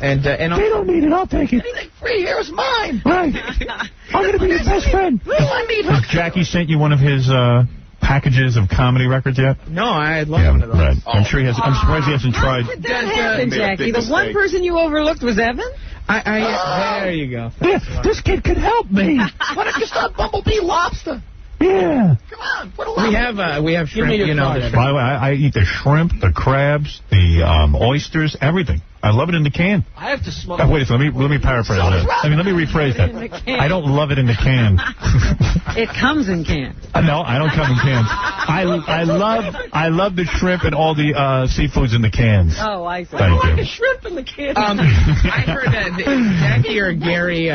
And they don't need it. I'll take it. Anything free here is mine. Right. I'm going to be your best friend. I need Has Jackie sent you one of his packages of comedy records yet? No, I'd love one of those. Right. I'm sure he has. I'm surprised he hasn't tried. How did that happen, Jackie? The one person you overlooked was Evan? There you go. This kid could help me. Why don't you start Bumblebee Lobster? Yeah. Come on, put a lot. We have shrimp. By the way, I eat the shrimp, the crabs, the oysters, everything. I love it in the can. I have to smoke. Wait a second, let me paraphrase that. Let me rephrase that. I don't love it in the can. It comes in cans. No, I don't come in cans. I love the shrimp and all the seafoods in the cans. Oh, I see. Thank you. The shrimp in the can. I heard that Jackie or Gary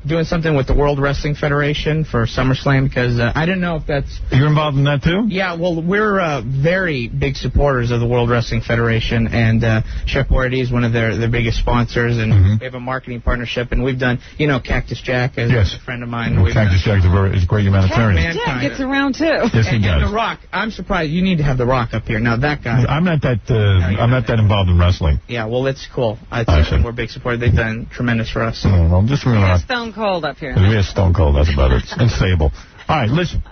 doing something with the World Wrestling Federation for SummerSlam, because I don't know if that's... You're involved in that, too? Yeah, well, we're very big supporters of the World Wrestling Federation, and Chef Boyardee is one of their biggest sponsors, and we have a marketing partnership, and we've done, Cactus Jack is a friend of mine. Cactus Jack is a great humanitarian. Cactus Jack gets around, too. Yes, he does. And The Rock, I'm surprised. You need to have The Rock up here. Now, that guy... I'm not that involved in wrestling. Yeah, well, it's cool. We're big supporters. They've done tremendous for us. Well, just relax. Stone Cold up here. We have Stone Cold, that's about it. And Sable. All right, listen.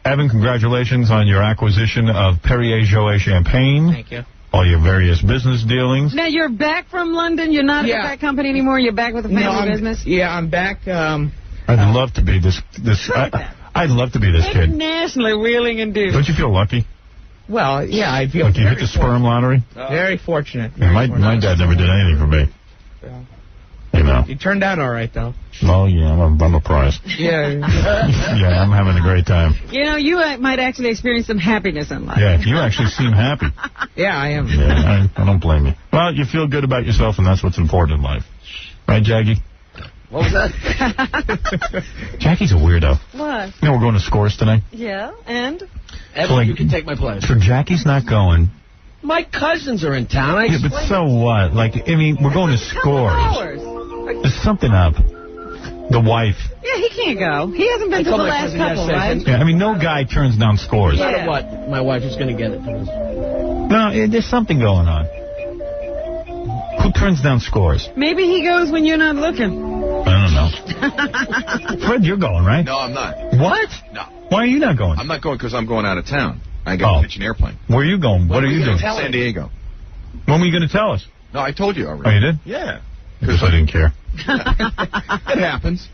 Evan, congratulations on your acquisition of Perrier Jouet champagne. Thank you. All your various business dealings. Now, you're back from London. You're not at that company anymore. You're back with the family business? Yeah, I'm back. I'd love to be this I'd love to be this kid. Internationally wheeling and dealing. Don't you feel lucky? Well, yeah, I feel like you hit the sperm lottery? Very fortunate. My dad never did anything for me. Yeah. You know. You turned out all right, though. Oh, yeah, I'm a prize. Yeah. Yeah, I'm having a great time. You might actually experience some happiness in life. Yeah, you actually seem happy. Yeah, I am. Yeah, I don't blame you. Well, you feel good about yourself, and that's what's important in life. Right, Jackie? What was that? Jackie's a weirdo. What? We're going to Scores tonight. Yeah, and? Evan, you can take my place. So Jackie's not going. My cousins are in town. Yeah, but so what? We're going to Scores. There's something up. The wife. Yeah, he can't go. He hasn't been to the last couple, right? Yeah, no guy turns down Scores. No matter what, my wife is going to get it. No, there's something going on. Who turns down Scores? Maybe he goes when you're not looking. I don't know. Fred, you're going, right? No, I'm not. What? No. Why are you not going? I'm not going because I'm going out of town. I got to catch an airplane. Where are you going? What are you doing? San Diego. When were you going to tell us? No, I told you already. Oh, you did? Yeah. Because I didn't care. It happens.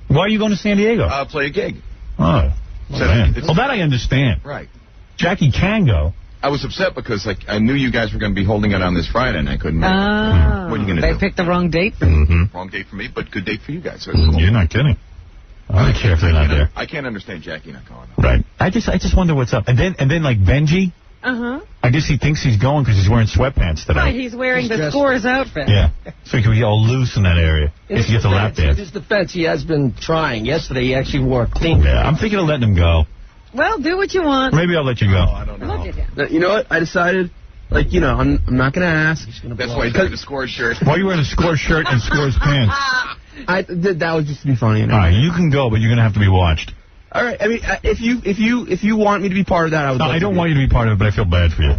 Why are you going to San Diego? Play a gig. Oh, man. Well, that I understand. Right. Jackie can go. I was upset because I knew you guys were going to be holding it on this Friday, and I couldn't make it. What are you going to do? They picked the wrong date. Wrong date for me, but good date for you guys. So cool. You're not kidding. I don't care if they're not there. I can't understand Jackie not going. Right. I just wonder what's up. And then like Benji. I guess he thinks he's going because he's wearing sweatpants today. Right, he's wearing the Scores outfit. Yeah. So he can be all loose in that area. If he gets a lap dance. In his defense, he has been trying. Yesterday, he actually wore clean. Yeah, I'm thinking of letting him go. Well, do what you want. Maybe I'll let you go. I don't know. Look at him. You know what? I decided, I'm not going to ask. That's why he's wearing a Scores shirt. Why are you wearing a Scores shirt and Scores pants? That was just to be funny. All right, you can go, but you're going to have to be watched. All right. I mean, if you want me to be part of that, I would. No, I don't want you to be part of it, but I feel bad for you.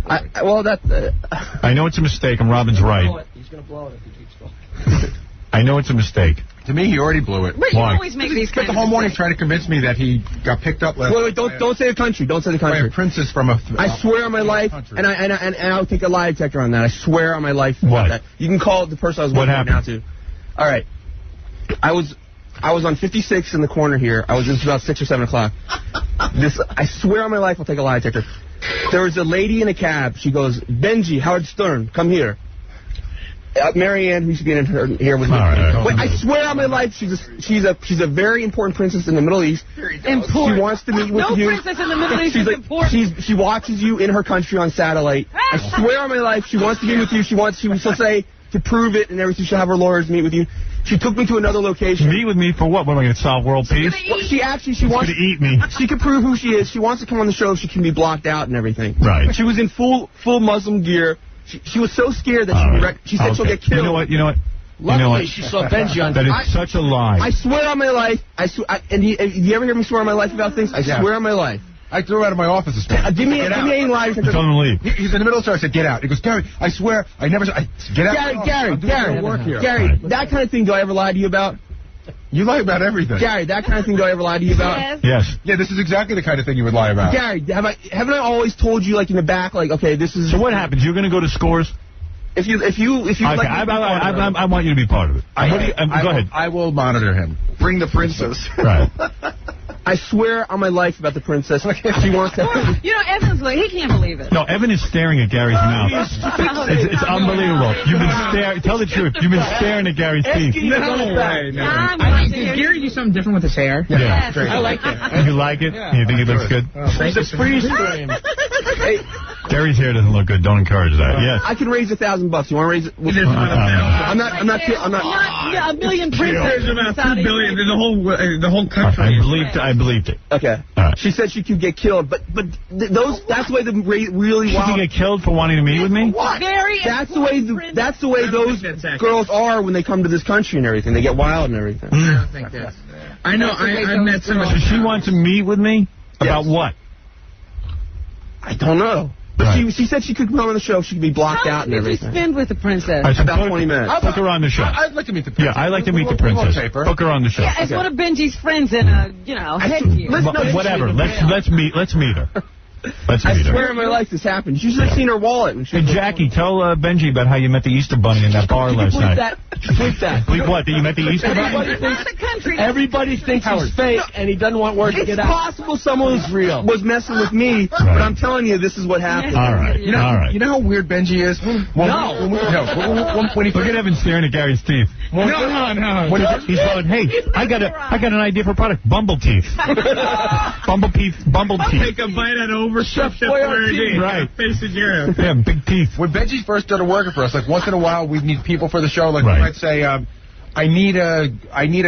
I know it's a mistake, and Robin's right. He's going to blow it if he keeps going. I know it's a mistake. To me, he already blew it. But you always make these spent the whole morning trying to convince me that he got picked up last. Wait, don't say the country. Don't say the country. By a princess from a. I swear on my life, and I'll take a lie detector on that. I swear on my life. What? That. You can call the person I was working with now too. All right. I was on 56 in the corner here. It was about 6 or 7 o'clock. I swear on my life, I'll take a lie detector. There was a lady in a cab. She goes, Benji, Howard Stern, come here. Marianne, who should be in here with me. Wait, I swear on my life, she's a very important princess in the Middle East. Important. She wants to meet with you. No princess in the Middle East is important. She watches you in her country on satellite. I swear on my life, she wants to meet with you. She'll say to prove it and everything. She'll have her lawyers meet with you. She took me to another location. Meet with me for what? What am I going to solve world peace? Well, she wants to eat me. She can prove who she is. She wants to come on the show. She can be blocked out and everything. Right. She was in full Muslim gear. She was so scared that she said she'll get killed. You know what? Luckily, she saw Benji on. That is such a lie. I swear on my life. And you ever hear me swear on my life about things? I swear on my life. I threw him out of my office this morning. Give me any lies. Tell him to leave. He's in the middle of the story. I said, get out. He goes, Gary, I swear, I never said, get out. Gary, that kind of thing do I ever lie to you about? You lie about everything. Gary, that kind of thing do I ever lie to you about? Yes. Yeah, this is exactly the kind of thing you would lie about. Gary, haven't I always told you, like, in the back, like, okay, this is... So what happens? You're going to go to Scores? If you okay, I want you to be part of it. Go ahead. I will monitor him. Bring the princess. Right. I swear on my life about the princess. She wants to... You know, Evan's like, he can't believe it. No, Evan is staring at Gary's mouth. It's unbelievable. You've been staring. Tell the truth. You've been staring at Gary's teeth. No way. Did Gary do something different with his hair? Yeah. I like it. You like it? You think it looks good? It's a freeze frame. Hey, Gary's hair doesn't look good. Don't encourage that. Yes. I can raise $1,000. You want to raise it? I'm not. A million princesses. There's about $2 billion in the whole country. I believed it. Okay. Right. She said she could get killed, but that's the way the really she wild. She get killed for wanting to meet with me? What? That's the way those girls are when they come to this country and everything. They get wild and everything. I don't think that. I know. I met some. So she wants to meet with me about what? I don't know. But she said she could come on the show. She could be blocked out and everything. How long did you spend with the princess? About 20 minutes. Book her on the show. I'd like to meet the princess. Yeah, I'd like to meet the princess. Book her on the show. Yeah, as one of Benji's friends in a, headgear. Whatever. Let's meet her. I swear on my life this happened. You should have seen her wallet. Hey, Jackie, tell Benji about how you met the Easter Bunny in that bar last night. Bleep that. Bleep what? That you met the Easter Bunny? Everybody thinks he's fake, and he doesn't want word to get out. It's possible someone was messing with me, but I'm telling you, this is what happened. All right. You know how weird Benji is? When he look at Evan staring at Gary's teeth. No. He's going, hey, I got an idea for a product. Bumble teeth. Bumble teeth. Take a bite out of overstuffed right. Face of Garrett. Yeah, big teeth. When Benji first started working for us, like once in a while we'd need people for the show. Like we might say, I need a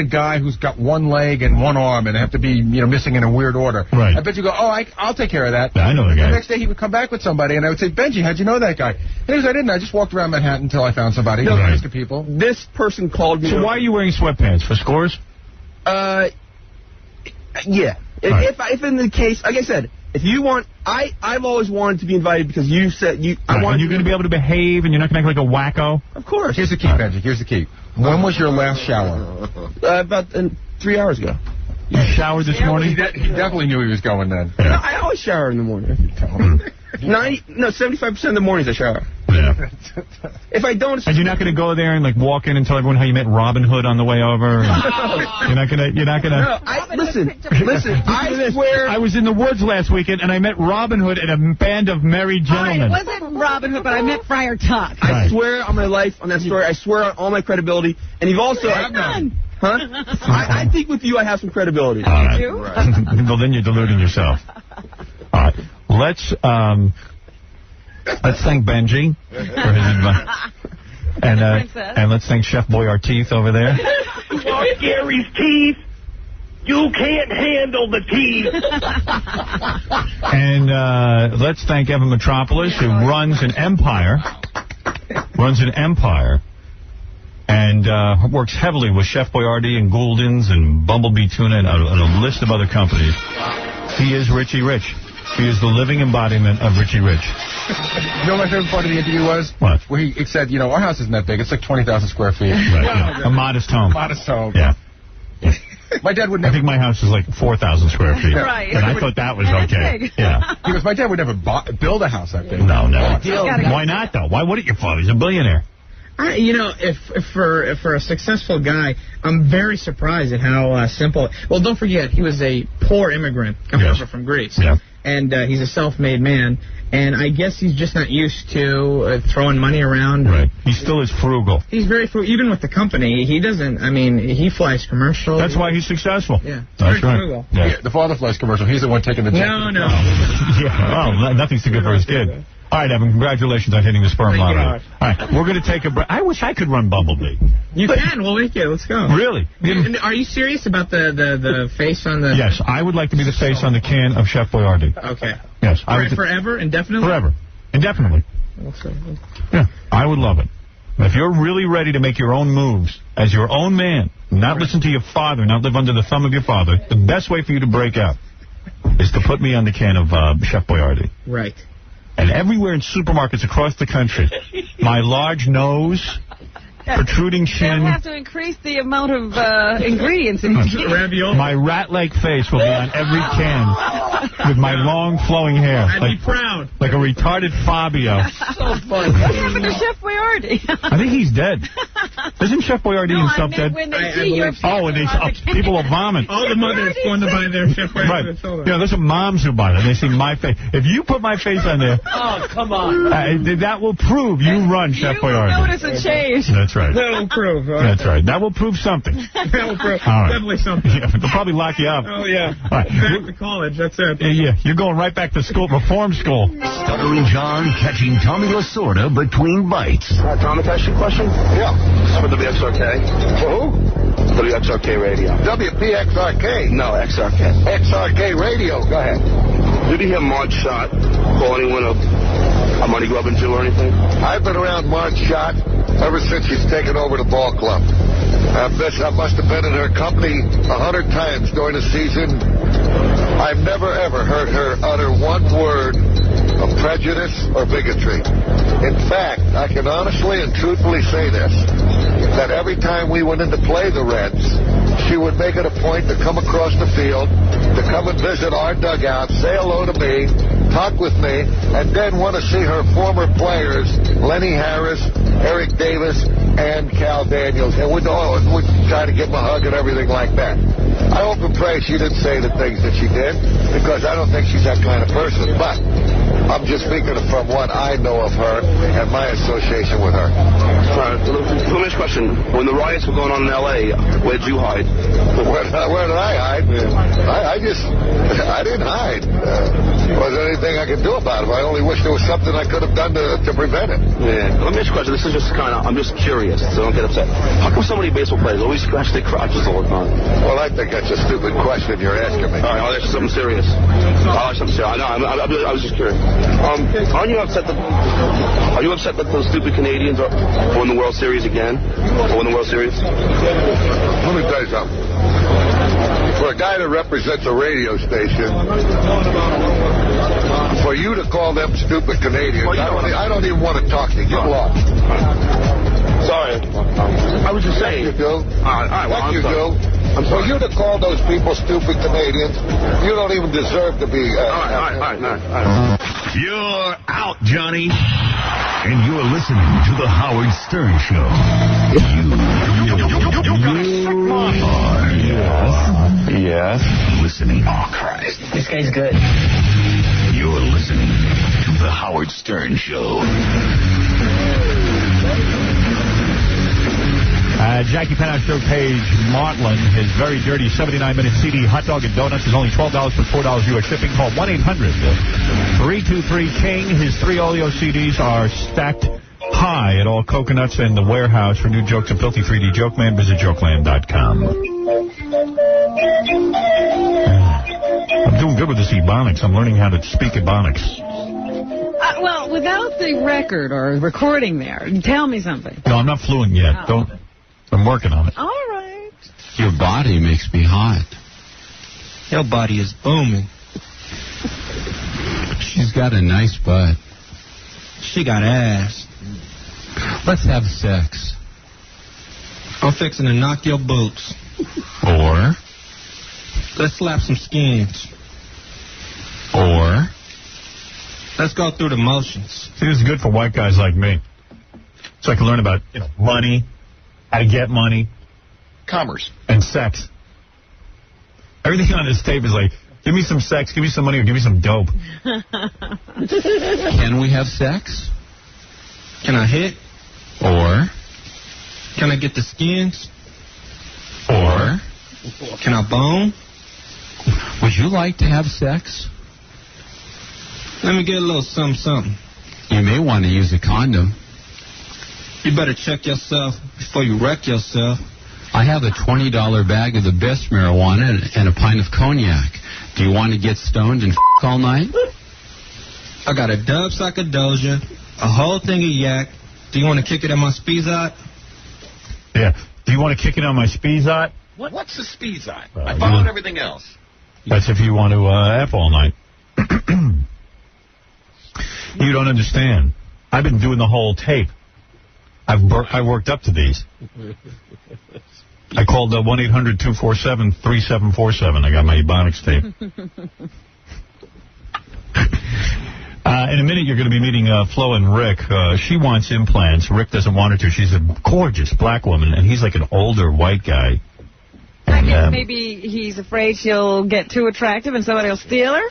guy who's got one leg and one arm and have to be missing in a weird order. Right. I bet you go, I'll take care of that. Yeah, I know the guy. The next day he would come back with somebody and I would say, Benji, how'd you know that guy? And he goes, I didn't. I just walked around Manhattan until I found somebody. No, nice to people. This person called me. So why are you wearing sweatpants? For Scores? Yeah. Right. If in the case, like I said, if you want, I've always wanted to be invited because you said you. And you're going to be able to behave, and you're not going to act like a wacko. Of course. Here's the key, Benji. Here's the key. When was your last shower? About 3 hours ago. You showered this morning? He definitely knew he was going then. Yeah. No, I always shower in the morning. 75% of the mornings I shower. Yeah. If I don't, and you're not going to go there and like walk in and tell everyone how you met Robin Hood on the way over. You're not gonna. No, listen. I swear. I was in the woods last weekend and I met Robin Hood and a band of merry gentlemen. It wasn't Robin Hood, but I met Friar Tuck. I swear on my life on that story. I swear on all my credibility. And you've also. Huh? I think with you I have some credibility. All right. Well, then you're deluding yourself. All right. Let's thank Benji for his advice. And let's thank Chef Boyarteeth over there. Oh, Gary's teeth. You can't handle the teeth. And let's thank Evan Metropolis, who runs an empire. and works heavily with Chef Boyardee and Gouldens and Bumblebee Tuna and a list of other companies. He is Richie Rich. He is the living embodiment of Richie Rich. You know what my favorite part of the interview was? What? Where he said, you know, our house isn't that big. It's like 20,000 square feet. Right, yeah. A modest home. Modest home. Yeah. My dad would never... I think my house is like 4,000 square feet. Right. And I thought that was okay. Yeah. Because my dad would never build a house that big. No. Why not, though? Why wouldn't your father? He's a billionaire. You know, if for a successful guy, I'm very surprised at how simple. Well, don't forget, he was a poor immigrant coming over from Greece. Yeah. And he's a self-made man. And I guess he's just not used to throwing money around. Right. He still is frugal. He's very frugal. Even with the company, he doesn't, I mean, he flies commercial. That's why he's successful. Yeah. That's very right. frugal. Yeah. The father flies commercial. He's the one taking the jet. No. Yeah. Well, nothing's too good for his kid. All right, Evan, congratulations on hitting the sperm lottery. All right, we're going to take a break. I wish I could run Bumblebee. You can. We'll make it. Let's go. Really? Are you serious about the face on the... Yes, I would like to be the face on the can of Chef Boyardee. Okay. Yes. Forever? Indefinitely? Forever. Indefinitely. Yeah, I would love it. If you're really ready to make your own moves as your own man, not listen to your father, not live under the thumb of your father, the best way for you to break out is to put me on the can of Chef Boyardee. Right. And everywhere in supermarkets across the country, my large nose, protruding chin. They'll have to increase the amount of ingredients in each ravioli. My rat-like face will be on every can with my long flowing hair. I'd be proud. Like a retarded Fabio. So funny. What happened to Chef Boyardee? I think he's dead. Isn't Chef Boyardee himself dead? When they see your people will vomit. All the mothers going to buy their Chef Boyardee. Right. Yeah, there's some moms who buy it. They see my face. If you put my face on there, oh, come on. That will prove you run Chef Boyardee. You notice a change. That's right. That'll prove. That's right. That will prove something. That will prove. All right. Definitely something. Yeah, they'll probably lock you up. Oh, yeah. All right. Back to college. That's it. Yeah, you're going right back to school, reform school. Stuttering John catching Tommy Lasorda between bites. Tom, can I ask you a question? Yeah. It's for WXRK. For who? WXRK Radio. WPXRK. No, XRK. XRK Radio. Go ahead. Did you hear Marge Shot call anyone a money grubbing Jew or anything? I've been around Marge Shot ever since she's taken over the ball club. I must have been in her company 100 times during the season. I've never, ever heard her utter one word of prejudice or bigotry. In fact, I can honestly and truthfully say this, that every time we went in to play the Reds, she would make it a point to come across the field, to come and visit our dugout, say hello to me, talk with me, and then want to see her former players, Lenny Harris, Eric Davis, and Cal Daniels, and we'd try to give them a hug and everything like that. I hope and pray she didn't say the things that she did, because I don't think she's that kind of person, but I'm just speaking from what I know of her and my association with her. All right, let me ask a question. When the riots were going on in L.A., where did you hide? Where did I hide? I didn't hide. There wasn't anything I could do about it. I only wish there was something I could have done to prevent it. Yeah. Let me ask you a question. This is just I'm just curious, so don't get upset. How come so many baseball players always scratch their crotches all the time? Well, I think that's a stupid question you're asking me. All right, I'll ask you something serious. I was just curious. Are you upset that those stupid Canadians won the World Series again? Or won the World Series? Let me tell you something. For a guy that represents a radio station, for you to call them stupid Canadians, I don't even want to talk to you. Get lost. Sorry. I was just saying. Yes, you do. All right, well, you do. For you to call those people stupid Canadians, you don't even deserve to be... All right. You're out, Johnny. And you're listening to The Howard Stern Show. Yes. Listening. Oh, Christ. This guy's good. You're listening to The Howard Stern Show. Jackie Penthouse Show page Martland, his very dirty 79-minute CD, Hot Dog and Donuts, is only $12 for $4 U.S. shipping. Call 1-800-323-KING. His 3 Oleo CDs are stacked high at all Coconuts and the Warehouse. For new jokes and filthy 3D joke man, visit jokeland.com. I'm doing good with this Ebonics. I'm learning how to speak Ebonics. Well, without the record or recording there, tell me something. No, I'm not fluent yet. Don't. I'm working on it. All right. Your body makes me hot. Your body is booming. She's got a nice butt. She got ass. Let's have sex. I'm fixing to knock your boots. Or? Let's slap some skins. Or? Let's go through the motions. See, this is good for white guys like me. So I can learn about, money, how to get money. Commerce. And sex. Everything on this tape is like, give me some sex, give me some money, or give me some dope. Can we have sex? Can I hit? Or? Can I get the skins? Or? Can I bone? Would you like to have sex? Let me get a little something. You may want to use a condom. You better check yourself before you wreck yourself. I have a $20 bag of the best marijuana and a pint of cognac. Do you want to get stoned and all night? I got a dub sack of Doja, a whole thing of yak. Do you want to kick it at my Speezot? Yeah. Do you want to kick it on my Speezot? What's the Speezot? I followed everything else. That's if you want to F all night. You don't understand. I've been doing the whole tape. I worked up to these. I called 1-800-247-3747. I got my Ebonics tape. In a minute, you're going to be meeting Flo and Rick. She wants implants. Rick doesn't want her to. She's a gorgeous black woman, and he's like an older white guy. I guess maybe he's afraid she'll get too attractive and somebody will steal her?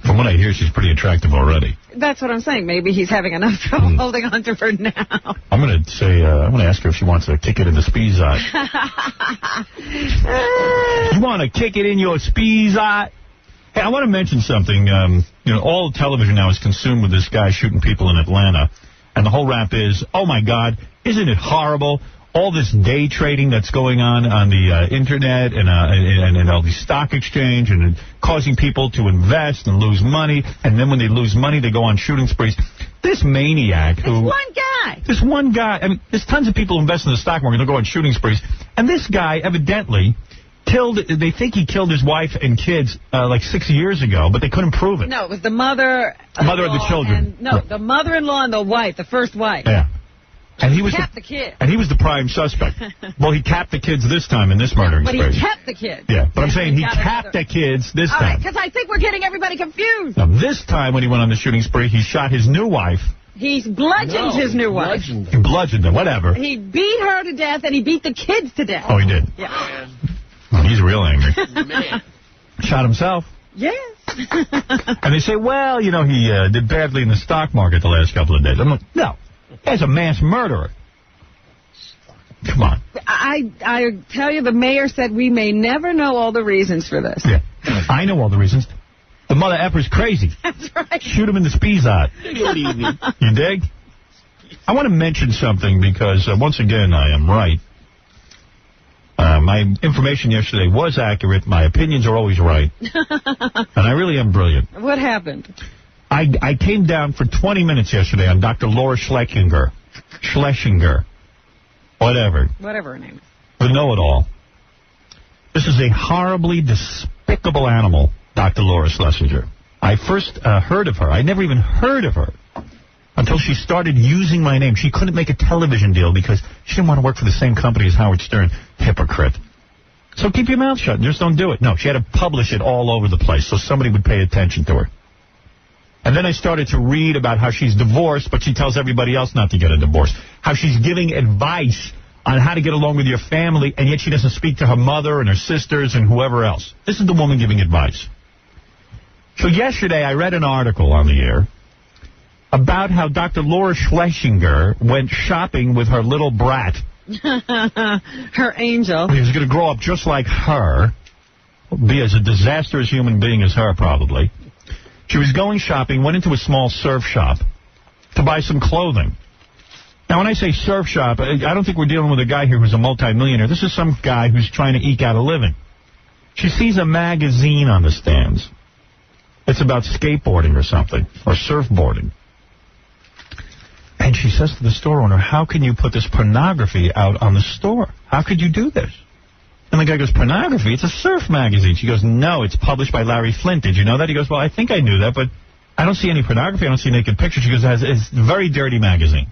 From what I hear, she's pretty attractive already. That's what I'm saying. Maybe he's having enough trouble holding on to her now. I'm going to say, I'm going to ask her if she wants to kick it in the Speezot. You want to kick it in your Speezot? Hey, I want to mention something. All television now is consumed with this guy shooting people in Atlanta. And the whole rap is, oh, my God, isn't it horrible? All this day trading that's going on the Internet and all the stock exchange and causing people to invest and lose money. And then when they lose money, they go on shooting sprees. This maniac who... This one guy. I mean, there's tons of people who invest in the stock market. They'll go on shooting sprees. And this guy evidently they think he killed his wife and kids like 6 years ago, but they couldn't prove it. No, it was the mother... Mother of the children. The mother-in-law and the wife, the first wife. Yeah. And he was capped the kid. And he was the prime suspect. Well, he capped the kids this time in this murdering spree. But he kept the kids. Yeah, but I'm saying he capped the kids this time. All right, because I think we're getting everybody confused. Now, this time when he went on the shooting spree, he shot his new wife. He's bludgeoned his new wife. He bludgeoned her, whatever. He beat her to death, and he beat the kids to death. Oh, he did? Yeah. Oh, he's real angry. Man. Shot himself. Yes. And they say, well, he did badly in the stock market the last couple of days. I'm like, no, he's a mass murderer. Come on. I tell you, the mayor said we may never know all the reasons for this. Yeah. I know all the reasons. The mother effer's crazy. That's right. Shoot him in the Speezot. You dig? I want to mention something because, once again, I am right. My information yesterday was accurate. My opinions are always right. And I really am brilliant. What happened? I came down for 20 minutes yesterday on Dr. Laura Schlesinger. Whatever her name is. The know-it-all. This is a horribly despicable animal, Dr. Laura Schlesinger. I first heard of her. I never even heard of her until she started using my name. She couldn't make a television deal because she didn't want to work for the same company as Howard Stern. Hypocrite. So keep your mouth shut and just don't do it. No, she had to publish it all over the place so somebody would pay attention to her. And then I started to read about how she's divorced, but she tells everybody else not to get a divorce. How she's giving advice on how to get along with your family, and yet she doesn't speak to her mother and her sisters and whoever else. This is the woman giving advice. So yesterday I read an article on the air about how Dr. Laura Schlesinger went shopping with her little brat. Her angel. He was going to grow up just like her, be as a disastrous human being as her probably. She was going shopping, went into a small surf shop to buy some clothing. Now, when I say surf shop, I don't think we're dealing with a guy here who's a multimillionaire. This is some guy who's trying to eke out a living. She sees a magazine on the stands. It's about skateboarding or something, or surfboarding. And she says to the store owner, how can you put this pornography out on the store? How could you do this? And the guy goes, pornography? It's a surf magazine. She goes, no, it's published by Larry Flint. Did you know that? He goes, well, I think I knew that, but I don't see any pornography. I don't see naked pictures. She goes, it's a very dirty magazine.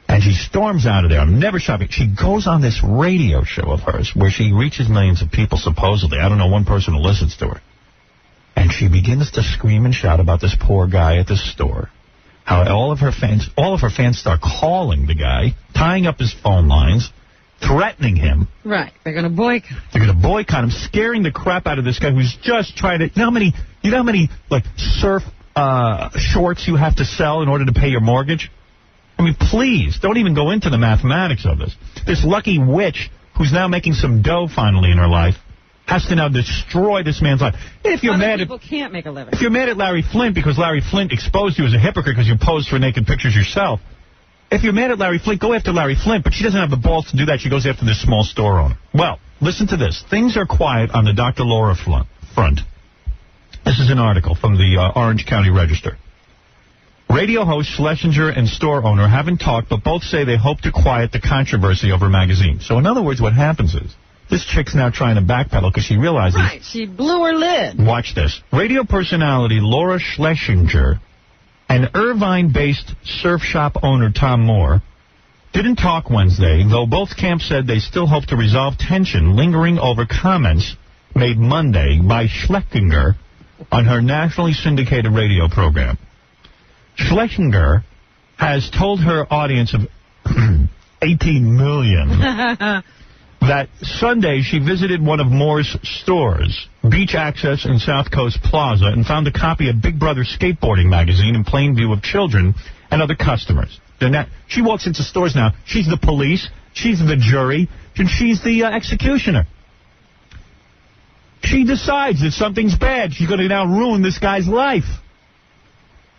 And she storms out of there. I'm never shopping. She goes on this radio show of hers where she reaches millions of people, supposedly. I don't know one person who listens to her. And she begins to scream and shout about this poor guy at the store. How all of her fans start calling the guy, tying up his phone lines, threatening him. Right. They're going to boycott. They're going to boycott him, scaring the crap out of this guy who's just trying to... You know how many like surf shorts you have to sell in order to pay your mortgage? I mean, please, don't even go into the mathematics of this. This lucky witch who's now making some dough finally in her life has to now destroy this man's life. If you're mad people can't make a living. If you're mad at Larry Flint because Larry Flint exposed you as a hypocrite because you posed for naked pictures yourself, if you're mad at Larry Flint, go after Larry Flint, but she doesn't have the balls to do that. She goes after this small store owner. Well, listen to this. Things are quiet on the Dr. Laura front. This is an article from the Orange County Register. Radio host Schlesinger and store owner haven't talked, but both say they hope to quiet the controversy over magazine. So in other words, what happens is, this chick's now trying to backpedal because she realizes... Right, she blew her lid. Watch this. Radio personality Laura Schlesinger and Irvine-based surf shop owner Tom Moore didn't talk Wednesday, though both camps said they still hope to resolve tension lingering over comments made Monday by Schlesinger on her nationally syndicated radio program. Schlesinger has told her audience of 18 million that Sunday she visited one of Moore's stores, Beach Access in South Coast Plaza, and found a copy of Big Brother Skateboarding magazine in plain view of children and other customers. She walks into stores now. She's the police, she's the jury, and she's the executioner. She decides that something's bad. She's going to now ruin this guy's life.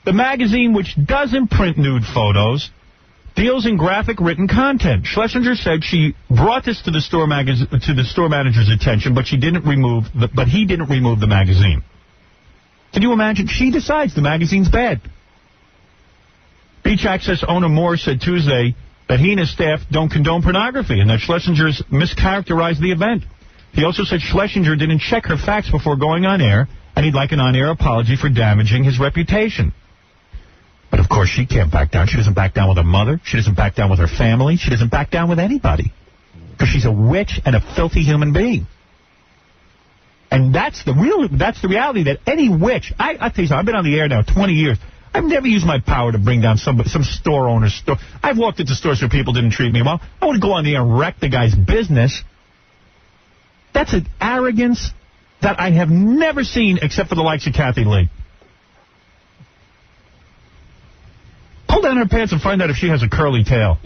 The magazine, which doesn't print nude photos, deals in graphic written content. Schlesinger said she brought this to the store manager's attention, but he didn't remove the magazine. Can you imagine? She decides the magazine's bad. Beach Access owner Moore said Tuesday that he and his staff don't condone pornography and that Schlesinger's mischaracterized the event. He also said Schlesinger didn't check her facts before going on air, and he'd like an on-air apology for damaging his reputation. But, of course, she can't back down. She doesn't back down with her mother. She doesn't back down with her family. She doesn't back down with anybody. Because she's a witch and a filthy human being. And that's the reality that any witch... I tell you something, I've been on the air now 20 years. I've never used my power to bring down some store owner's store. I've walked into stores where people didn't treat me well. I wouldn't go on the air and wreck the guy's business. That's an arrogance that I have never seen except for the likes of Kathy Lee. Pull down her pants and find out if she has a curly tail.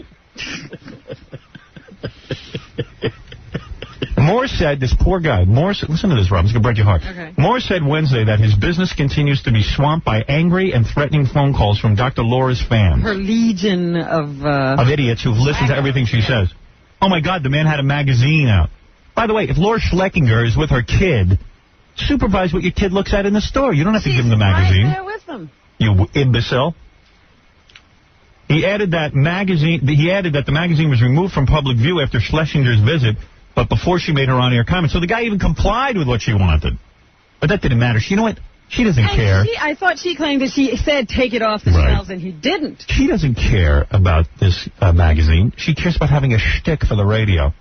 Moore said, this poor guy, listen to this, Rob, it's going to break your heart. Okay. Moore said Wednesday that his business continues to be swamped by angry and threatening phone calls from Dr. Laura's fans. Her legion of idiots who've listened to everything she says. Oh, my God, the man had a magazine out. By the way, if Laura Schlesinger is with her kid, supervise what your kid looks at in the store. You don't have to give him the magazine. Right there with them. You imbecile. He added that the magazine was removed from public view after Schlesinger's visit, but before she made her on-air comment. So the guy even complied with what she wanted. But that didn't matter. You know what? She doesn't care. I thought she claimed that she said take it off the shelves, and he didn't. She doesn't care about this magazine. She cares about having a shtick for the radio.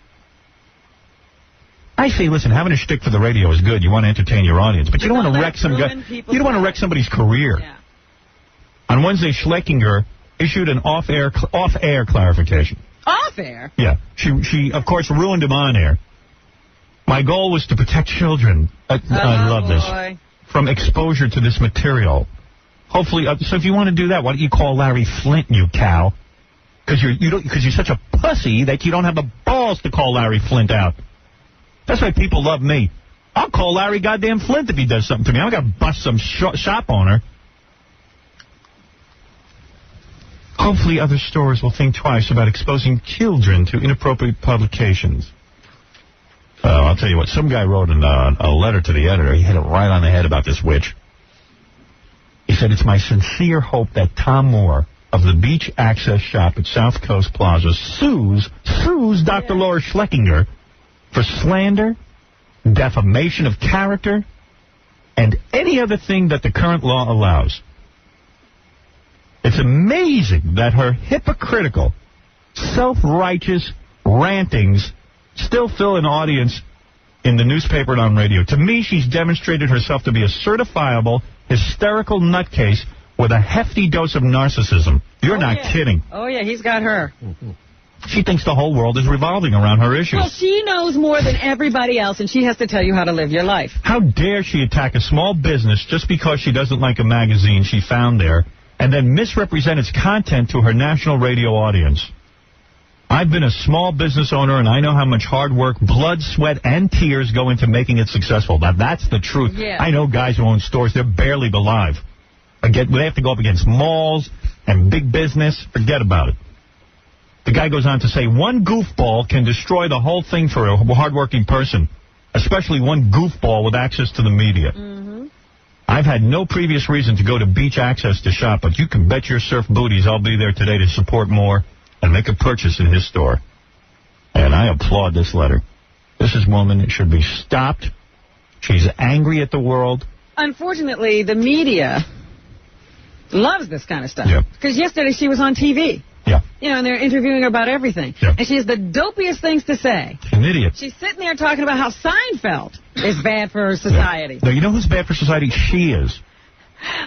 I say, listen, having a shtick for the radio is good. You want to entertain your audience, but you don't want to wreck some guy. You don't want to wreck somebody's career. Yeah. On Wednesday, Schlesinger issued an off-air clarification. Off-air? Yeah. She of course, ruined him on air. My goal was to protect children. I love this. From exposure to this material. Hopefully, so if you want to do that, why don't you call Larry Flint, you cow? Because you're such a pussy that you don't have the balls to call Larry Flint out. That's why people love me. I'll call Larry goddamn Flint if he does something to me. I'm going to bust some shop owner. Hopefully other stores will think twice about exposing children to inappropriate publications. I'll tell you what, some guy wrote a letter to the editor. He hit it right on the head about this witch. He said, it's my sincere hope that Tom Moore of the Beach Access shop at South Coast Plaza sues Dr. Laura Schleckinger for slander, defamation of character, and any other thing that the current law allows. It's amazing that her hypocritical, self-righteous rantings still fill an audience in the newspaper and on radio. To me, she's demonstrated herself to be a certifiable, hysterical nutcase with a hefty dose of narcissism. You're not kidding. Oh, yeah, he's got her. She thinks the whole world is revolving around her issues. Well, she knows more than everybody else, and she has to tell you how to live your life. How dare she attack a small business just because she doesn't like a magazine she found there, and then misrepresent its content to her national radio audience? I've been a small business owner, and I know how much hard work, blood, sweat, and tears go into making it successful. Now, that's the truth. Yeah. I know guys who own stores, they're barely alive. Again, they have to go up against malls and big business. Forget about it. The guy goes on to say, one goofball can destroy the whole thing for a hardworking person, especially one goofball with access to the media. I've had no previous reason to go to Beach Access to shop, but you can bet your surf booties I'll be there today to support more and make a purchase in his store. And I applaud this letter. This woman should be stopped. She's angry at the world. Unfortunately, the media loves this kind of stuff. Because yesterday she was on TV. Yeah. You know, and they're interviewing her about everything. Yeah. And she has the dopiest things to say. An idiot. She's sitting there talking about how Seinfeld is bad for society. No, you know who's bad for society? She is.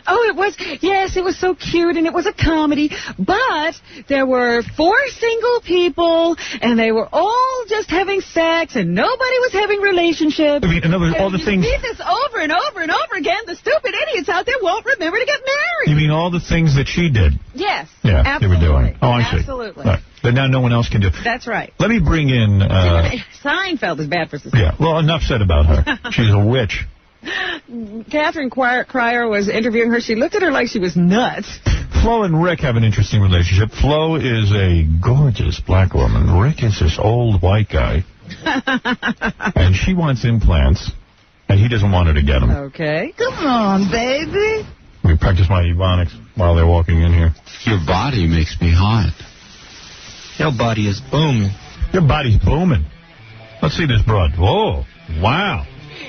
Oh, it was so cute, and it was a comedy, but there were 4 single people, and they were all just having sex, and nobody was having relationships. I mean, in other words, all the things... You see this over and over and over again. The stupid idiots out there won't remember to get married. You mean all the things that she did? Yes, Yeah, absolutely. they were doing. Oh, I see. Absolutely. Right. But now no one else can do it. That's right. Let me bring in... Seinfeld is bad for society. Yeah, well, enough said about her. She's a witch. Catherine Cryer was interviewing her. She looked at her like she was nuts. Flo and Rick have an interesting relationship. Flo is a gorgeous black woman. Rick is this old white guy. And she wants implants, and he doesn't want her to get them. Okay. Come on, baby. Let me practice my ebonics while they're walking in here. Your body makes me hot. Your body is booming. Your body's booming. Let's see this broad. Whoa. Wow.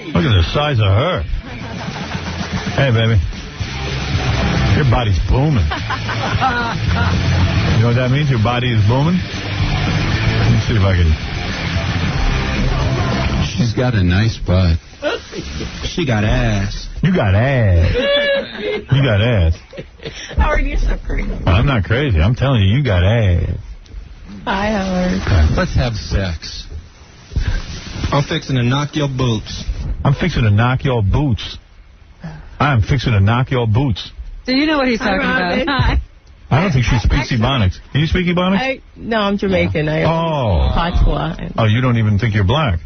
Look at the size of her. Hey, baby. Your body's booming. You know what that means? Your body is booming? Let me see if I can... She's got a nice butt. She got ass. You got ass. You got ass. Howard, you're so crazy. I'm not crazy. I'm telling you, you got ass. Hi, Howard. Let's have sex. I'm fixing to knock your boots. I'm fixing to knock your boots. I'm fixing to knock your boots. Do you know what he's talking about? Hi. I don't think she speaks Ebonics. Do you speak Ebonics? No, I'm Jamaican. Oh. Patois. Oh, you don't even think you're black.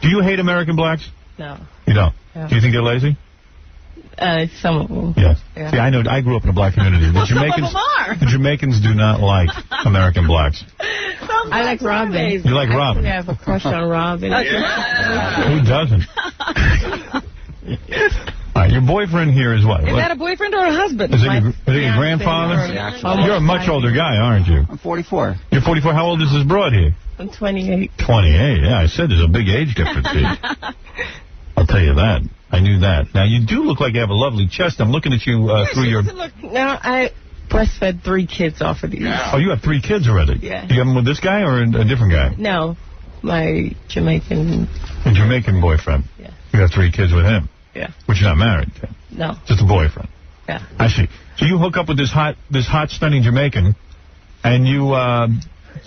Do you hate American blacks? No. You don't? Yeah. Do you think they're lazy? Some of them. Yes. Yeah. See, I know. I grew up in a black community. Well, some of them are. The Jamaicans do not like American blacks. I like Robin. You like Robin? I have a crush on Robin. Who doesn't? All right, your boyfriend here is what? Is that a boyfriend or a husband? Is it your grandfather? You're a much older guy, aren't you? I'm 44. You're 44. How old is this broad here? I'm 28. 28. Yeah, I said there's a big age difference here. I'll tell you that. I knew that. Now, you do look like you have a lovely chest. I'm looking at you through your... No, I breastfed 3 kids off of these. Oh, you have 3 kids already? Yeah. You have them with this guy or a different guy? No, my Jamaican... A Jamaican boyfriend? Yeah. You have 3 kids with him? Yeah. But you're not married? No. Just a boyfriend? Yeah. I see. So you hook up with this hot, stunning Jamaican, and you...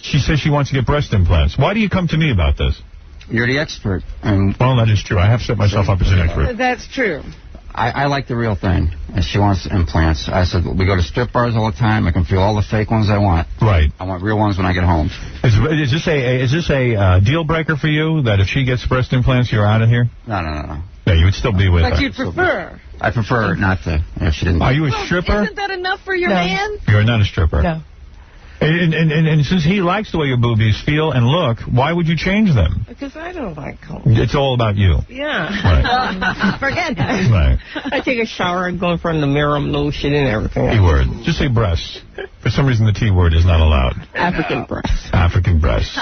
she says she wants to get breast implants. Why do you come to me about this? You're the expert. Well, that is true. I have set myself up as an expert. That's true. I like the real thing. And she wants implants. I said, we go to strip bars all the time. I can feel all the fake ones I want. Right. I want real ones when I get home. Is this a deal breaker for you, that if she gets breast implants, you're out of here? No. Yeah, you would still be with her. But you'd prefer. I prefer not to, if she didn't. Are you a stripper? Isn't that enough for your man? You're not a stripper. No. And since he likes the way your boobies feel and look, why would you change them? Because I don't like them. It's all about you. Yeah. Right. Forget that. Right. I take a shower and go in front of the mirror, I'm lotion and everything. T-word. Just say breasts. For some reason, the T-word is not allowed. African breasts. African breasts.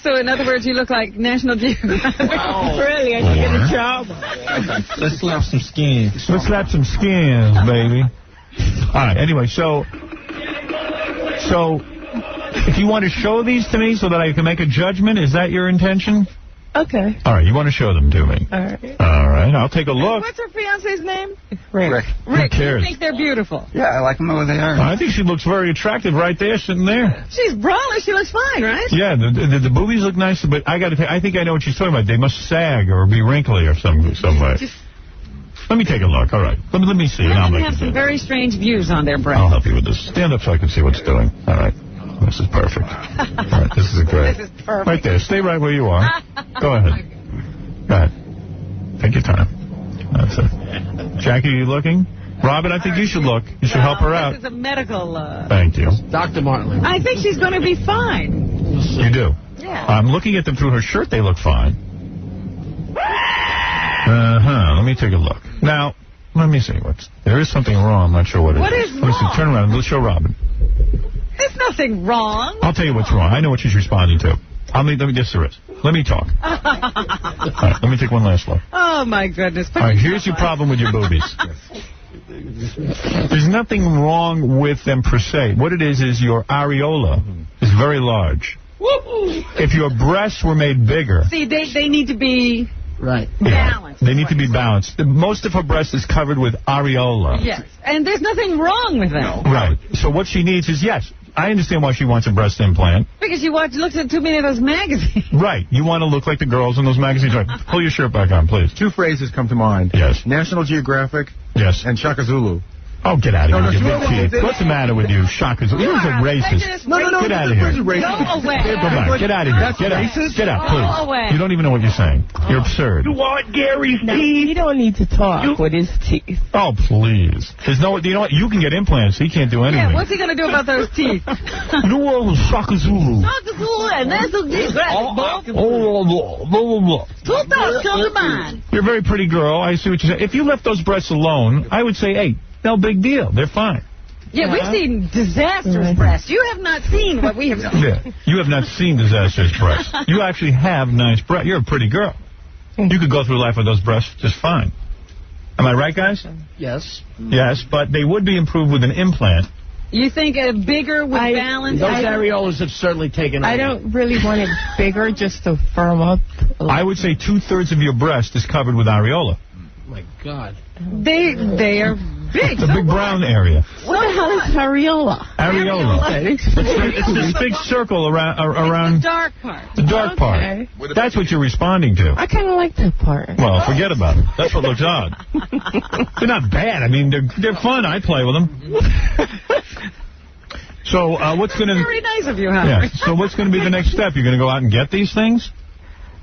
So, in other words, you look like National Geographic. Really? I should get a job. Let's slap some skins. Let's slap some skins, baby. All right. Anyway, so if you want to show these to me so that I can make a judgment, is that your intention? Okay. All right. You want to show them to me? All right. All right. I'll take a look. What's her fiance's name? Rick. Rick, Who cares? you think they're beautiful? Yeah, I like them the way they are. I think she looks very attractive right there, sitting there. She's braless. She looks fine, right? Yeah, the boobies look nice, but I think I know what she's talking about. They must sag or be wrinkly or some way. Let me take a look. All right. Let me see. Women have some very strange views on their breasts. I'll help you with this. Stand up so I can see what's doing. All right. This is perfect. All right. This is great. This is perfect. Right there. Stay right where you are. Go ahead. Go ahead. Take your time. That's it. Jackie, are you looking? Robin, I think you should look. You should help her out. This is a medical... Thank you. Dr. Martley. I think she's going to be fine. You do? Yeah. I'm looking at them through her shirt. They look fine. Let me take a look. Now, let me see. There is something wrong. I'm not sure what it is. What is Let me see. wrong? Turn around. Let's show Robin. There's nothing wrong. I'll tell you what's wrong. I know what she's responding to. Let me guess there is. Let me talk. All right, let me take one last look. Oh, my goodness. All right, here's your problem with your boobies. There's nothing wrong with them per se. What it is your areola is very large. If your breasts were made bigger... See, they need to be... Right. Balanced. They need to be balanced. Most of her breast is covered with areola. Yes. And there's nothing wrong with that. Right. So what she needs is, yes, I understand why she wants a breast implant. Because she looks at too many of those magazines. Right. You want to look like the girls in those magazines. Right. Pull your shirt back on, please. Two phrases come to mind. Yes. National Geographic. Yes. And Shaka Zulu. Oh, get out of here, you no, big teeth. What's the matter with you, Shaka Zulu? You're a racist. No. Get out of here. Go away. Get out of here. Get out. Get out, please. Go away. You don't even know what you're saying. You're absurd. You want Gary's teeth? He don't need to talk with his teeth. Oh, please. There's no... You know what? You can get implants. He can't do anything. Yeah, what's he going to do about those teeth? No, Shaka Zulu. Shaka Zulu and National Geographic. Two thoughts come to mind. You're a very pretty girl. I see what you're saying. If you left those breasts alone, I would say, hey, no big deal. They're fine. Yeah, we've seen disastrous breasts. You have not seen what we have seen. Yeah, you have not seen disastrous breasts. You actually have nice breasts. You're a pretty girl. You could go through life with those breasts just fine. Am I right, guys? Yes. Yes, but they would be improved with an implant. You think a bigger would balance? Those areolas have certainly taken over. I don't really want it bigger just to firm up. I would say 2/3 of your breast is covered with areola. Oh, my God. They are big. It's a big brown area. What the hell is areola? Areola. It's this big circle around the dark part. The dark part. That's what you're responding to. I kind of like that part. Well, forget about it. That's what looks odd. They're not bad. I mean, they're fun. I play with them. So what's going to... Very nice of you, Howard. Yeah. So what's going to be the next step? You're going to go out and get these things?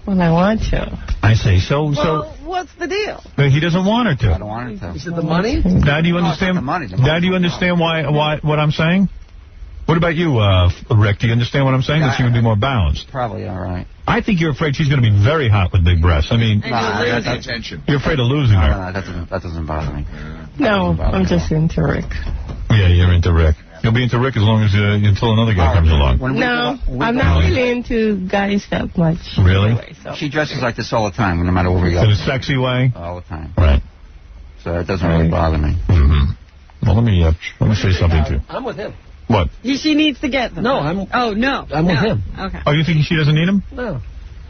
Well, I want to. I see. So what's the deal? He doesn't want her to. I don't want her to. Is it the money? Now, do you understand? Now, do you understand why what I'm saying? What about you, Rick? Do you understand what I'm saying? That she would be more balanced. Probably all right. I think you're afraid she's going to be very hot with big breasts. I mean, that's attention. You're afraid of losing her. No, that doesn't bother me. No, I'm just into Rick. Yeah, you're into Rick. You'll be into Rick as long as until another guy comes along. No, I'm not really into guys that much. Really? Anyway, so. She dresses like this all the time, no matter where we go. In a sexy way? All the time. Right. So it doesn't really bother me. Mm-hmm. Well, let me say something to you. I'm with him. What? She needs to get them. No, I'm... Oh, no. I'm with him. Okay. Oh, you think she doesn't need them? No.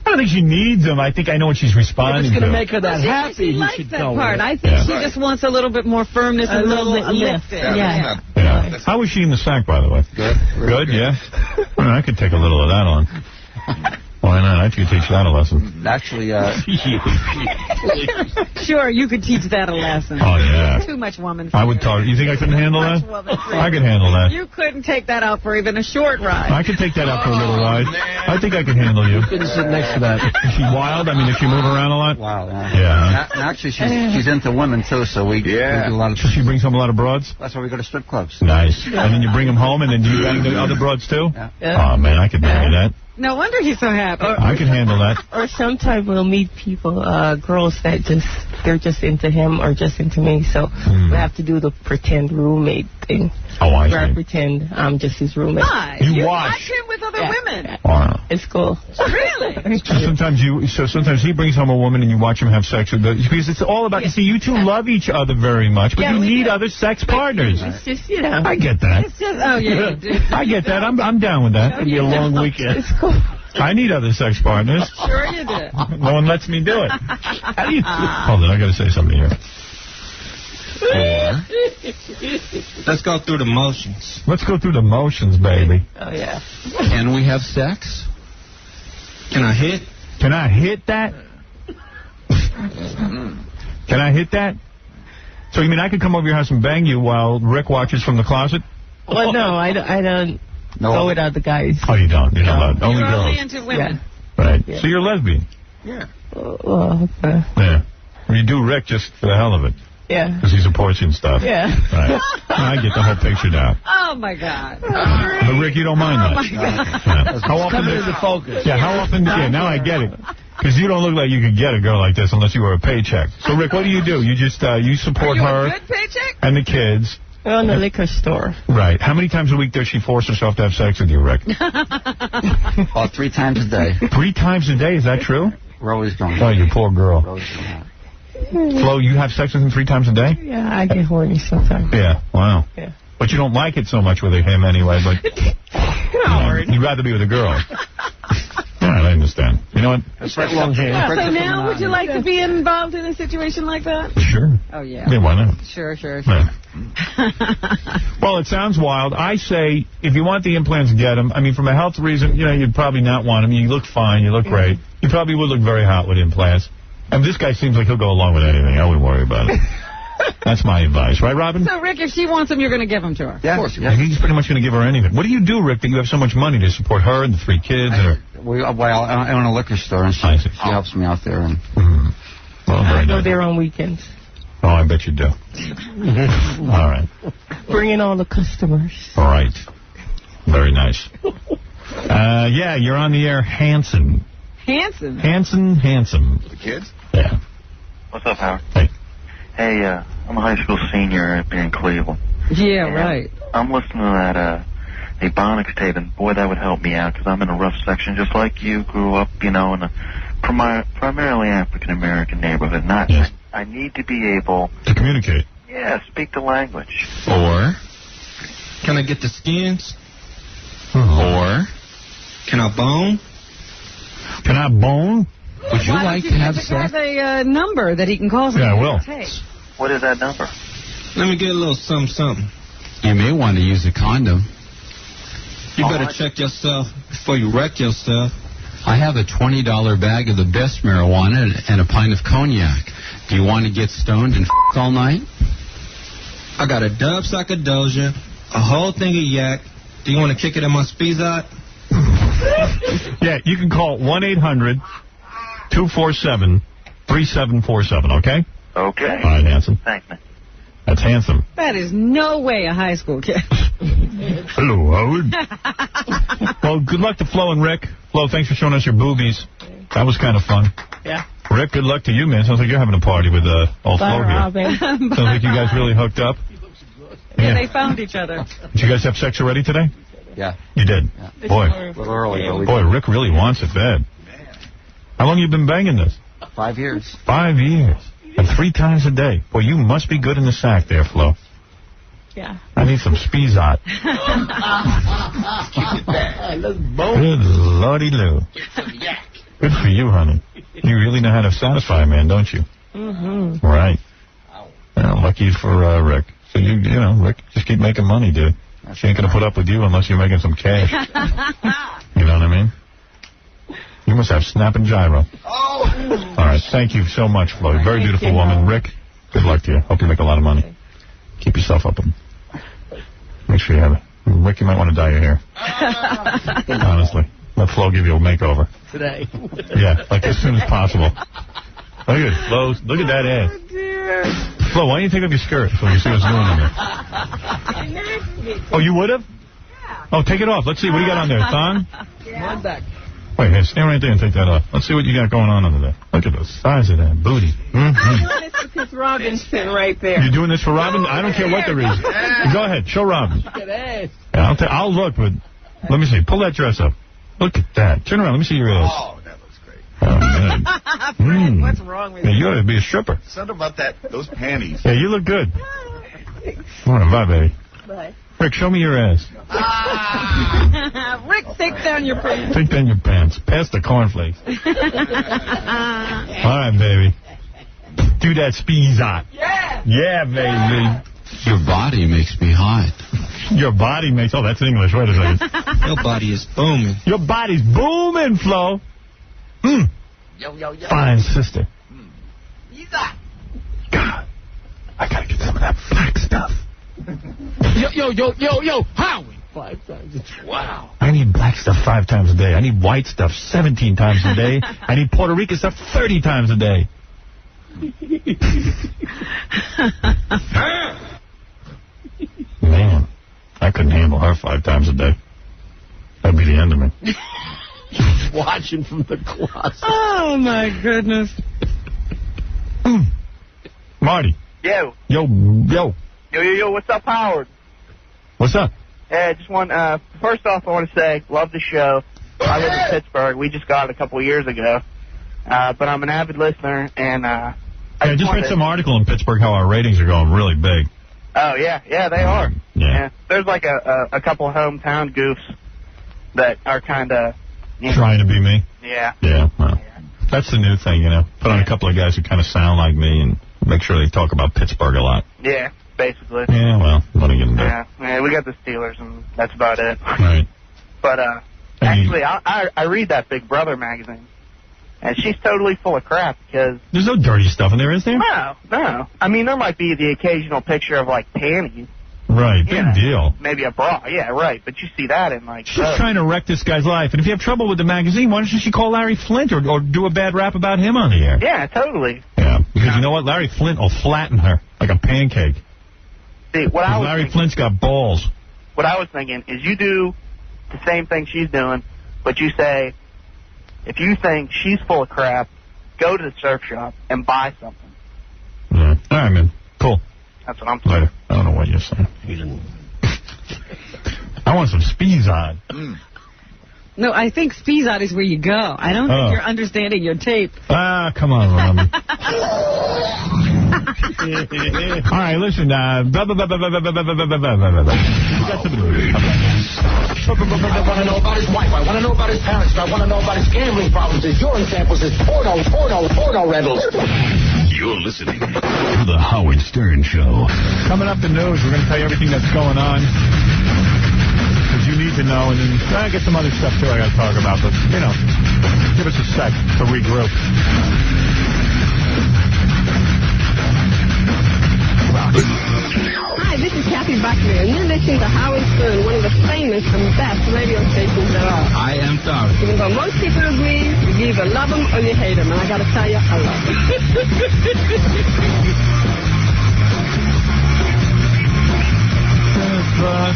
I don't think she needs them. I think I know what she's responding If it's going to. to make her that happy, she he likes should that go part. with it. I think she just wants a little bit more firmness and a little bit lift. Yeah. Yeah. How was she in the sack, by the way? Good. Good, yeah? Well, I could take a little of that on. Why not? right? You can teach that a lesson. Actually, Sure, you could teach that a lesson. Oh, yeah. Too much woman. I would talk. You think I couldn't handle that? I could handle that. You couldn't take that out for even a short ride. I could take that out for a little ride. I think I could handle you. Couldn't sit next to that. Is she wild? I mean, does she move around a lot? Wow. Yeah. And actually, she's into women, too, so we do a lot of... So she brings home a lot of broads? That's why we go to strip clubs. Nice. And then you bring them home, and then do you bang the other broads, too? Yeah. Oh, man, I could marry that. No wonder he's so happy. I could handle that. Or sometimes we'll meet people, girls that they're just into him or just into me. So we have to do the pretend roommate thing. Oh, I where see. I pretend I'm just his roommate. Nice. You watch him with other women. Wow. It's cool. Really? So sometimes he brings home a woman and you watch him have sex with her. Because it's all about, you see, you two love each other very much, but you need other sex partners. It's just, you know. I get that. It's just, oh, yeah, you do. I get that. I'm down with that. It'll be a long weekend. It's cool. I need other sex partners. Sure you do. No one lets me do it. How do you... Hold on, I got to say something here. Let's go through the motions. Let's go through the motions, baby. Oh, yeah. Can we have sex? Can I hit? Can I hit that? Can I hit that? So you mean I could come over your house and bang you while Rick watches from the closet? Well, no, I don't go with other guys. Oh, you don't? You're not allowed. Only You're girls. only into women. Right. Yeah. So you're a lesbian? Yeah. Well, okay. Yeah. Well, you do Rick just for the hell of it. Yeah. Because he supports you and stuff. Yeah. Right. I get the whole picture now. Oh, my God. But Rick, you don't mind that. Oh, my God. Yeah. How often Coming into focus. Yeah, how often... Yeah, now I get it. Because you don't look like you could get a girl like this unless you were a paycheck. So, Rick, what do? You just, you support her a good paycheck? and the kids. We're on the liquor store. Right. How many times a week does she force herself to have sex with you, Rick? About 3 times a day. 3 times a day? Is that true? We're always doing Oh, you poor girl. We're always doing that. Flo, you have sex with him 3 times a day? Yeah, I get horny sometimes. Yeah. Wow. Yeah. But you don't like it so much with him anyway, but you'd rather be with a girl. All right, I understand. You know what? That's right, long hair. Yeah, so now would you like to be involved in a situation like that? Sure. Oh, yeah. Yeah, why not? Sure. Yeah. Well, it sounds wild. I say, if you want the implants, get them. I mean, from a health reason, you'd probably not want them. You look fine. You look great. You probably would look very hot with implants. And this guy seems like he'll go along with anything. I wouldn't worry about it. That's my advice. Right, Robin? So, Rick, if she wants him, you're going to give him to her? Yeah, Of course. Yeah. He's pretty much going to give her anything. What do you do, Rick, that you have so much money to support her and the 3 kids? I own a liquor store, and she helps me out there. And Well, I go there on weekends. Oh, I bet you do. All right. Bring in all the customers. All right. Very nice. Yeah, you're on the air, Hanson. Hanson? Handsome. The kids? Yeah. What's up, Howard? Hey. Hey, I'm a high school senior up here in Cleveland. Yeah, And right. I'm listening to that Ebonics tape, and boy, that would help me out, because I'm in a rough section, just like you. Grew up, in a primarily African-American neighborhood. I need to be able to communicate. Yeah, speak the language. Or, can I get the skins? Or, can I bone? Can I bone? Would you like to have sex? Have a number that he can call. Yeah, I will. What is that number? Let me get a little something. You may want to use a condom. You better check yourself before you wreck yourself. I have a $20 bag of the best marijuana and a pint of cognac. Do you want to get stoned and all night? I got a dub sack of Doja, a whole thing of yak. Do you want to kick it in my speezot? Yeah, you can call 1-800-247-3747, okay? Okay. All right, Hanson. Thanks, man. That's handsome. That is no way a high school kid. Hello, Howard. Well, good luck to Flo and Rick. Flo, thanks for showing us your boobies. That was kind of fun. Yeah. Rick, good luck to you, man. Sounds like you're having a party with old Flo here. Robin. Sounds like you guys really hooked up. Yeah, they found each other. Did you guys have sex already today? Yeah. You did? Yeah. Boy. A little early. Boy, Rick really wants it bad. How long you been banging this? 5 years. 5 years. And 3 times a day. Boy, you must be good in the sack there, Flo. Yeah. I need some speezot. Good lordy-loo. Good for you, honey. You really know how to satisfy a man, don't you? Mm-hmm. Right. Well, lucky for Rick. So, Rick, just keep making money, dude. She ain't going to put up with you unless you're making some cash. You know what I mean? You You must have snap and gyro. All right. Thank you so much, Flo. Very beautiful woman. Rick, good luck to you. Hope you make a lot of money. Keep yourself up. Make sure you have it. Rick, you might want to dye your hair. Honestly. Let Flo give you a makeover. Today. Yeah, like as soon as possible. Look at it, Flo. Look at that ass. Flo, why don't you take off your skirt so we see what's going on there? Oh, you would have? Yeah. Oh, take it off. Let's see. What do you got on there? Thong? Yeah. One back. Wait, hey, stand right there and take that off. Let's see what you got going on under there. Look at the size of that booty. I'm doing this because Robinson right there. You doing this for Robin? I don't care what the reason. Go ahead. Show Robin. Good ass. Yeah, I'll look, but let me see. Pull that dress up. Look at that. Turn around. Let me see your ass. Oh, that looks great. Oh, man. Fred, what's wrong with you? You ought to be a stripper. Something about those panties. Yeah, you look good. All right, bye, baby. Bye. Rick, show me your ass. Rick, take down your pants. Take down your pants. Pass the cornflakes. All right, baby. Do that speezot. Yeah. Yeah, baby. Your body makes me hot. Your body makes... Oh, that's English. Wait a second. Your body is booming. Your body's booming, Flo. Yo, yo, yo. Fine sister. God, I gotta get some of that black stuff. Yo, Howie. 5 times. Wow. I need black stuff 5 times a day. I need white stuff 17 times a day. I need Puerto Rican stuff 30 times a day. Man, I couldn't handle her 5 times a day. That'd be the end of me. He's watching from the closet. oh, my goodness. Marty. Yo. Yo. Yo, what's up, Howard? What's up? Hey, just want, first off, I want to say, love the show. I live in Pittsburgh. We just got it a couple of years ago. But I'm an avid listener, and, I just read some article in Pittsburgh how our ratings are going really big. Oh, yeah, they are. Yeah. There's like a couple of hometown goofs that are kind of... Trying to be me? Yeah. Yeah, well, that's the new thing, you know. Put on a couple of guys who kind of sound like me and make sure they talk about Pittsburgh a lot. Yeah, basically. Yeah, well, what are you going to do? Yeah, we got the Steelers, and that's about it. Right. But, actually, I read that Big Brother magazine. And she's totally full of crap because... There's no dirty stuff in there, is there? No. I mean, there might be the occasional picture of, like, panties. Right, big deal. Maybe a bra, yeah, right. But you see that in, like... She's trying to wreck this guy's life. And if you have trouble with the magazine, why don't you call Larry Flint or do a bad rap about him on the air? Yeah, totally. Yeah, because you know what? Larry Flint will flatten her like a pancake. See, Larry Flint's got balls. What I was thinking is you do the same thing she's doing, but you say... If you think she's full of crap, go to the surf shop and buy something. Yeah. All right, man. Cool. That's what I'm saying. Later. I don't know what you're saying. I want some Speezod. No, I think Speezod is where you go. I don't think you're understanding your tape. Ah, come on, Romy. All right, listen. I want to know about his wife. I want to know about his parents. I want to know about his gambling problems, his urine samples, his porno rentals. You're listening to The Howard Stern Show. Coming up the news, we're going to tell you everything that's going on. Because you need to know. And then I get some other stuff, too, I got to talk about. But, you know, give us a sec to regroup. Hi, this is Kathy Buckley, and you're listening to Howard Stern, one of the famous and best radio stations there are. I am sorry. Even though most people agree, you either love them or you hate them, and I got to tell you, I love them.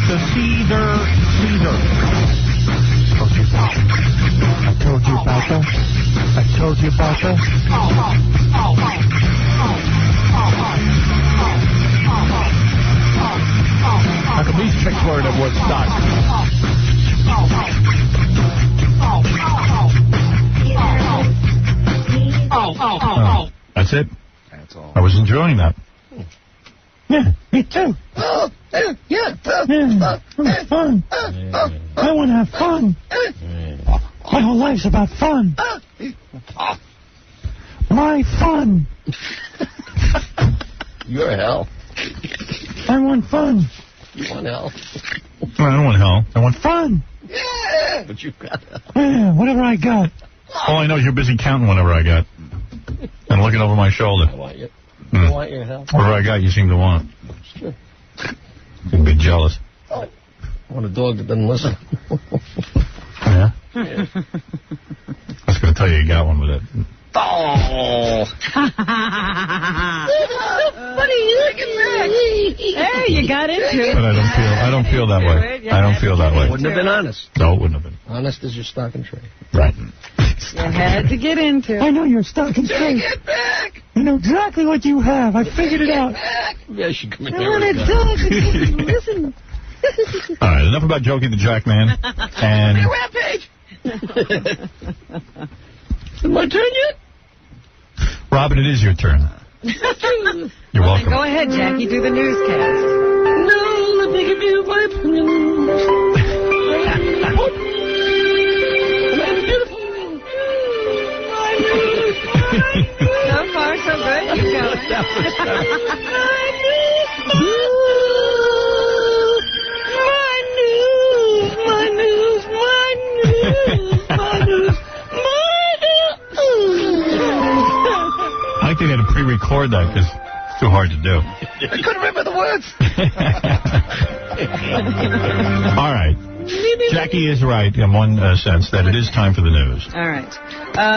The Cedar. I told you about that. I told you about that. How come these chicks weren't at Woodstock? That's it? That's all. I was enjoying that. Yeah, me too. Yeah. It was fun. I want to have fun. My whole life's about fun. My fun. You're hell. I want fun. You want hell? I don't want hell. I want fun. Yeah. But you got hell. Yeah, whatever I got. All I know is you're busy counting whatever I got. And looking over my shoulder. I want your help. Whatever I got, you seem to want. Sure. You'd be jealous. Oh. I want a dog that doesn't listen. Yeah? Yeah. I was going to tell you got one with it. Oh! Buddy, look at that. Hey, you got into it. But I don't feel that way. I don't feel that way. Wouldn't have been honest. No, it wouldn't have been. Honest as your stock and trade. Right. You had to get into it. I know you're stock and trade. Get back. I know exactly what you have. I figured it out. Maybe I should come in here. Listen. All right, enough about Jokey the Jackman. And Rampage! Is it my turn yet? Robin, it is your turn. You're welcome. Go ahead, Jackie. Do the newscast. No, let me give you my opinion. So far, so good. Keep going. I think they had to pre-record that because it's too hard to do. I couldn't remember the words. All right. Jackie is right in one sense that it is time for the news. All right.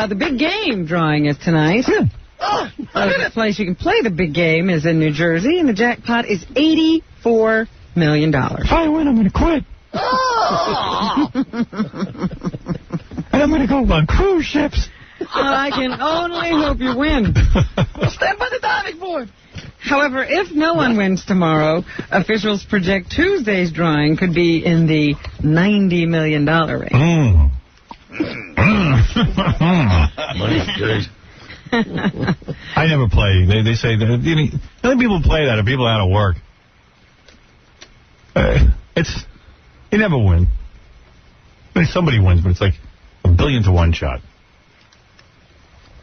The big game drawing is tonight. The place you can play the big game is in New Jersey, and the jackpot is $84 million. If I win, I'm going to quit. And I'm going to go on cruise ships. I can only hope you win. I'll stand by the diving board. However, if no one wins tomorrow, officials project Tuesday's drawing could be in the $90 million range. I never play. They say that the only people who play that are people out of work. You never win. I mean, somebody wins, but it's like 1 billion to 1 shot.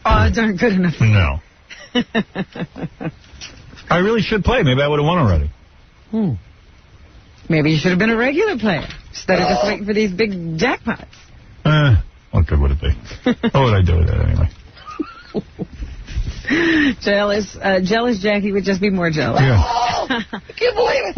Odds aren't good enough. No. I really should play. Maybe I would have won already. Maybe you should have been a regular player instead of just waiting for these big jackpots. What good would it be? What would I do with that anyway? Jealous Jackie would just be more jealous. Yeah. I can't believe it.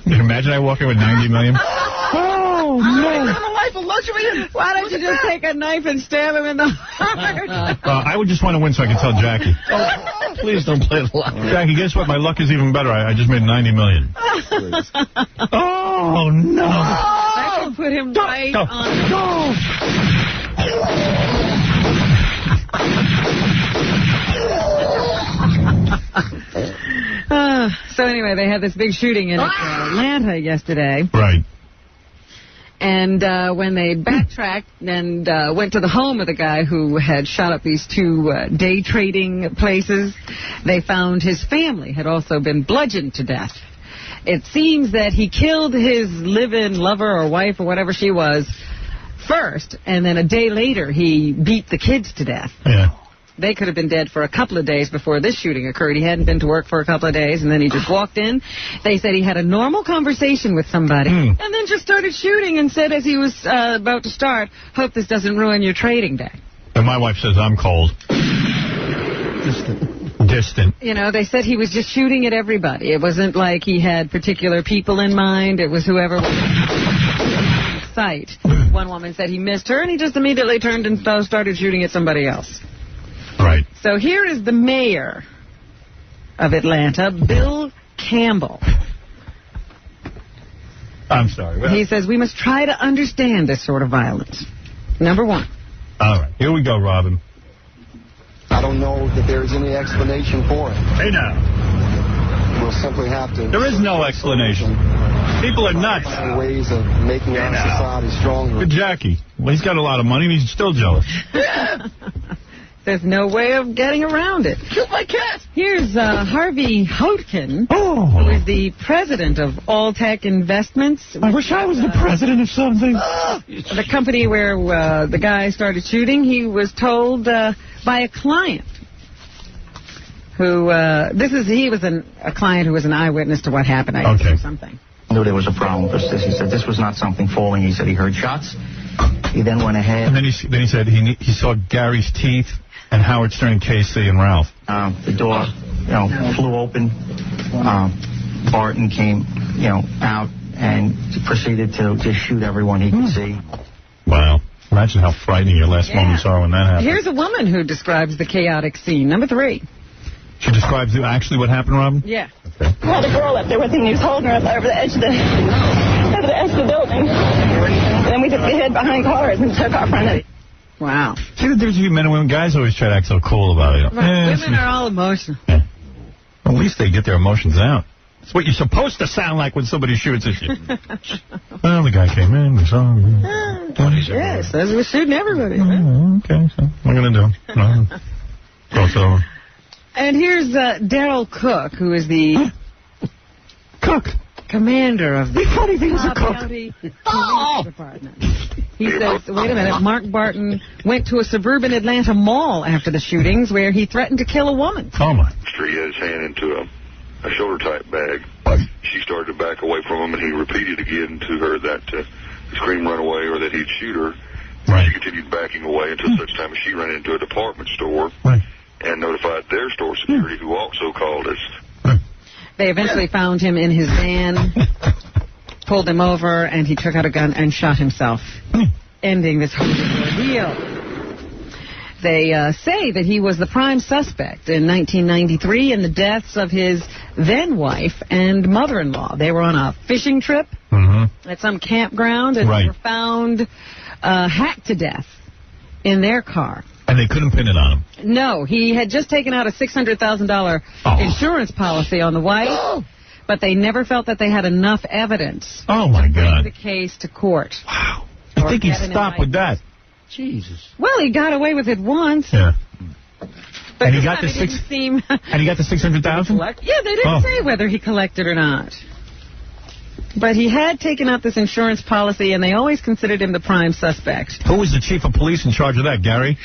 Can you imagine I walk in with 90 million? Oh, no. A life of luxury. Why don't you just take a knife and stab him in the heart? I would just want to win so I could tell Jackie. Oh, please don't play the lottery. Jackie, guess what? My luck is even better. I just made 90 million. Oh, no. I could put him right on. So anyway, they had this big shooting in Atlanta yesterday. Right. And when they backtracked and went to the home of the guy who had shot up these 2 day trading places, they found his family had also been bludgeoned to death. It seems that he killed his live-in lover or wife or whatever she was first, and then a day later he beat the kids to death. Yeah. They could have been dead for a couple of days before this shooting occurred. He hadn't been to work for a couple of days, and then he just walked in. They said he had a normal conversation with somebody, and then just started shooting and said as he was about to start, hope this doesn't ruin your trading day. And my wife says I'm cold. Distant. You know, they said he was just shooting at everybody. It wasn't like he had particular people in mind. It was whoever was in sight. One woman said he missed her, and he just immediately turned and started shooting at somebody else. Right. So here is the mayor of Atlanta, Bill Campbell. I'm sorry. Well, He says we must try to understand this sort of violence. Number 1. all right. Here we go, Robin. I don't know that there's any explanation for it. Hey, now. We'll simply have to... There is no explanation. People are nuts. Find ways of making our society stronger. Good Jackie. Well, he's got a lot of money, and he's still jealous. There's no way of getting around it. Killed my cat. Here's Harvey Houtkin, who is the president of Alltech Investments. I wish I was the president of something. The company where the guy started shooting, he was told by a client who, he was a client who was an eyewitness to what happened. I guess, or something. knew there was a problem because he said this was not something falling. He said he heard shots. He then went ahead. And then he said he saw Gary's teeth and Howard Stern, Casey, and Ralph. The door, flew open. Barton came, out and proceeded to just shoot everyone he could see. Wow. Imagine how frightening your last moments are when that happens. Here's a woman who describes the chaotic scene. Number 3. She describes actually what happened, Robin? Yeah. Okay. I had a girl up there with him. He was holding her up over the edge of the building. And then we took the head behind cars and took off running. Wow. See the difference between men and women? Guys always try to act so cool about it. Women are all emotional. Yeah. At least they get their emotions out. It's what you're supposed to sound like when somebody shoots at you. Well, the guy came in, we saw him. Yes, as we're shooting everybody. Okay, so what are we going to do? Cross over. And here's Daryl Cook, who is the commander of the Cobb County Police Department. He says, wait a minute, Mark Barton went to a suburban Atlanta mall after the shootings where he threatened to kill a woman. Oh, my. He had his hand into a shoulder-type bag. She started to back away from him, and he repeated again to her that scream, run away, or that he'd shoot her. Right. She continued backing away until such time as she ran into a department store and notified their store security, who also called us. They eventually found him in his van, pulled him over, and he took out a gun and shot himself, ending this whole ordeal. They say that he was the prime suspect in 1993 in the deaths of his then-wife and mother-in-law. They were on a fishing trip at some campground and were found hacked to death in their car. And they couldn't pin it on him. No, he had just taken out a $600,000 insurance policy on the wife, but they never felt that they had enough evidence to bring the case to court. Wow. I think he'd stop with that. Jesus. Well, he got away with it once. Yeah. But and he got the And he got the $600,000? Yeah, they didn't say whether he collected or not. But he had taken out this insurance policy, and they always considered him the prime suspect. Who was the chief of police in charge of that, Gary?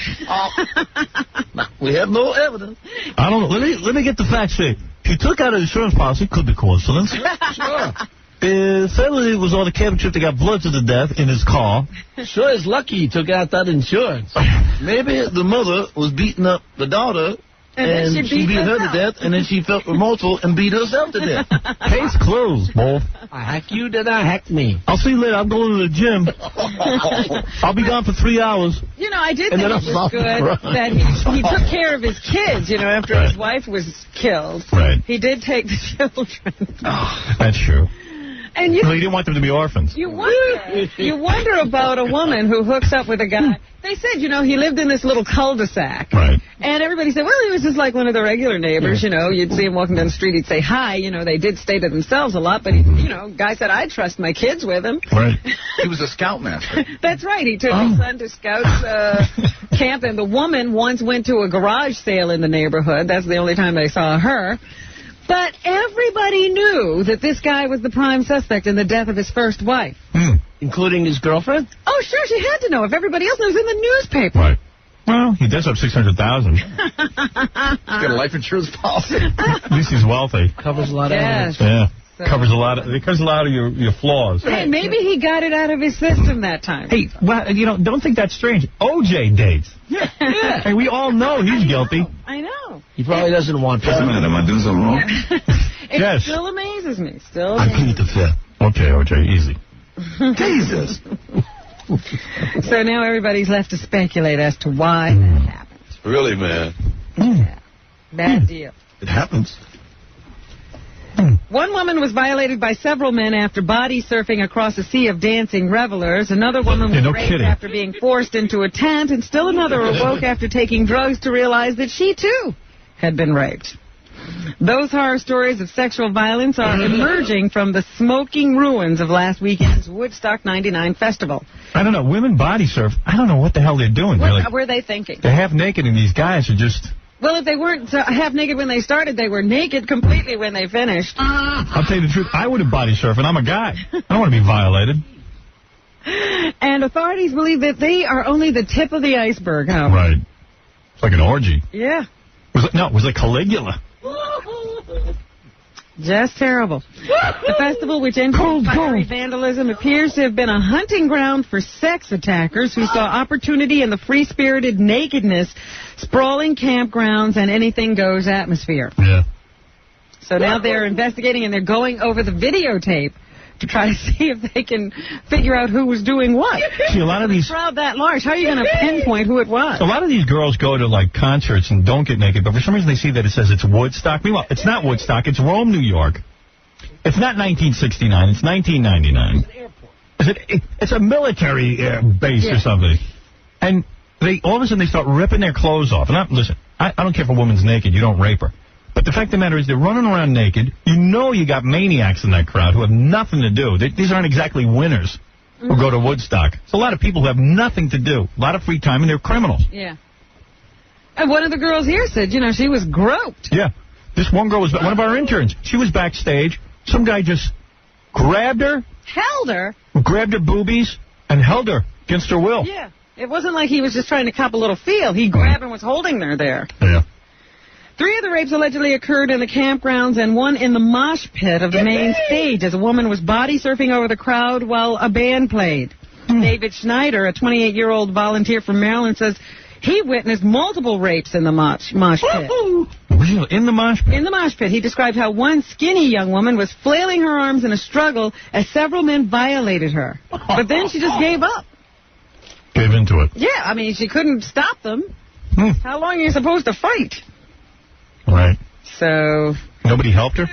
We have no evidence. I don't know. Let me get the facts straight. He took out an insurance policy. Could be coincidence. Sure. Suddenly it was on the camping trip that got bludgeoned to death in his car. Sure, it's lucky he took out that insurance. Maybe the mother was beating up the daughter, and she beat her to death, and then she felt remorseful and beat herself to death. Case closed, boy. I hack you, then I hack me. I'll see you later. I'm going to the gym. I'll be gone for 3 hours. You know, I did think it was good that he took care of his kids, after his wife was killed. Right. He did take the children. That's true. And he didn't want them to be orphans. You wonder about a woman who hooks up with a guy. They said, he lived in this little cul-de-sac. Right. And everybody said, well, he was just like one of the regular neighbors, You'd see him walking down the street, he'd say hi. They did stay to themselves a lot, but, guy said, I'd trust my kids with him. Right. He was a scoutmaster. That's right. He took his son to Scouts camp, and the woman once went to a garage sale in the neighborhood. That's the only time they saw her. But everybody knew that this guy was the prime suspect in the death of his first wife. Including his girlfriend? Oh, sure, she had to know. If everybody else knows in the newspaper. Right. Well, he does have $600,000. He's got a life insurance policy. At least he's wealthy. Covers a lot of evidence. Yeah. Covers a lot of your flaws. Hey, maybe he got it out of his system that time. Hey, well, don't think that's strange. OJ dates. Yeah. Hey, we all know he's guilty. I know. He probably doesn't want to. Am I doing something wrong? It still amazes me. I plead the fifth. Okay, OJ, easy. Jesus. So now everybody's left to speculate as to why that happened. Really, man? Yeah. Bad deal. It happens. One woman was violated by several men after body surfing across a sea of dancing revelers. Another woman was raped after being forced into a tent. And still another awoke after taking drugs to realize that she, too, had been raped. Those horror stories of sexual violence are emerging from the smoking ruins of last weekend's Woodstock 99 festival. I don't know. Women body surf. I don't know what the hell they're doing. What were they thinking? They're half naked, and these guys are just... Well, if they weren't half naked when they started, they were naked completely when they finished. I'll tell you the truth. I wouldn't body surf, and I'm a guy. I don't want to be violated. And authorities believe that they are only the tip of the iceberg, huh? Right. It's like an orgy. Yeah. It was like Caligula. Just terrible. The festival, which ended in fiery vandalism, appears to have been a hunting ground for sex attackers who saw opportunity in the free-spirited nakedness, sprawling campgrounds, and anything-goes atmosphere. Yeah. So now they're investigating, and they're going over the videotape to try to see if they can figure out who was doing what. See, a lot of these... crowd that large, how are you going to pinpoint who it was? A lot of these girls go to, like, concerts and don't get naked, but for some reason they see that it says it's Woodstock. Meanwhile, it's not Woodstock. It's Rome, New York. It's not 1969. It's 1999. It's a military base or something. And they all of a sudden they start ripping their clothes off. And listen, I don't care if a woman's naked. You don't rape her. But the fact of the matter is they're running around naked. You know you got maniacs in that crowd who have nothing to do. These aren't exactly winners who go to Woodstock. It's a lot of people who have nothing to do, a lot of free time, and they're criminals. Yeah. And one of the girls here said, you know, she was groped. Yeah. This one girl was one of our interns. She was backstage. Some guy just grabbed her. Held her? Grabbed her boobies and held her against her will. Yeah. It wasn't like he was just trying to cop a little feel. He grabbed and was holding her there. Yeah. 3 of the rapes allegedly occurred in the campgrounds and 1 in the mosh pit of the main stage as a woman was body surfing over the crowd while a band played. David Schneider, a 28-year-old volunteer from Maryland, says he witnessed multiple rapes in the mosh pit. Really? In the mosh pit? In the mosh pit. He described how one skinny young woman was flailing her arms in a struggle as several men violated her. But then she just gave up. Gave into it. Yeah, I mean, she couldn't stop them. How long are you supposed to fight? Right. So... Nobody helped her?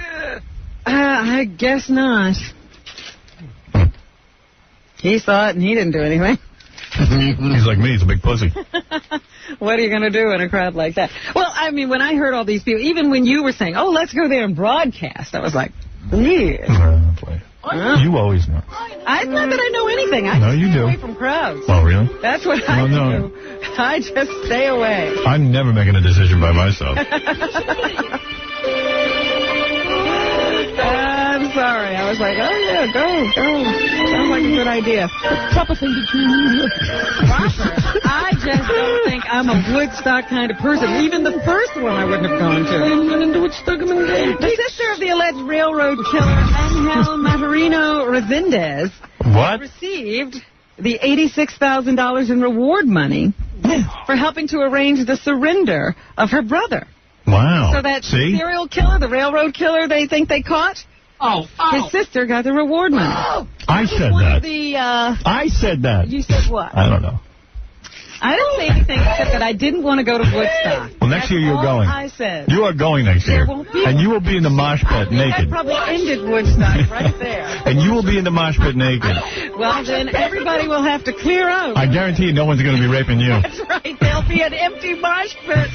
I guess not. He saw it and he didn't do anything. He's like me. He's a big pussy. What are you going to do in a crowd like that? Well, I mean, when I heard all these people, even when you were saying, oh, let's go there and broadcast, I was like, yeah. You always know. It's not that I know anything. I No, you stay do. away from crowds. Oh, really? That's what I do. I just stay away. I'm never making a decision by myself. I'm sorry. I was like, oh, yeah, go. Sounds like a good idea. Proper thing to do. Proper? I just don't think I'm a Woodstock kind of person. Even the first one I wouldn't have gone to. The sister of the alleged railroad killer, Angel Maturino Resendez, received the $86,000 in reward money for helping to arrange the surrender of her brother. Wow. So that serial killer, the railroad killer they think they caught, his sister got the reward money. I said that. I said that. You said what? I don't know. I didn't say anything except that I didn't want to go to Woodstock. Well, next year you're going. I said. You are going next year. And you will be in the mosh pit naked. I probably ended Woodstock right there. And you will be in the mosh pit naked. Well, then everybody will have to clear out. I guarantee you no one's going to be raping you. That's right. There'll be an empty mosh pit.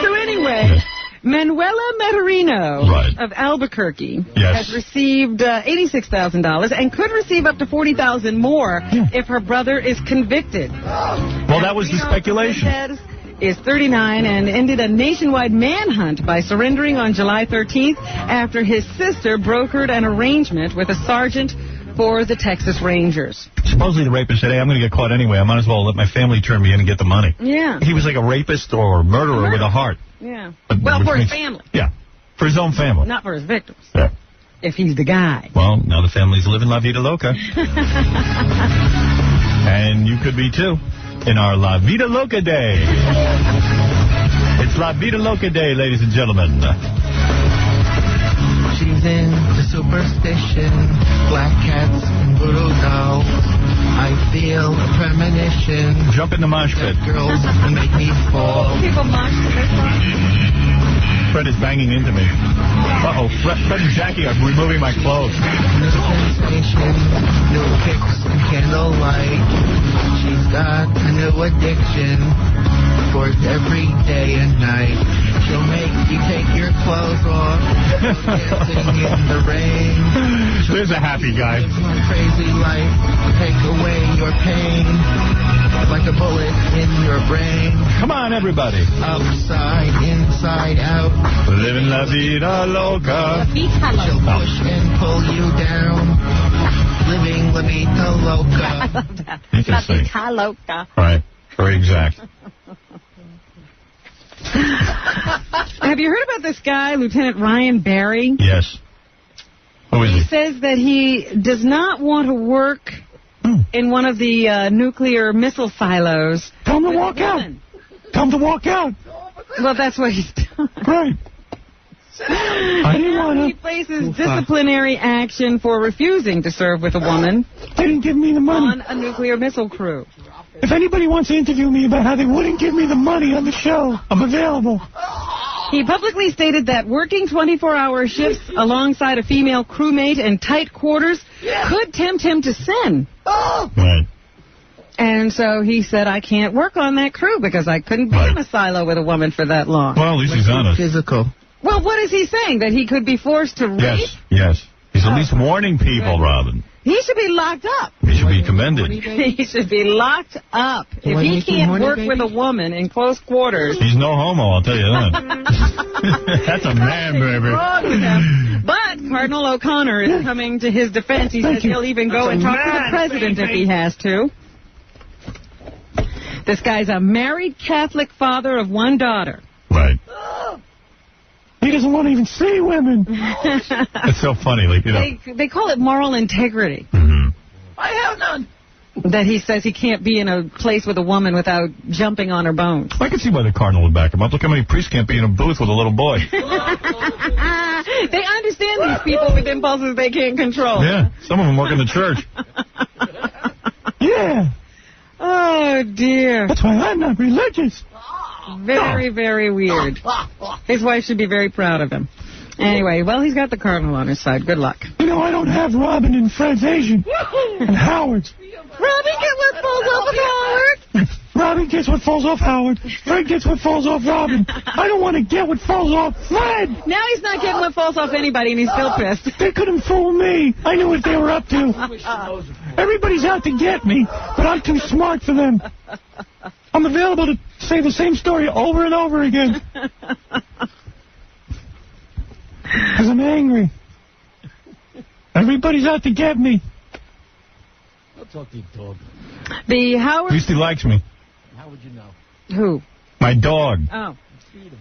So anyway... Manuela Maturino of Albuquerque has received $86,000 and could receive up to $40,000 more if her brother is convicted. Well, that was the speculation. Is 39 and ended a nationwide manhunt by surrendering on July 13th after his sister brokered an arrangement with a sergeant for the Texas Rangers. Supposedly the rapist said, hey, I'm going to get caught anyway. I might as well let my family turn me in and get the money. Yeah. He was like a rapist or a murderer with a heart. Yeah. Well, for his family. Yeah. For his own family. Not for his victims. Yeah. If he's the guy. Well, now the family's living La Vida Loca. And you could be too. In our La Vida Loca Day. It's La Vida Loca Day, ladies and gentlemen. She's into superstition, black cats and voodoo dolls. I feel a premonition. Jump in the mosh pit. Girls make me fall. People mosh to this one. Fred is banging into me. Uh-oh. Fred and Jackie are removing my clothes. New sensation, new kicks and candlelight. She's got a new addiction for every day and night. She'll make you take your clothes off, dancing in the rain. There's a happy guy. One crazy life, take away your pain, like a bullet in your brain. Come on, everybody. Upside, inside out. Living La Vida Loca. She'll push and pull you down. Living La Vida Loca. I love that. La Vida Loca. Right. Very exact. Have you heard about this guy, Lieutenant Ryan Barry? Yes. Who is He says that he does not want to work in one of the nuclear missile silos. Tell him to walk out. Tell him to walk out. Well, that's what he's done. Right. I didn't want to. He faces disciplinary action for refusing to serve with a woman. They didn't give me the money. On a nuclear missile crew. If anybody wants to interview me about how they wouldn't give me the money on the show, I'm available. He publicly stated that working 24-hour shifts alongside a female crewmate in tight quarters could tempt him to sin. Right. And so he said, I can't work on that crew because I couldn't be in a silo with a woman for that long. Well, at least he's honest. Physical. Well, what is he saying? That he could be forced to rape? Yes. He's at least warning people, Robin. He should be locked up. He should be commended. He should be locked up. If he can't work with a woman in close quarters. He's no homo, I'll tell you that. That's a man, baby. Wrong with him. But Cardinal O'Connor is coming to his defense. He says he'll even go and talk to the president if he has to. This guy's a married Catholic father of one daughter. Right. He doesn't want to even see women. It's so funny. Like, you know. They call it moral integrity. Mm-hmm. I have none. That he says he can't be in a place with a woman without jumping on her bones. I can see why the Cardinal would back him up. Look how many priests can't be in a booth with a little boy. They understand these people with impulses they can't control. Yeah, some of them work in the church. Yeah. Oh, dear. That's why I'm not religious. Very, very weird. His wife should be very proud of him. Anyway, well, he's got the Cardinal on his side. Good luck. You know, I don't have Robin and Fred's Asian. And Howard's. Robin gets what falls off of Howard. Robin gets what falls off Howard. Fred gets what falls off Robin. I don't want to get what falls off Fred. Now he's not getting what falls off anybody, and he's still pissed. They couldn't fool me. I knew what they were up to. Everybody's out to get me, but I'm too smart for them. I'm available to say the same story over and over again. Because I'm angry. Everybody's out to get me. I'll talk to your dog. The Howard... At least he likes me. How would you know? Who? My dog. Oh. At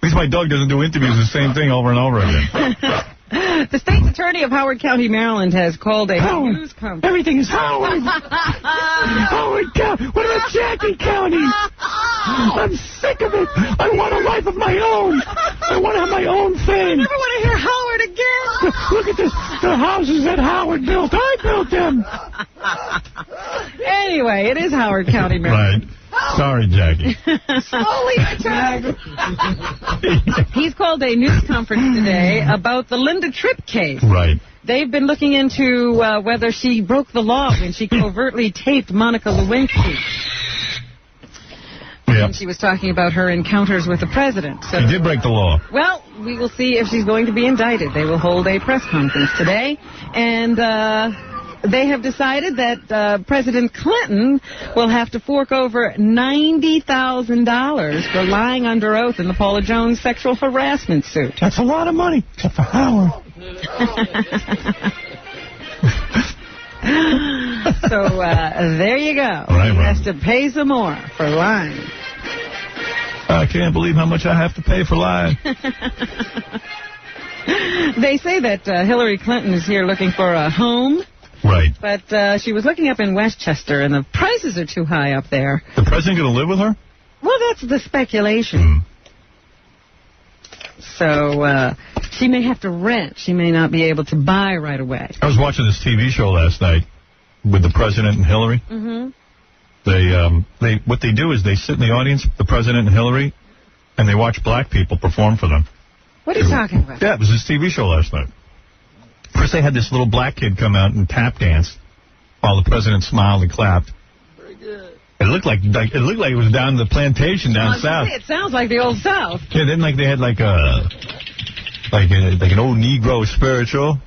least my dog doesn't do interviews the same thing over and over again. The state's attorney of Howard County, Maryland, has called a news conference. Everything is Howard. Howard County. What about Jackie County? I'm sick of it. I want a life of my own. I want to have my own thing. I never want to hear Howard again. Look at this. The houses that Howard built. I built them. Anyway, it is Howard County, Maryland. Right. Sorry, Jackie. Slowly, He's called a news conference today about the Linda Tripp case. Right. They've been looking into whether she broke the law when she covertly taped Monica Lewinsky. Yeah. And she was talking about her encounters with the president. So, she did break the law. Well, we will see if she's going to be indicted. They will hold a press conference today. And they have decided that President Clinton will have to fork over $90,000 for lying under oath in the Paula Jones sexual harassment suit. That's a lot of money, except for Howard. So there you go. Right, he has to pay some more for lying. I can't believe how much I have to pay for lying. They say that Hillary Clinton is here looking for a home. Right. But she was looking up in Westchester, and the prices are too high up there. The president going to live with her? Well, that's the speculation. So she may have to rent. She may not be able to buy right away. I was watching this TV show last night with the president and Hillary. Mm-hmm. What they do is they sit in the audience, the president and Hillary, and they watch black people perform for them. What are you talking about? Yeah, it was this TV show last night. First, they had this little black kid come out and tap dance while the president smiled and clapped. Very good. It looked like it was down the plantation down south. It sounds like the old South. Yeah, then they had like an old Negro spiritual,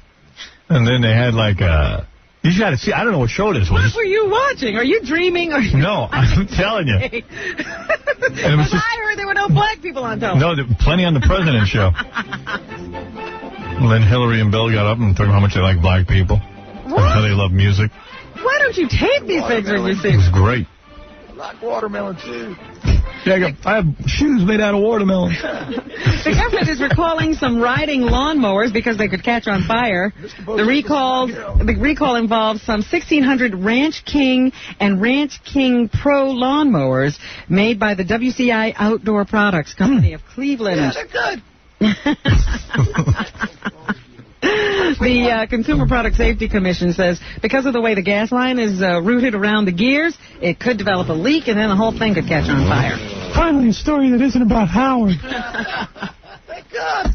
and then they had you got to see. I don't know what show this was. What were you watching? Are you dreaming? No, I'm telling you. I heard there were no black people on television. No, there were plenty on the president show. And then Hillary and Bill got up and talked about how much they like black people. What? And how they love music. Why don't you tape these things when you see It was great. I like watermelon, too. Yeah, I have shoes made out of watermelon. The government is recalling some riding lawnmowers because they could catch on fire. The recall involves some 1,600 Ranch King and Ranch King Pro lawnmowers made by the WCI Outdoor Products Company of Cleveland. Yeah, they're good. The Consumer Product Safety Commission says because of the way the gas line is routed around the gears, it could develop a leak and then the whole thing could catch on fire. Finally, a story that isn't about Howard. Thank God.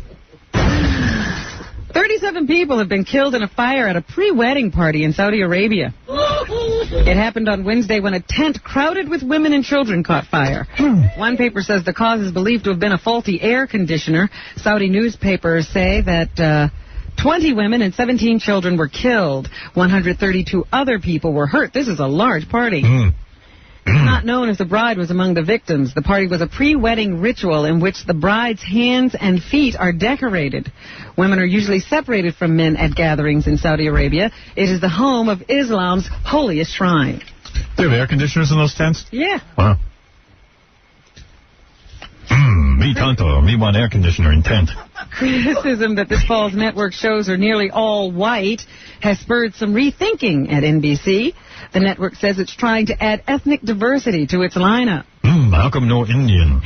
37 people have been killed in a fire at a pre-wedding party in Saudi Arabia. It happened on Wednesday when a tent crowded with women and children caught fire. One paper says the cause is believed to have been a faulty air conditioner. Saudi newspapers say that 20 women and 17 children were killed. 132 other people were hurt. This is a large party. It's not known if the bride was among the victims. The party was a pre-wedding ritual in which the bride's hands and feet are decorated. Women are usually separated from men at gatherings in Saudi Arabia. It is the home of Islam's holiest shrine. They have air conditioners in those tents? Yeah. Wow. Me tanto. Me want air conditioner in tent. Criticism that this fall's network shows are nearly all white has spurred some rethinking at NBC. The network says it's trying to add ethnic diversity to its lineup. How come no Indian?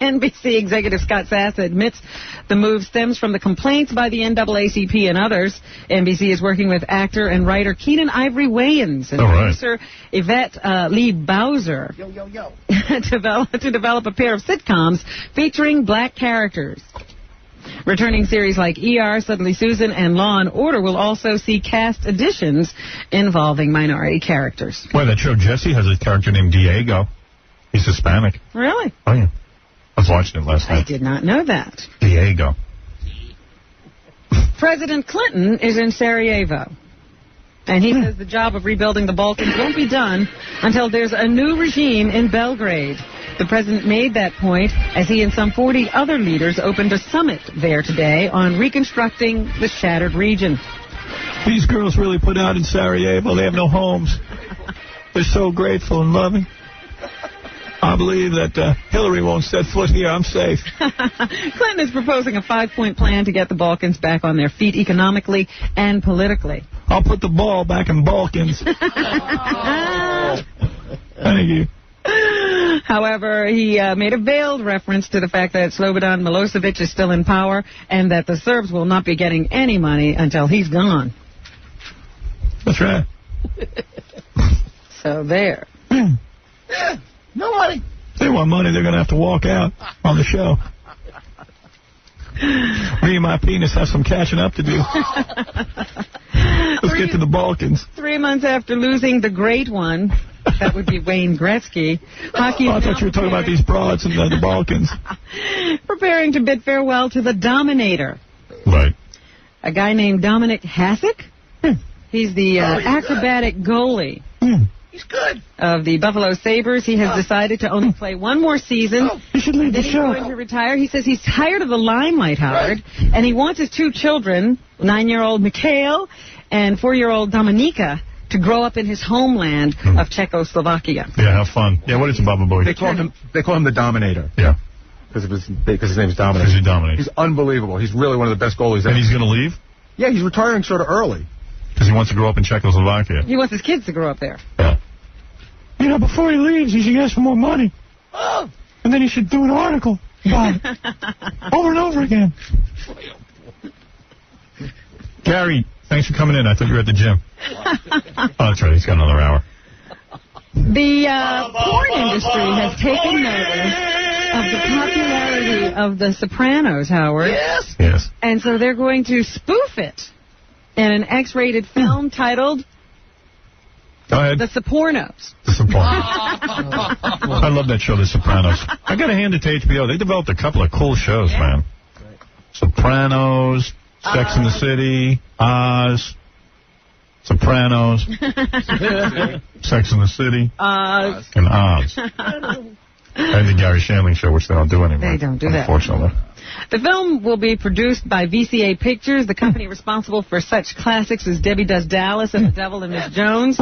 NBC executive Scott Sass admits the move stems from the complaints by the NAACP and others. NBC is working with actor and writer Keenan Ivory Wayans and producer Yvette Lee Bowser to develop a pair of sitcoms featuring black characters. Returning series like ER, Suddenly Susan, and Law and Order will also see cast additions involving minority characters. Boy, that show Jesse has a character named Diego. He's Hispanic. Really? Oh, yeah. I was watching it last night. I did not know that. Diego. President Clinton is in Sarajevo. And he says the job of rebuilding the Balkans won't be done until there's a new regime in Belgrade. The president made that point as he and some 40 other leaders opened a summit there today on reconstructing the shattered region. These girls really put out in Sarajevo. They have no homes. They're so grateful and loving. I believe that Hillary won't set foot here. I'm safe. Clinton is proposing a 5-point plan to get the Balkans back on their feet economically and politically. I'll put the ball back in Balkans. Thank you. However, he made a veiled reference to the fact that Slobodan Milosevic is still in power and that the Serbs will not be getting any money until he's gone. That's right. So there. Yeah, no money. If they want money, they're going to have to walk out on the show. Me and my penis have some catching up to do. Let's get to the Balkans. 3 months after losing the great one, that would be Wayne Gretzky, hockey... I thought you were talking about these broads in the Balkans. Preparing to bid farewell to the Dominator. Right. A guy named Dominic Hasek. He's the acrobatic goalie. He's good. Of the Buffalo Sabres. He has decided to only play one more season. You should leave the show. He's going to retire. He says he's tired of the limelight, Howard, and he wants his 2 children, 9-year-old Mikhail and 4-year-old Dominika, to grow up in his homeland of Czechoslovakia. Yeah, have fun. Yeah, what is it, Baba Boy? They call him the Dominator. Yeah. Because his name is Dominic. Because he dominates. He's unbelievable. He's really one of the best goalies ever. And he's going to leave? Yeah, he's retiring sort of early. Because he wants to grow up in Czechoslovakia. He wants his kids to grow up there. Yeah. You know, before he leaves, he should ask for more money. Oh. And then he should do an article about it. Over and over again. Gary, thanks for coming in. I thought you were at the gym. Oh, that's right. He's got another hour. The porn industry has taken notice of the popularity of The Sopranos, Howard. Yes. Yes. And so they're going to spoof it in an X-rated film titled Go ahead. The Sopranos. The Sopranos. I love that show, The Sopranos. I got to hand it to HBO. They developed a couple of cool shows, man. Sopranos, Sex and the City, Oz, Sopranos, Sex and the City, and Oz. And the Gary Shandling show, which they don't do anymore. They don't do that. Unfortunately. The film will be produced by VCA Pictures, the company responsible for such classics as Debbie Does Dallas and The Devil and Miss Jones.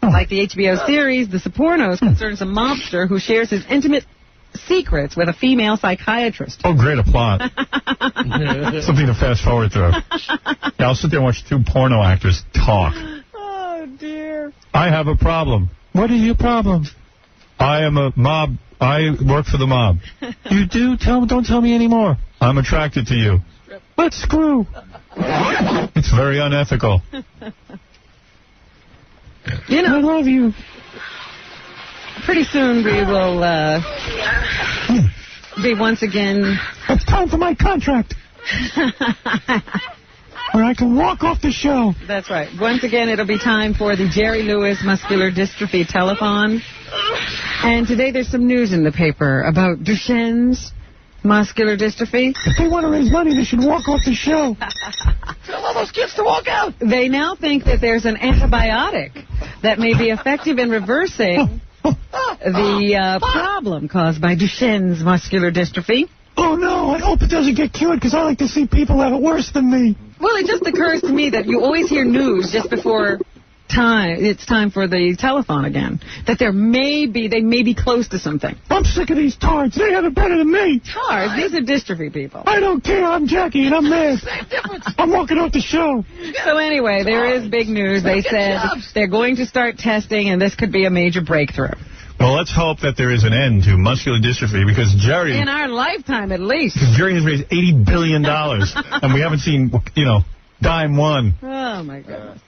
Like the HBO series, The Sopranos concerns a mobster who shares his intimate secrets with a female psychiatrist. Oh, great, a plot. Something to fast forward through. Yeah, I'll sit there and watch 2 porno actors talk. Oh, dear. I have a problem. What is your problem? I am a mob. I work for the mob. You do? Don't tell me anymore. I'm attracted to you. Let's screw. It's very unethical. You know, I love you. Pretty soon we will be once again... It's time for my contract. Or I can walk off the show. That's right. Once again, it'll be time for the Jerry Lewis Muscular Dystrophy Telethon. And today there's some news in the paper about Duchenne's muscular dystrophy. If they want to raise money, they should walk off the show. Tell all those kids to walk out. They now think that there's an antibiotic that may be effective in reversing the problem caused by Duchenne's muscular dystrophy. Oh, no, I hope it doesn't get cured, because I like to see people have it worse than me. Well, it just occurs to me that you always hear news just before it's time for the telethon again, that they may be close to something. I'm sick of these tards. They have it better than me. Tards? These are dystrophy people. I don't care. I'm Jackie, and I'm mad. I'm walking off the show. So anyway, there is big news. They said they're going to start testing, and this could be a major breakthrough. Well, let's hope that there is an end to muscular dystrophy, because Jerry... In our lifetime, at least. Jerry has raised $80 billion, and we haven't seen, dime one. Oh, my God.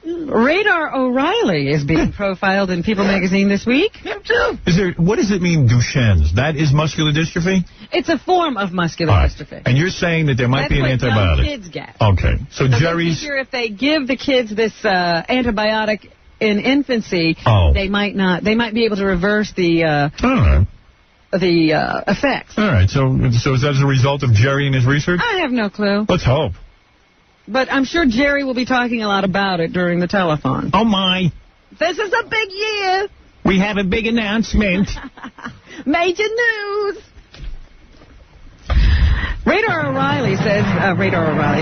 Radar O'Reilly is being profiled in People magazine this week. Him too. What does it mean, Duchenne's? That is muscular dystrophy? It's a form of muscular dystrophy. And you're saying that there might be an antibiotic. That's what kids get. Okay. So Jerry's... I figure if they give the kids this antibiotic in infancy, they might be able to reverse the effects. All right. So is that as a result of Jerry and his research? I have no clue. Let's hope. But I'm sure Jerry will be talking a lot about it during the telethon. Oh, my. This is a big year. We have a big announcement. Major news. Radar O'Reilly says,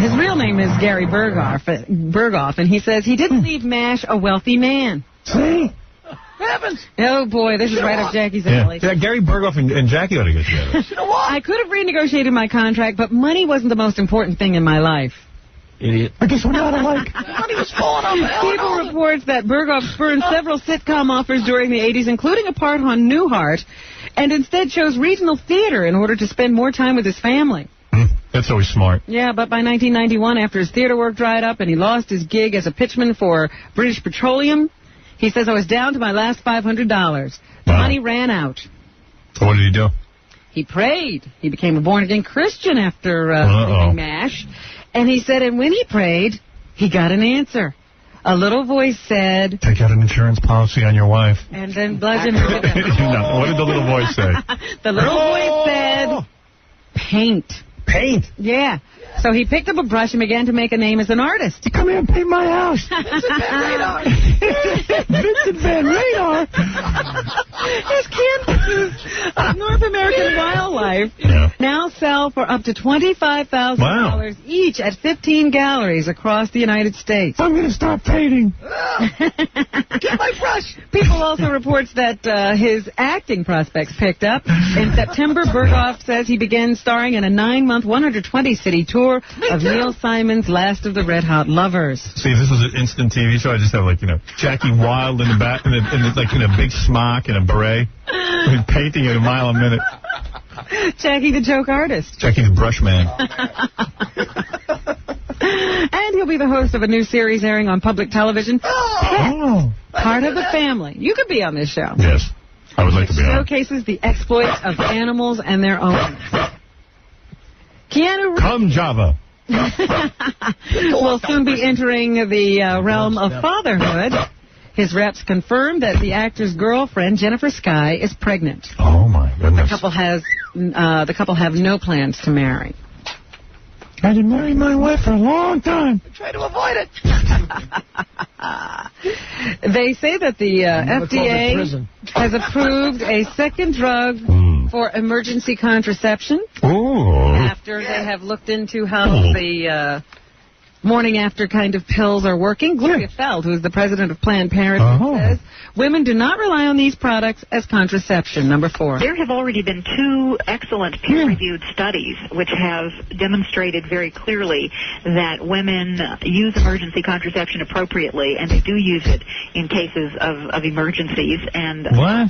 his real name is Gary Berghoff, and he says he didn't leave MASH a wealthy man. See? Heavens. Oh, boy, this is right up Jackie's alley. Yeah, Gary Berghoff and Jackie ought to get together. You know what? I could have renegotiated my contract, but money wasn't the most important thing in my life. Idiot. I guess we're not alike. Money was falling on the People reports that Berghoff spurned several sitcom offers during the 80s, including a part on Newhart, and instead chose regional theater in order to spend more time with his family. That's always smart. Yeah, but by 1991, after his theater work dried up and he lost his gig as a pitchman for British Petroleum, he says, I was down to my last $500. The money ran out. So what did he do? He prayed. He became a born-again Christian after leaving MASH. And he said, and when he prayed, he got an answer. A little voice said... Take out an insurance policy on your wife. And then bludgeoned her to death. No, what did the little voice say? The little voice said, paint. Paint? Yeah. So he picked up a brush and began to make a name as an artist. Come here and paint my house. Vincent Van Radar. Vincent Van Radar. His canvases of North American wildlife now sell for up to $25,000 each at 15 galleries across the United States. I'm going to start painting. Get my brush. People also reports that his acting prospects picked up. In September, Berghoff says he began starring in a 9-month, 120-city tour of Neil Simon's Last of the Red Hot Lovers. See, if this was an instant TV show, I'd just have, Jackie Wilde in the back, in a big smock and a beret, painting at a mile a minute. Jackie the joke artist. Jackie the brush man. And he'll be the host of a new series airing on public television. Part of the Family. You could be on this show. Yes, I would like to be on. Showcases the exploits of animals and their owners. Keanu Reeves. Come Java. Will soon be entering the realm of fatherhood. His reps confirmed that the actor's girlfriend, Jennifer Skye, is pregnant. Oh, my goodness. The couple have no plans to marry. I didn't marry my wife for a long time. Try to avoid it. They say that the FDA has approved a second drug for emergency contraception. Ooh. After they have looked into how the morning after kind of pills are working. Gloria Feld, who is the president of Planned Parenthood, says women do not rely on these products as contraception. Number 4. There have already been 2 excellent peer-reviewed studies which have demonstrated very clearly that women use emergency contraception appropriately, and they do use it in cases of emergencies and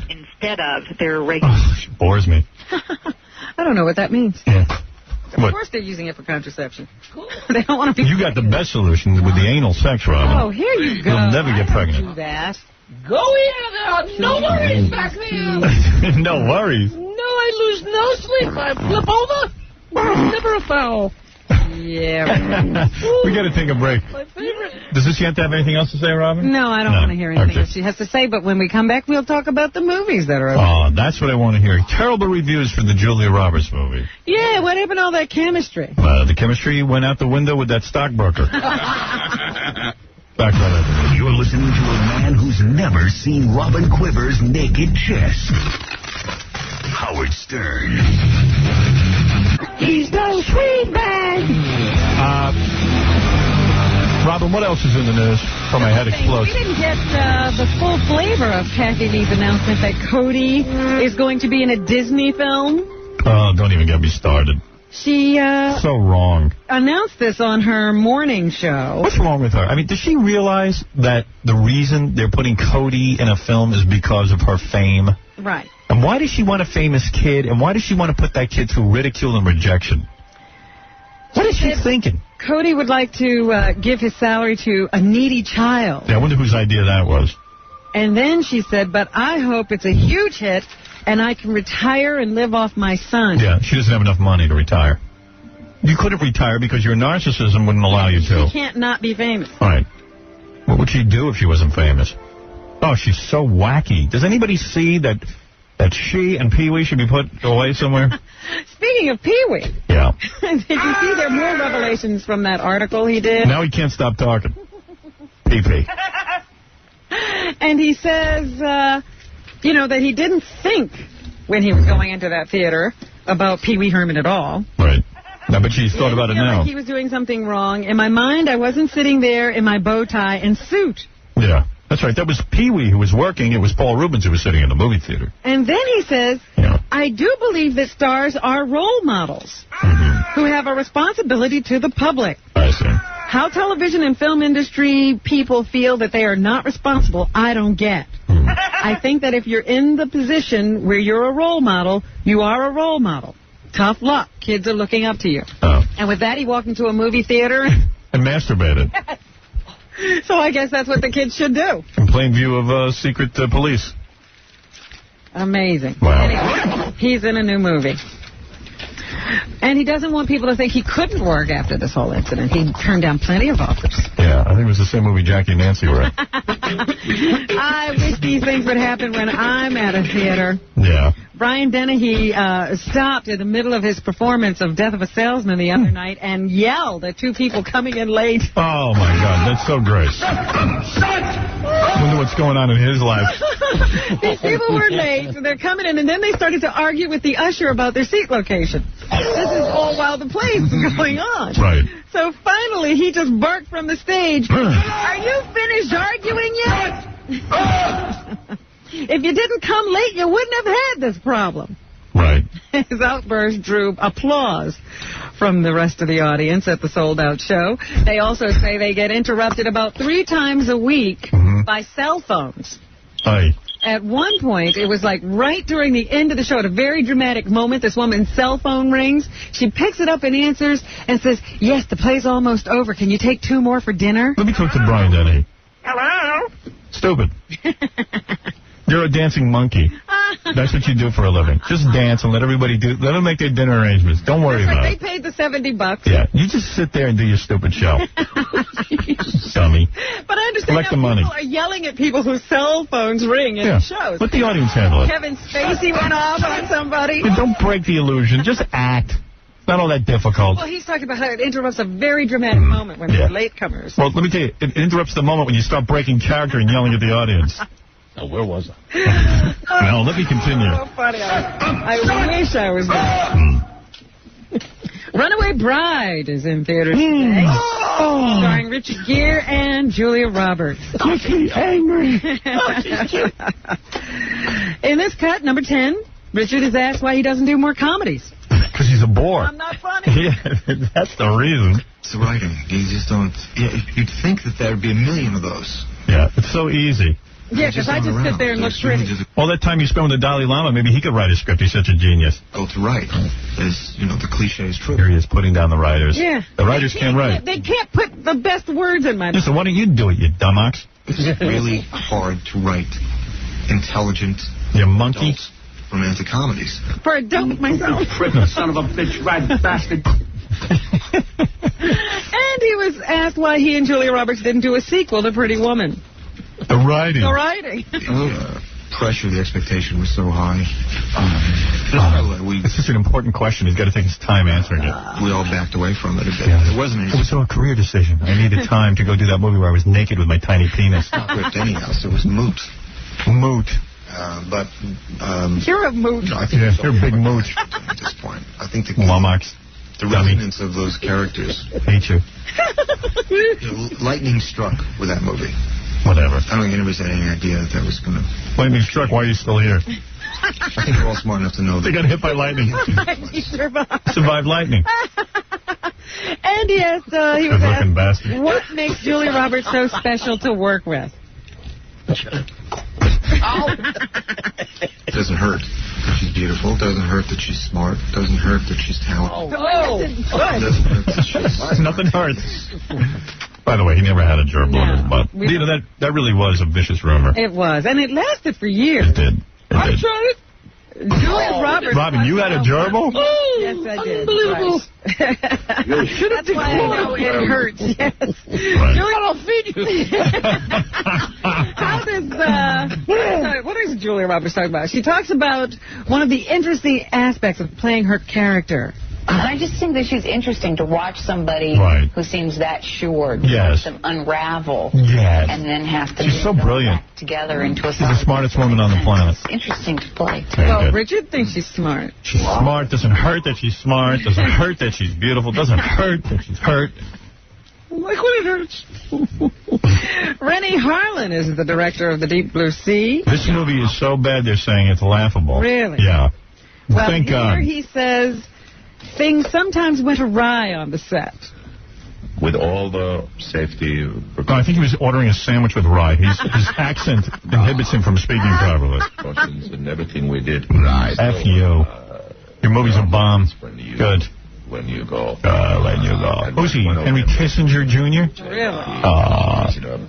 instead of their regular... She bores me. I don't know what that means. Of course they're using it for contraception. They don't want to be... You got the best solution with the anal sex, Robin. Oh, here you go. You'll never get pregnant. Do that. Go in. No worries back there. No worries. No, I lose no sleep. I flip over. Never a foul. Yeah. We got to take a break. My favorite. Does this yet have anything else to say, Robin? No, I don't want to hear anything else she has to say, but when we come back, we'll talk about the movies that are... Oh, that's what I want to hear. Terrible reviews for the Julia Roberts movie. Yeah, what happened to all that chemistry? The chemistry went out the window with that stockbroker. Back right up. You're listening to a man who's never seen Robin Quiver's naked chest. Howard Stern. He's no sweet bag. Robin, what else is in the news before my head explodes? We didn't get the full flavor of Kathy Lee's announcement that Cody is going to be in a Disney film. Oh, don't even get me started. She so wrong. Announced this on her morning show. What's wrong with her? I mean, does she realize that the reason they're putting Cody in a film is because of her fame? Right. And why does she want a famous kid? And why does she want to put that kid through ridicule and rejection? What is she thinking? Cody would like to give his salary to a needy child. Yeah, I wonder whose idea that was. And then she said, but I hope it's a huge hit and I can retire and live off my son. Yeah, she doesn't have enough money to retire. You couldn't retire because your narcissism wouldn't allow you to. She can't not be famous. All right. What would she do if she wasn't famous? Oh, she's so wacky. Does anybody see that she and Pee-wee should be put away somewhere? Speaking of Pee-wee. Yeah. Did you see there are more revelations from that article he did? Now he can't stop talking. Pee-pee. And he says, that he didn't think when he was going into that theater about Pee-wee Herman at all. Right. No, but she's thought about it now. Like he was doing something wrong. In my mind, I wasn't sitting there in my bow tie and suit. Yeah. That's right. That was Pee-wee who was working. It was Paul Rubens who was sitting in the movie theater. And then he says, I do believe that stars are role models who have a responsibility to the public. I see. How television and film industry people feel that they are not responsible, I don't get. I think that if you're in the position where you're a role model, you are a role model. Tough luck. Kids are looking up to you. Oh. And with that, he walked into a movie theater. And masturbated. So I guess that's what the kids should do. In plain view of secret police. Amazing. Wow. Anyway, he's in a new movie. And he doesn't want people to think he couldn't work after this whole incident. He turned down plenty of offers. Yeah, I think it was the same movie Jackie and Nancy were in. I wish these things would happen when I'm at a theater. Yeah. Brian Dennehy stopped in the middle of his performance of Death of a Salesman the other night and yelled at 2 people coming in late. Oh, my God. That's so great. I wonder what's going on in his life. These people were late, so they're coming in, and then they started to argue with the usher about their seat location. This is all while the play is going on. Right. So finally, he just barked from the stage, are you finished arguing yet? If you didn't come late, you wouldn't have had this problem. Right. His outburst drew applause from the rest of the audience at the sold-out show. They also say they get interrupted about 3 times a week by cell phones. Aye. At one point, it was like right during the end of the show, at a very dramatic moment, this woman's cell phone rings. She picks it up and answers and says, yes, the play's almost over. Can you take 2 more for dinner? Let me talk to Brian Dennehy. Hello? Stupid. You're a dancing monkey. That's what you do for a living. Just dance and let them make their dinner arrangements. Don't worry about They it. paid the $70. Yeah, you just sit there and do your stupid show. Dummy. But I understand Collect how the money. people are yelling at people whose cell phones ring in the shows. Let the audience handle it. Kevin Spacey went off on somebody. Don't break the illusion. Just act. It's not all that difficult. Well, he's talking about how it interrupts a very dramatic moment when they're latecomers. Well, let me tell you, it interrupts the moment when you start breaking character and yelling at the audience. Now, where was I? No, let me continue. So funny. I wish I was there. Runaway Bride is in theaters today. Starring Richard Gere and Julia Roberts. Makes me angry. In this cut, number 10, Richard is asked why he doesn't do more comedies. Because he's a bore. I'm not funny. Yeah, that's the reason. It's the writing. You just don't... You'd think that there would be a million of those. Yeah, it's so easy. Yeah, because I just sit there and look pretty. All that time you spend with the Dalai Lama, maybe he could write a script. He's such a genius. Go to write. As, the cliche is true. Here he is putting down the writers. Yeah. The writers can't write. They can't put the best words in my mouth. So why don't you do it, you dumb ox? It's really hard to write intelligent... You monkey. Romantic comedies. For a dope myself. Son of a bitch, right bastard. And he was asked why he and Julia Roberts didn't do a sequel to Pretty Woman. The writing. The writing. Pressure, the expectation was so high. This is an important question. He's got to take his time answering it. We all backed away from it a bit. Yeah. It wasn't It was a career decision. I needed time to go do that movie where I was naked with my tiny penis. Not ripped anyhow, so it was moot. Moot. You're a mooch. I think you're a big mooch. At this point, I think the resonance of those characters. Hate you. Lightning struck with that movie. Whatever. I don't think anybody had any idea that was going to... Lightning struck. Why are you still here? I think we're all smart enough to know that... They got hit by lightning. He survived. Survived lightning. And he was Good-looking asked, bastard. what makes Julia Roberts so special to work with? It doesn't hurt that she's beautiful. It doesn't hurt that she's smart. It doesn't hurt that she's talented. It doesn't hurt that she's... Nothing hurts. By the way, he never had a gerbil in his butt. That really was a vicious rumor. It was. And it lasted for years. It did. I tried it. Julia Roberts. Robin, you had a gerbil? Yes, I did. Unbelievable. Right. That's why I know it hurts. Yes. Right. Julia, I'll feed you. How does, what is Julia Roberts talking about? She talks about one of the interesting aspects of playing her character. I just think that she's interesting to watch somebody who seems that sure. Yes. Watch them unravel. Yes. And then have to She's so brilliant. back together into a She's the smartest woman on the planet. It's interesting to play. Well, Richard thinks she's smart. She's smart. Doesn't hurt that she's smart. Doesn't hurt that she's beautiful. Doesn't hurt that she's hurt. Like when it hurts. Rennie Harlan is the director of The Deep Blue Sea. This movie is so bad they're saying it's laughable. Really? Yeah. Well, Thank God. Here he says things sometimes went awry on the set. With all the safety... I think he was ordering a sandwich with rye. His accent inhibits him from speaking properly. Precautions and everything we did. Right. F you. Your movie's a bomb. Good. When you go. When you go. Who's he? Henry Kissinger Jr.? Really?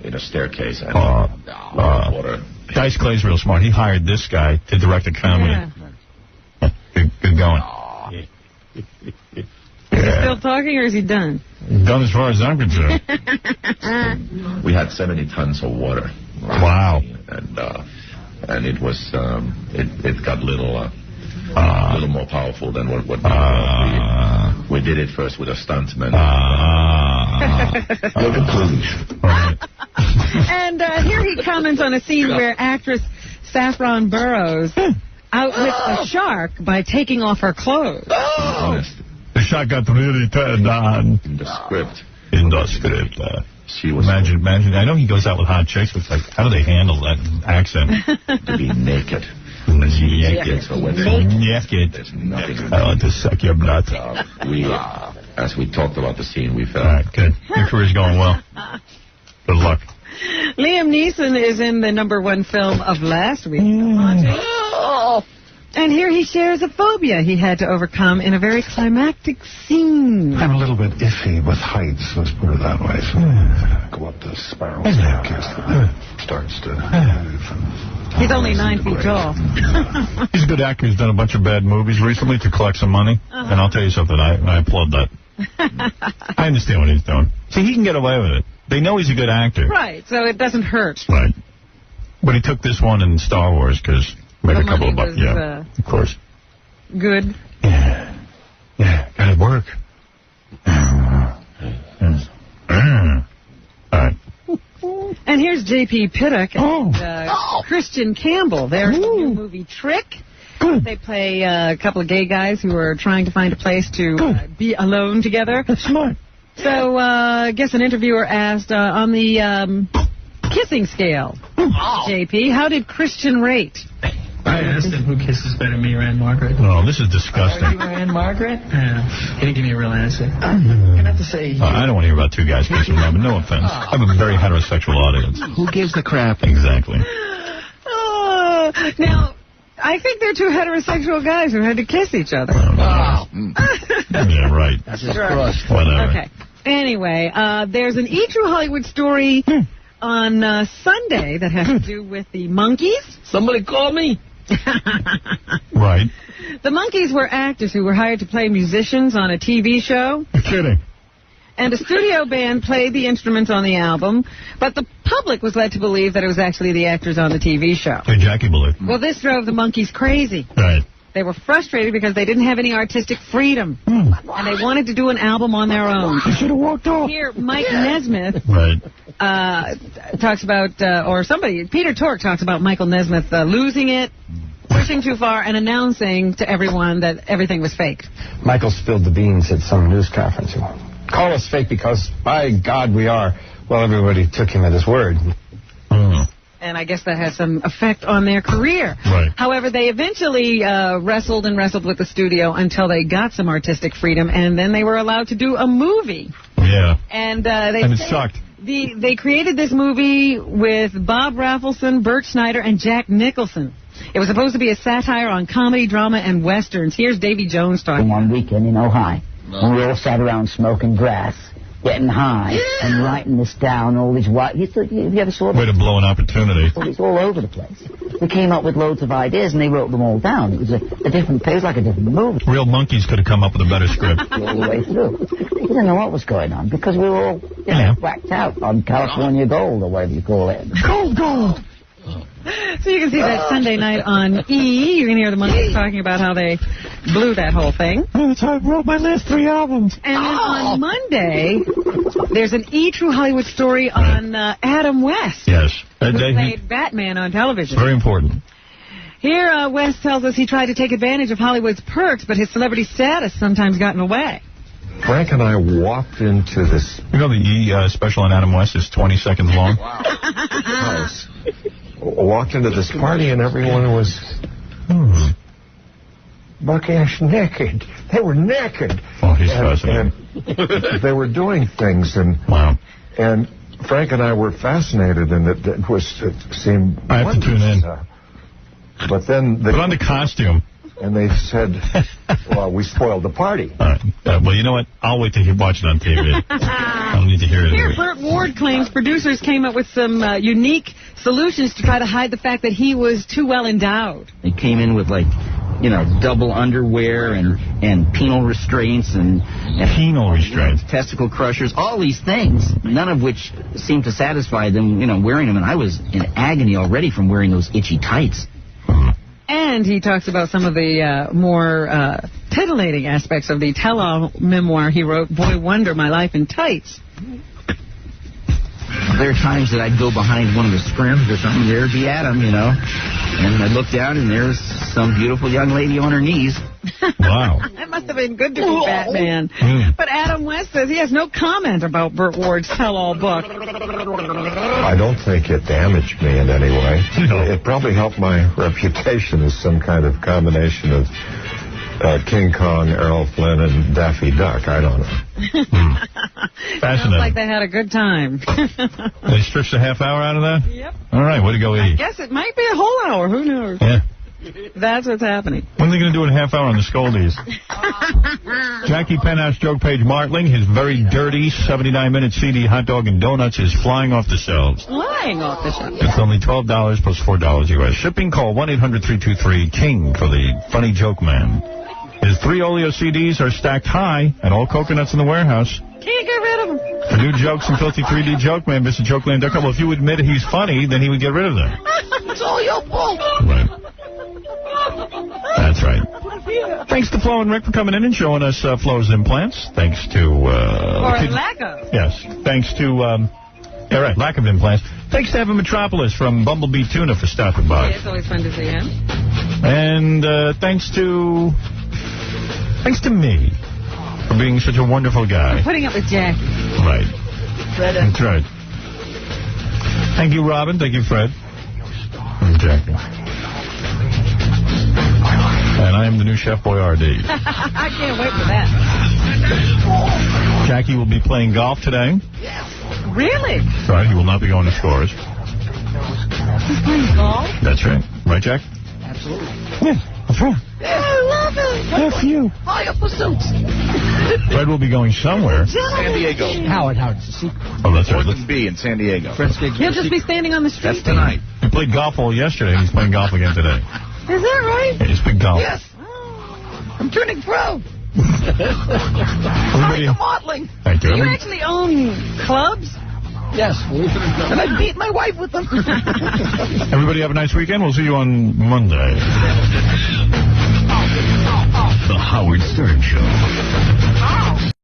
In a staircase. Water. Dice Clay's real smart. He hired this guy to direct a comedy. Yeah. Good going. Is he still talking or is he done? Done as far as I'm concerned. We had 70 tons of water. Wow. And it was, it got a little more powerful than what we did it first with a stuntman. Look at And here he comments on a scene where actress Saffron Burrows outwits a shark by taking off her clothes. The shark got really turned on. In the script. She was imagine. I know he goes out with hot chicks, but it's like, how do they handle that accent? To be naked. Naked. So when naked. There's nothing. I want to suck your blood. As we talked about the scene, we felt... All right, good. Your career's going well. Good luck. Liam Neeson is in the #1 film of last week. And here he shares a phobia he had to overcome in a very climactic scene. I'm a little bit iffy with heights, let's put it that way. So go up the spiral staircase that starts to move. He's only 9 feet tall. He's a good actor. He's done a bunch of bad movies recently to collect some money. And I'll tell you something, I applaud that. I understand what he's doing. See, he can get away with it. They know he's a good actor. Right, so it doesn't hurt. Right. But he took this one in Star Wars because made a couple of bucks. Yeah, of course. Good. Yeah, gotta work. All right. And here's J.P. Pittock and Christian Campbell. They're in the new movie Trick. Good. They play a couple of gay guys who are trying to find a place to be alone together. That's smart. So, I guess an interviewer asked, on the kissing scale, JP, how did Christian rate? I asked him who kisses better, me or Anne Margaret. Oh, this is disgusting. You or Anne Margaret? Yeah. He didn't give me a real answer. I'm going to have to say... I don't want to hear about two guys kissing around, but no offense. I have a very heterosexual audience. Who gives the crap? Exactly. Now, I think they're two heterosexual guys who had to kiss each other. Yeah, right. That's just crushed. Whatever. Okay. Anyway, there's an E! True Hollywood story on Sunday that has to do with the Monkees. Somebody call me. Right. The Monkees were actors who were hired to play musicians on a TV show. You're kidding. And a studio band played the instruments on the album, but the public was led to believe that it was actually the actors on the TV show. Hey, Jackie believed. Well, this drove the Monkees crazy. Right. They were frustrated because they didn't have any artistic freedom, and they wanted to do an album on their own. They should have walked off. Here, Mike Nesmith talks about, Peter Tork talks about Michael Nesmith losing it, pushing too far, and announcing to everyone that everything was fake. Michael spilled the beans at some news conference. Call us fake because, by God, we are. Well, everybody took him at his word. And I guess that has some effect on their career. Right. However, they eventually wrestled with the studio until they got some artistic freedom, and then they were allowed to do a movie. Yeah. And it sucked. They created this movie with Bob Rafelson, Bert Schneider, and Jack Nicholson. It was supposed to be a satire on comedy, drama, and westerns. Here's Davy Jones talking. One weekend in Ohio, and we all sat around smoking grass, getting high, and writing this down, all these white... You ever saw Way to blow an opportunity. It's all over the place. We came up with loads of ideas, and they wrote them all down. It was a different... It was like a different movie. Real Monkees could have come up with a better script. All the way through. We didn't know what was going on, because we were all whacked out on California Gold, or whatever you call it. Gold! So you can see that Sunday night on E! You can hear the Monkees talking about how they blew that whole thing. That's how I wrote my last 3 albums. And then on Monday, there's an E! True Hollywood story on Adam West. Yes. Who played Batman on television. Very important. Here, West tells us he tried to take advantage of Hollywood's perks, but his celebrity status sometimes got in the way. Frank and I walked into this... You know the E! Special on Adam West is 20 seconds long? House. Walked into this party and everyone was buck-ass naked. They were naked. Oh, he's fascinating. And they were doing things, and and Frank and I were fascinated, and it seemed. I have to tune in. But then they put on the costume. And they said, well, we spoiled the party. All right. Well, you know what? I'll wait till you watch it on TV. I don't need to hear it. Here, Burt Ward claims producers came up with some unique solutions to try to hide the fact that he was too well endowed. They came in with, double underwear and penal restraints and penal restraints, testicle crushers, all these things, none of which seemed to satisfy them, wearing them. And I was in agony already from wearing those itchy tights. And he talks about some of the more titillating aspects of the tell-all memoir he wrote, Boy Wonder, My Life in Tights. There are times that I'd go behind one of the scrims or something, there'd be Adam, and I'd look down and there's some beautiful young lady on her knees. Wow. That must have been good to be Batman. But Adam West says he has no comment about Burt Ward's tell-all book. I don't think it damaged me in any way. It probably helped my reputation as some kind of combination of King Kong, Errol Flynn, and Daffy Duck. I don't know. Fascinating. Sounds like they had a good time. They stretched a half hour out of that? Yep. All right, way to go, E! I guess it might be a whole hour. Who knows? Yeah. That's what's happening. When are they going to do it a half hour on the Scoldies? Jackie Penthouse Joke Page Martling, his very dirty 79-minute CD Hot Dog and Donuts is flying off the shelves. Flying off the shelves. It's only $12 plus $4 U.S. Shipping. Call 1-800-323-KING for the Funny Joke Man. His 3 Oleo CDs are stacked high and all coconuts in the warehouse. Can't get rid of them. For new jokes and filthy 3D Joke Man, visit jokeland.com. Well, if you admit he's funny, then he would get rid of them. It's all your fault. Right. That's right. Thanks to Flo and Rick for coming in and showing us Flo's implants. Thanks to... or lack of. Yes. Thanks to... lack of implants. Thanks to Evan Metropolis from Bumblebee Tuna for stopping by. Yeah, it's always fun to see him. And thanks to me for being such a wonderful guy. Putting up with Jackie. Right. That's right. Thank you, Robin. Thank you, Fred. And Jackie. And I am the new Chef Boyardee. I can't wait for that. Jackie will be playing golf today. Really? Right, he will not be going to Scores. He's playing golf? That's right. Right, Jack? Absolutely. Yeah, that's right. Yeah, I love it. F you. Higher pursuits. Fred will be going somewhere. San Diego. Howard, it's a secret. Oh, that's right. Let's be in San Diego. He'll just be standing on the street. That's tonight. He played golf all yesterday, and he's playing golf again today. Is that right? Yeah, he's big golf. Yes. I'm turning pro. Everybody, modeling. Thank you. Do you actually own clubs? Yes. And I beat my wife with them. Everybody have a nice weekend. We'll see you on Monday. The Howard Stern Show.